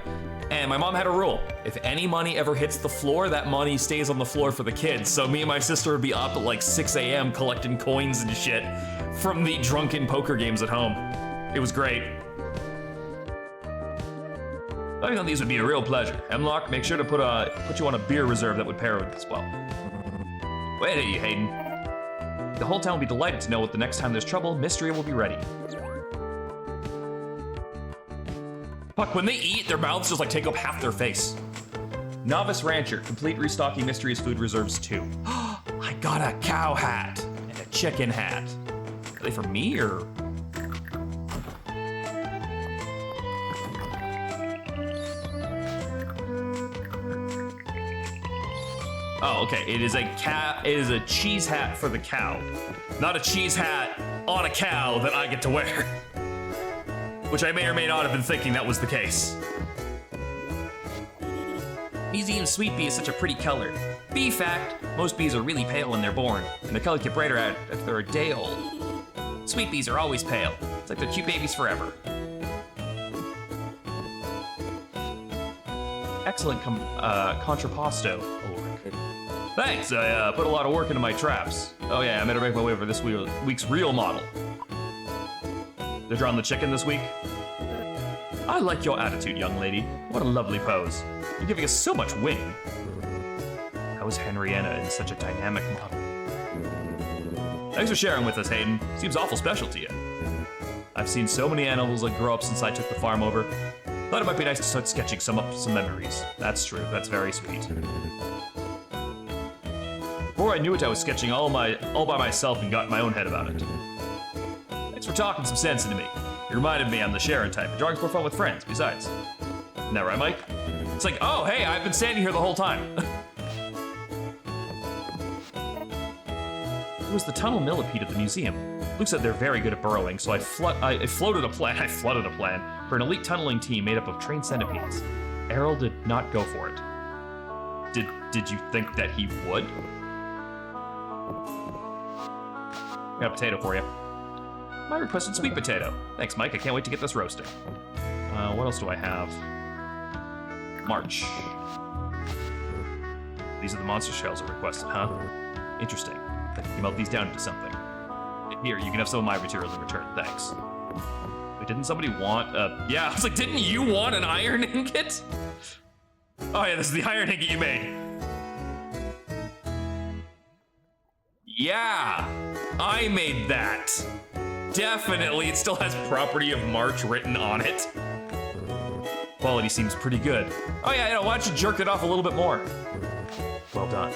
And my mom had a rule. If any money ever hits the floor, that money stays on the floor for the kids. So me and my sister would be up at like 6 a.m. collecting coins and shit from the drunken poker games at home. It was great. I think these would be a real pleasure. Hemlock, make sure to put you on a beer reserve that would pair with as well. Wait a you, Hayden. The whole town will be delighted to know that the next time there's trouble, Mistria will be ready. Fuck, when they eat, their mouths just like take up half their face. Novice Rancher, complete restocking Mistria's food reserves too. I got a cow hat and a chicken hat. Are they for me or? Oh, okay. It is a cheese hat for the cow, not a cheese hat on a cow that I get to wear. Which I may or may not have been thinking that was the case. Museum sweet bee is such a pretty color. Bee fact: most bees are really pale when they're born, and the color get brighter after they're a day old. Sweet bees are always pale. It's like they're cute babies forever. Excellent contrapposto. Thanks, I put a lot of work into my traps. Oh yeah, I better make my way over this week's real model. They're drawing the chicken this week? I like your attitude, young lady. What a lovely pose. You're giving us so much wing. How is Henrietta in such a dynamic model? Thanks for sharing with us, Hayden. Seems awful special to you. I've seen so many animals that grow up since I took the farm over. Thought it might be nice to start sketching some memories. That's true, that's very sweet. Before I knew it, I was sketching all by myself and got in my own head about it. Thanks for talking some sense into me. You reminded me I'm the Sharon type. Drawing's more fun with friends, besides. Isn't that right, Mike? It's like, oh, hey, I've been standing here the whole time. It was the tunnel millipede at the museum. Luke said they're very good at burrowing, so I floated a plan for an elite tunneling team made up of trained centipedes. Errol did not go for it. Did you think that he would? Got a potato for you. My requested sweet potato. Thanks, Mike. I can't wait to get this roasting. What else do I have? March. These are the monster shells I requested, huh? Interesting. You melt these down into something. Here, you can have some of my materials in return. Thanks. Wait, didn't somebody want yeah, I was like, didn't you want an iron ingot? Oh yeah, this is the iron ingot you made. Yeah, I made that. Definitely, it still has property of March written on it. Quality seems pretty good. Oh yeah, why don't you jerk it off a little bit more? Well done.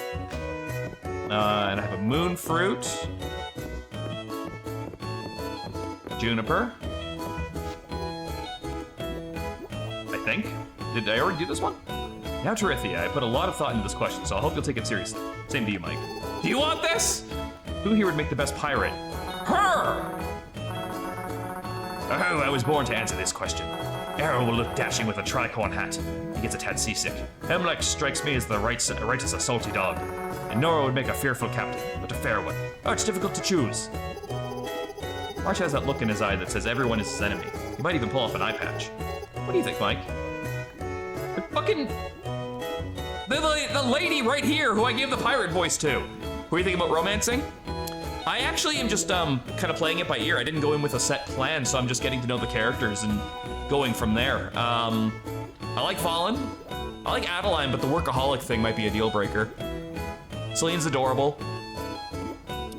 And I have a moon fruit. Juniper. I think. Did I already do this one? Now, Terithia, I put a lot of thought into this question, so I hope you'll take it seriously. Same to you, Mike. Do you want this? Who here would make the best pirate? Her! Oh, I was born to answer this question. Errol will look dashing with a tricorn hat. He gets a tad seasick. Hemlock strikes me as the righteous a salty dog. And Nora would make a fearful captain, but a fair one. Oh, it's difficult to choose. March has that look in his eye that says everyone is his enemy. He might even pull off an eye patch. What do you think, Mike? The fucking... The lady right here who I gave the pirate voice to. Who are you thinking about romancing? I actually am just kind of playing it by ear. I didn't go in with a set plan, so I'm just getting to know the characters and going from there. I like Fallen. I like Adeline, but the workaholic thing might be a deal breaker. Celine's adorable.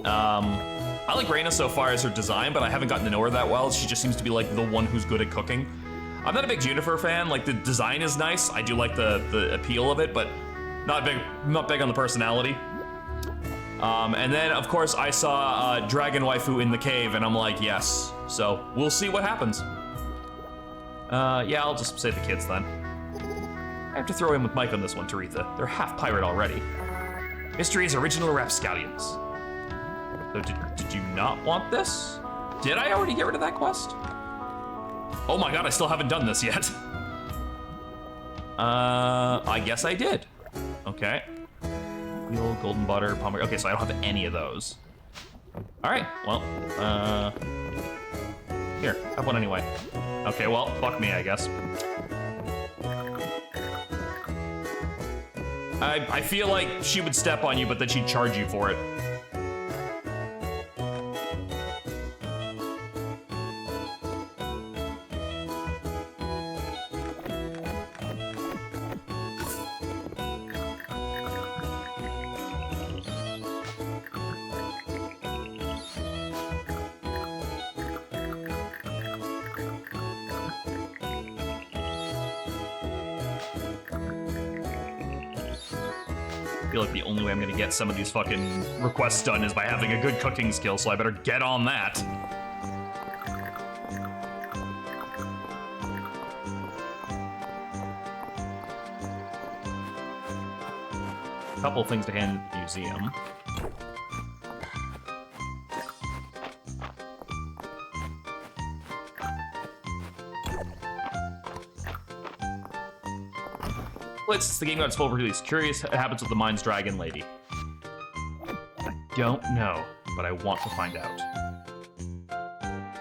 I like Reyna so far as her design, but I haven't gotten to know her that well. She just seems to be like the one who's good at cooking. I'm not a big Juniper fan. Like, the design is nice. I do like the appeal of it, but not big on the personality. And then, of course, I saw Dragon Waifu in the cave, and I'm like, yes. So, we'll see what happens. Yeah, I'll just say the kids then. I have to throw in with Mike on this one, Taretha. They're half pirate already. Mistria's original rapscallions. So did you not want this? Did I already get rid of that quest? Oh my god, I still haven't done this yet. I guess I did. Okay. Wheel, golden butter, pomegranate. Okay, so I don't have any of those. All right, well, here, have one anyway. Okay, well, fuck me, I guess. I feel like she would step on you, but then she'd charge you for it. feel like the only way I'm gonna get some of these fucking requests done is by having a good cooking skill, so I better get on that. A couple things to hand to the museum. It's the game got its full release. Curious what happens with the Mines Dragon Lady. I don't know, but I want to find out.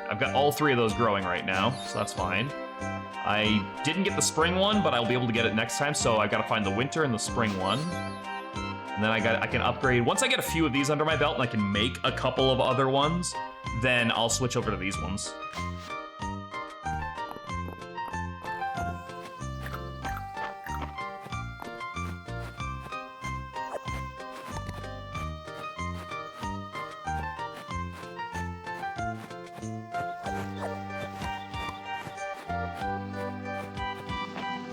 I've got all 3 of those growing right now, so that's fine. I didn't get the spring one, but I'll be able to get it next time, so I've got to find the winter and the spring one. And then I can upgrade. Once I get a few of these under my belt and I can make a couple of other ones, then I'll switch over to these ones.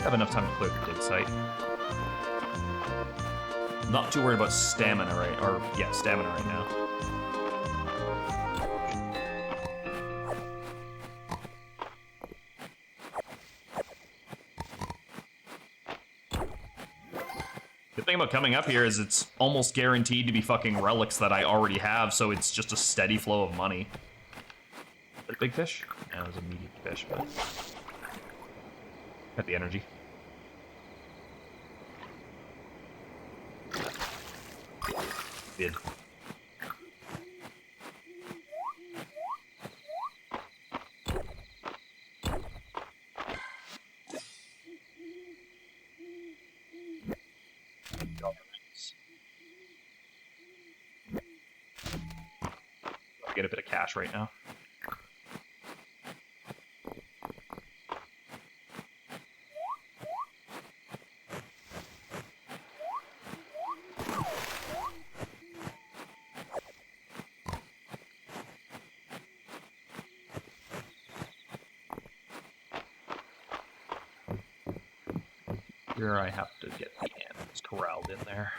Have enough time to clear the dig site. Not too worried about stamina stamina right now. The thing about coming up here is it's almost guaranteed to be fucking relics that I already have, so it's just a steady flow of money. Is that a big fish? No, it was a medium fish, but got the energy. Did. Get a bit of cash right now. Here I have to get the animals corralled in there.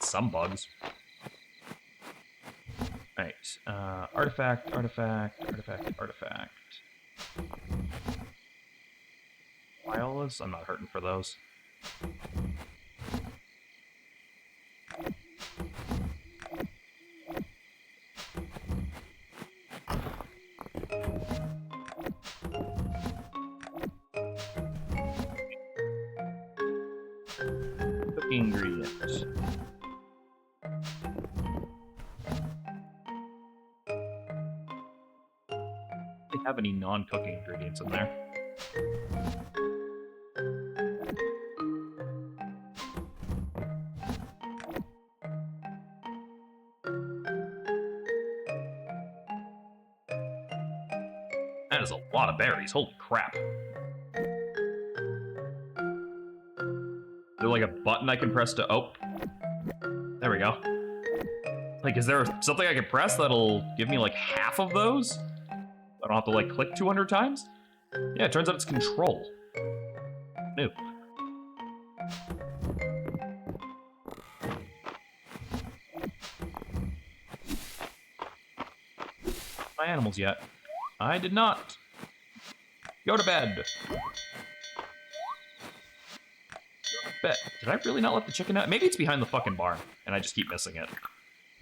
Some bugs. Alright, artifact. Violas? I'm not hurting for those. Cooking ingredients. Have any non-cooking ingredients in there? That is a lot of berries. Holy crap. Is there like a button I can press to... Oh. There we go. Like, is there something I can press that'll give me like half of those? I don't have to, like, click 200 times? Yeah, it turns out it's control. New. My animals yet. I did not. Go to bed. Did I really not let the chicken out? Maybe it's behind the fucking barn, and I just keep missing it.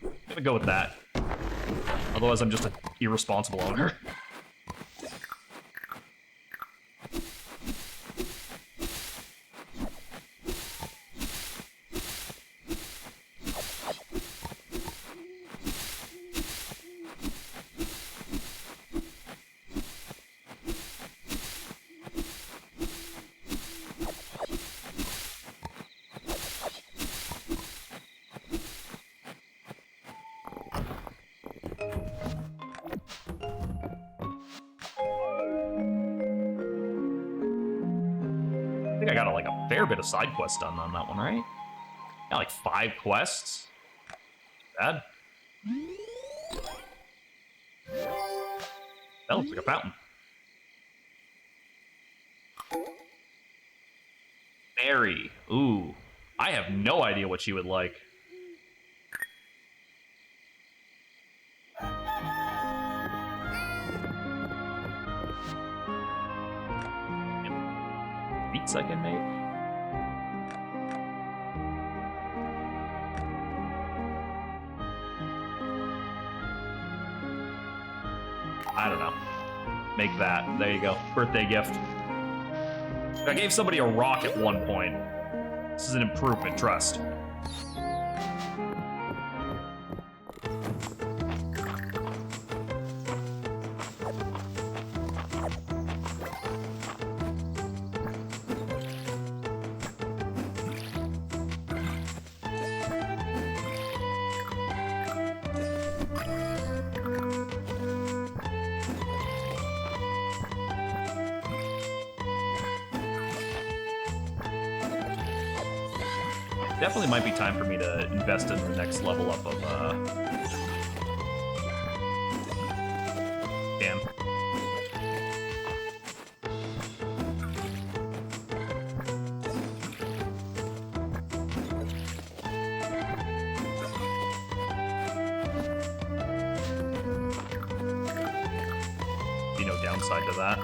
I'm gonna go with that. Otherwise, I'm just an irresponsible owner. got like a fair bit of side quests done on that one, right? Got like 5 quests. Bad. That looks like a fountain. Mary. Ooh. I have no idea what she would like. Beats I can make? I don't know. Make that. There you go. Birthday gift. I gave somebody a rock at one point. This is an improvement, trust. Definitely might be time for me to invest in the next level up of, Damn. See no downside to that.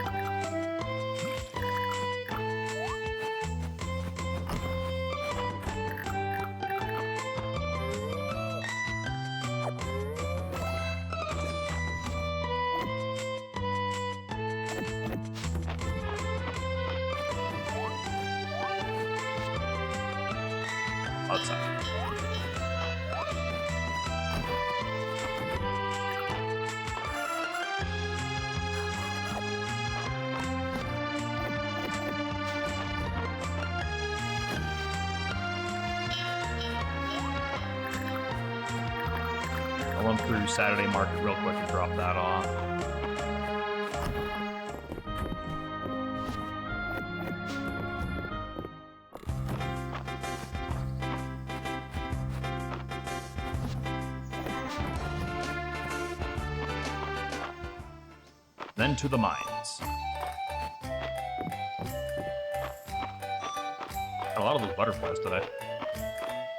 Outside. I'll run through Saturday Market real quick and drop that off. Then to the mines. Got a lot of those butterflies today.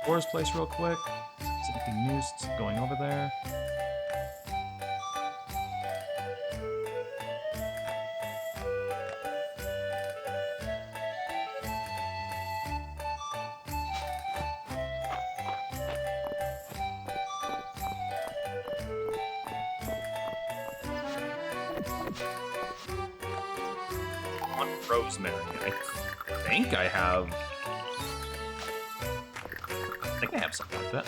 Forest place real quick. Is anything new going over there? Rosemary. I think I have. I think I have something like that.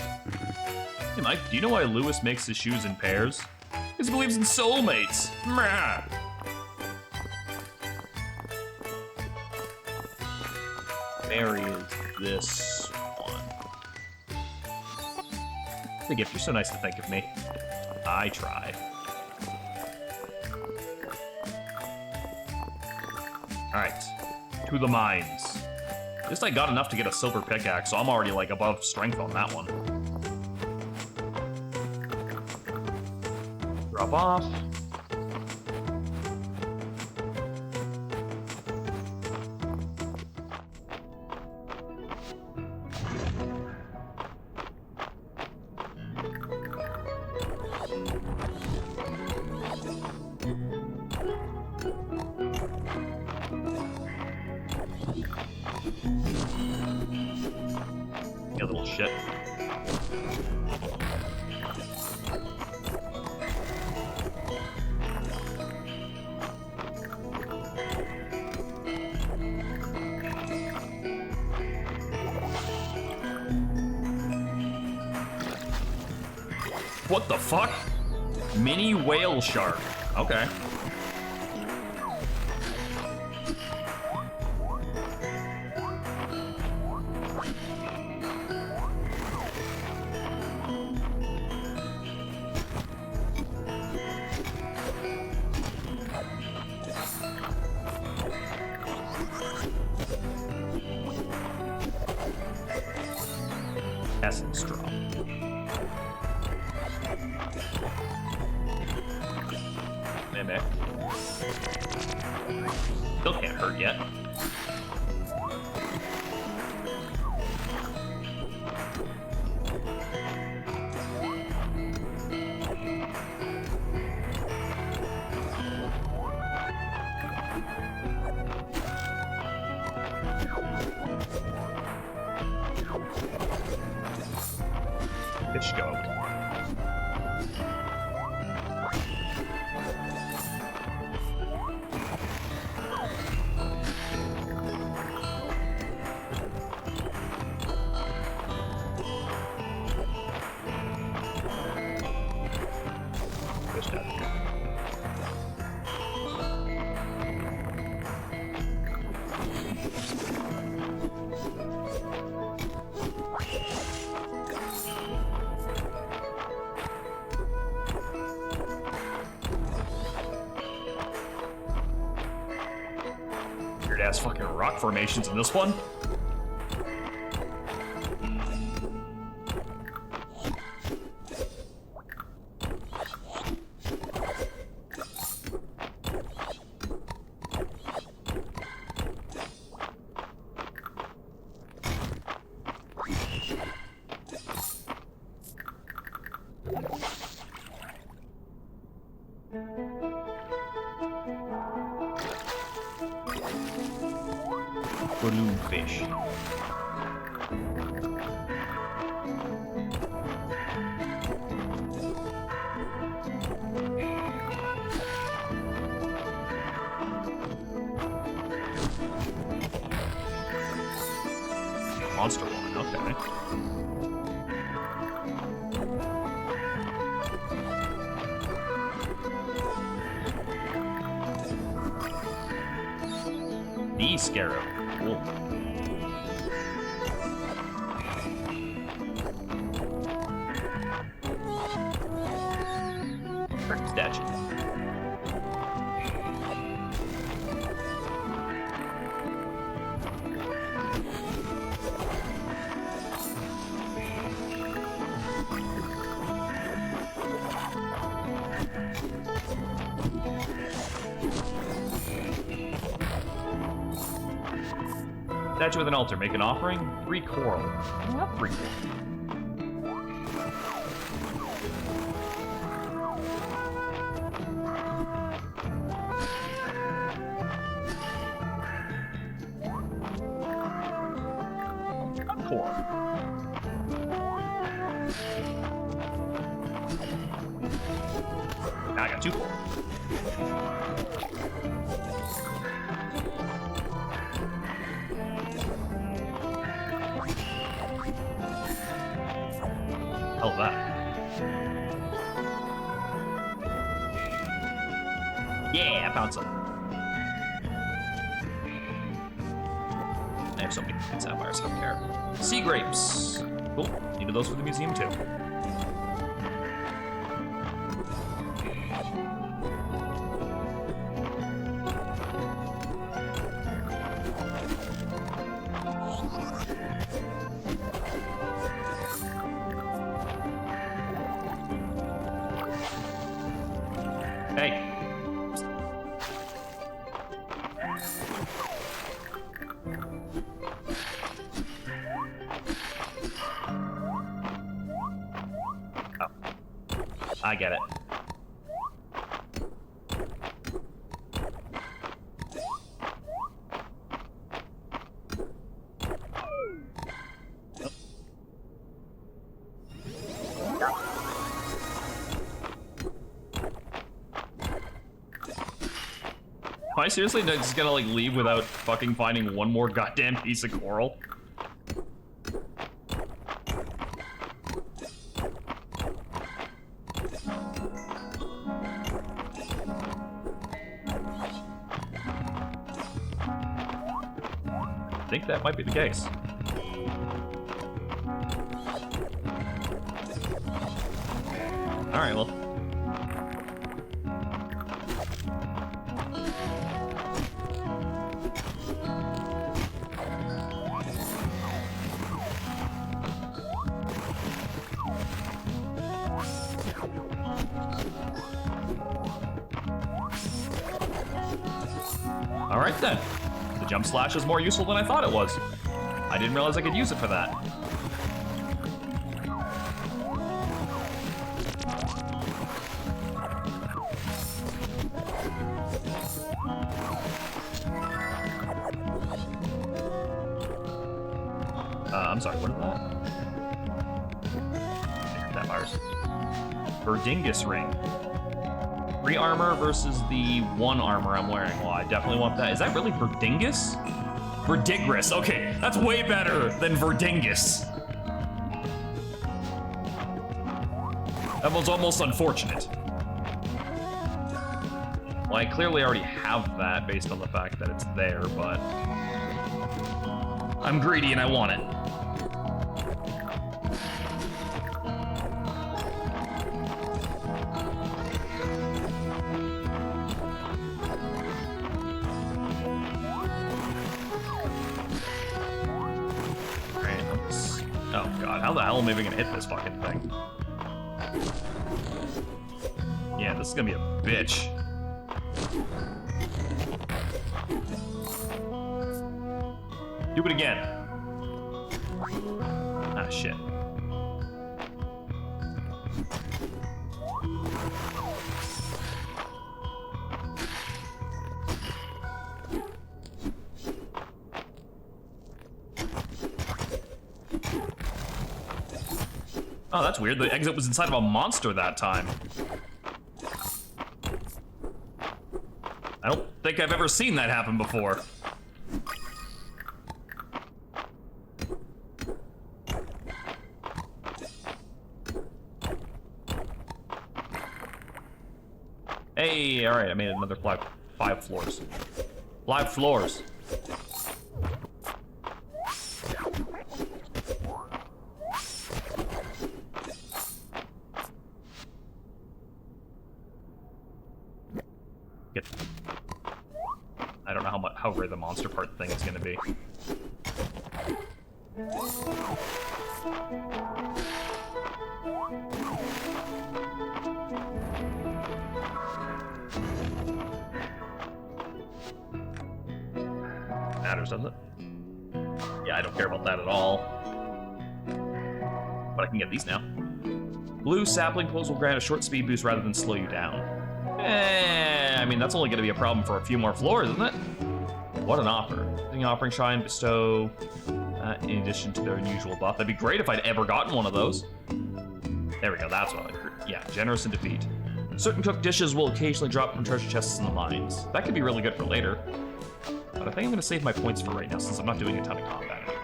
Hey, Mike, do you know why Lewis makes his shoes in pairs? Because he believes in soulmates. Mrah. Mary is this one. The gift, you're so nice to think of me. I try. Alright, to the mines. Just I got enough to get a silver pickaxe, so I'm already like above strength on that one. Drop off. You little shit. What the fuck? Mini whale shark. Okay. Essence drop. Mimic. Still can't hurt yet. Fish go. Fish dead. Weird ass fucking rock formations in this one. Balloon fish. Monster one, okay. The Scarab. Cool. Perfect statue. Statue with an altar. Make an offering. 3 coral. Not 3 coral. Coral. Now I got 2 coral. Hell that. Yeah, I found some. I have so many sapphires, I don't care. Sea grapes. Cool. Needed those for the museum too. Hey. Oh. I get it. Am I seriously just gonna like leave without fucking finding one more goddamn piece of coral? I think that might be the case. Alright, well. then. The jump slash is more useful than I thought it was. I didn't realize I could use it for that. I'm sorry, what is that? That virus. Verdingus ring. 3 armor versus the 1 armor I'm wearing. Well, I definitely want that. Is that really Verdingus? Verdigris. Okay, that's way better than Verdingus. That was almost unfortunate. Well, I clearly already have that based on the fact that it's there, but I'm greedy and I want it. Oh god, how the hell am I even gonna hit this fucking thing? Yeah, this is gonna be a bitch. Do it again. Ah, shit. Oh, that's weird. The exit was inside of a monster that time. I don't think I've ever seen that happen before. Hey, all right, I made another 5 floors. 5 floors. I don't know how rare the monster part thing is gonna be. Matters, doesn't it? Yeah, I don't care about that at all. But I can get these now. Blue sapling pulls will grant a short speed boost rather than slow you down. I mean, that's only going to be a problem for a few more floors, isn't it? What an offer. The offering shine, bestow, in addition to their unusual buff. That'd be great if I'd ever gotten one of those. There we go, that's what I heard. Yeah, generous in defeat. Certain cooked dishes will occasionally drop from treasure chests in the mines. That could be really good for later. But I think I'm going to save my points for right now, since I'm not doing a ton of combat anyway.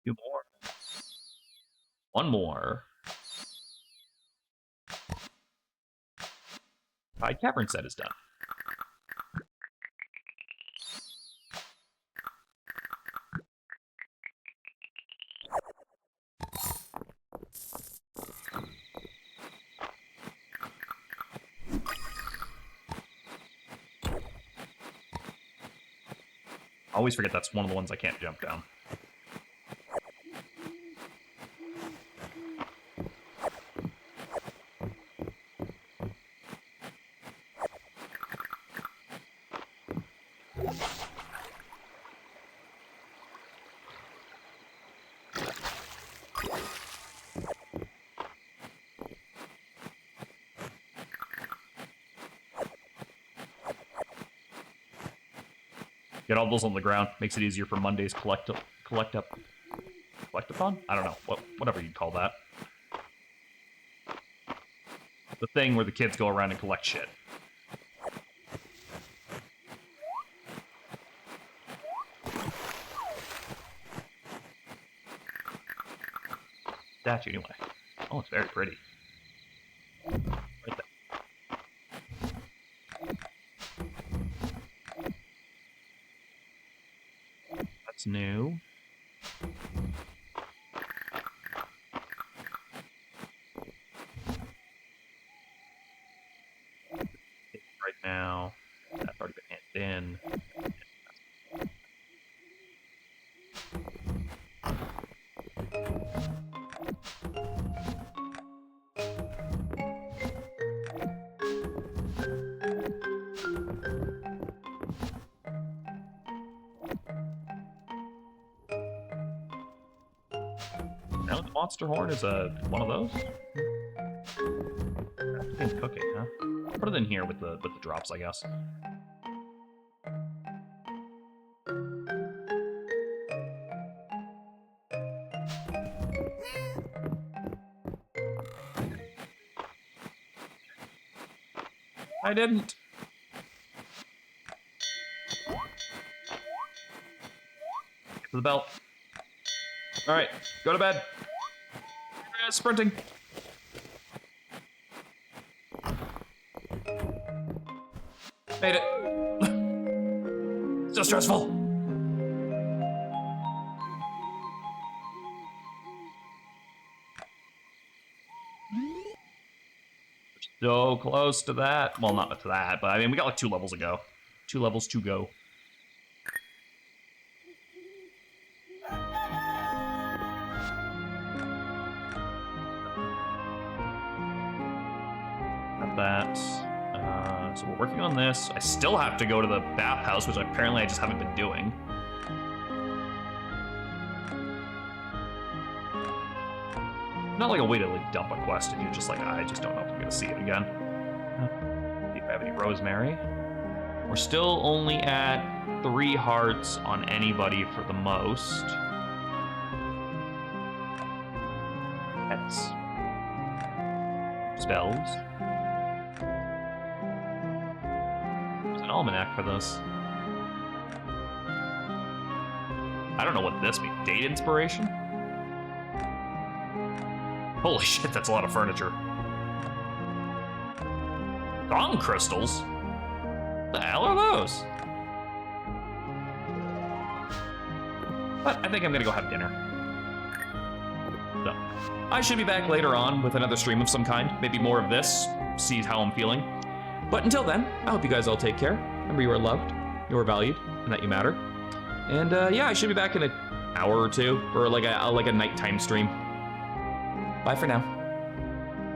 Two more. One more. Tide Cavern set is done. I always forget that's one of the ones I can't jump down. Get all those on the ground. Makes it easier for Monday's collectathon? I don't know. Whatever you'd call that. The thing where the kids go around and collect shit. Statue, anyway. Oh, it's very pretty. Right there. That's new. Right now, that's already been handed in. monster horn is one of those. Everything's cooking, huh? Put it in here with the drops, I guess. I didn't. To the belt. All right, go to bed. Sprinting. Made it. So stressful. So close to that. Well, not to that, but I mean, we got like 2 levels to go. 2 levels to go. Got that. So we're working on this. I still have to go to the bathhouse, which apparently I just haven't been doing. Not like a way to like dump a quest and you're just like, I just don't know if I'm gonna see it again. See if I have any rosemary. We're still only at 3 hearts on anybody for the most. Pets. Spells. There's an almanac for this. I don't know what this means. Date inspiration? Holy shit, that's a lot of furniture. Gong crystals? What the hell are those? But I think I'm gonna go have dinner. So, I should be back later on with another stream of some kind. Maybe more of this, see how I'm feeling. But until then, I hope you guys all take care. Remember, you are loved, you are valued, and that you matter. And yeah, I should be back in an hour or two for like a nighttime stream. Bye for now.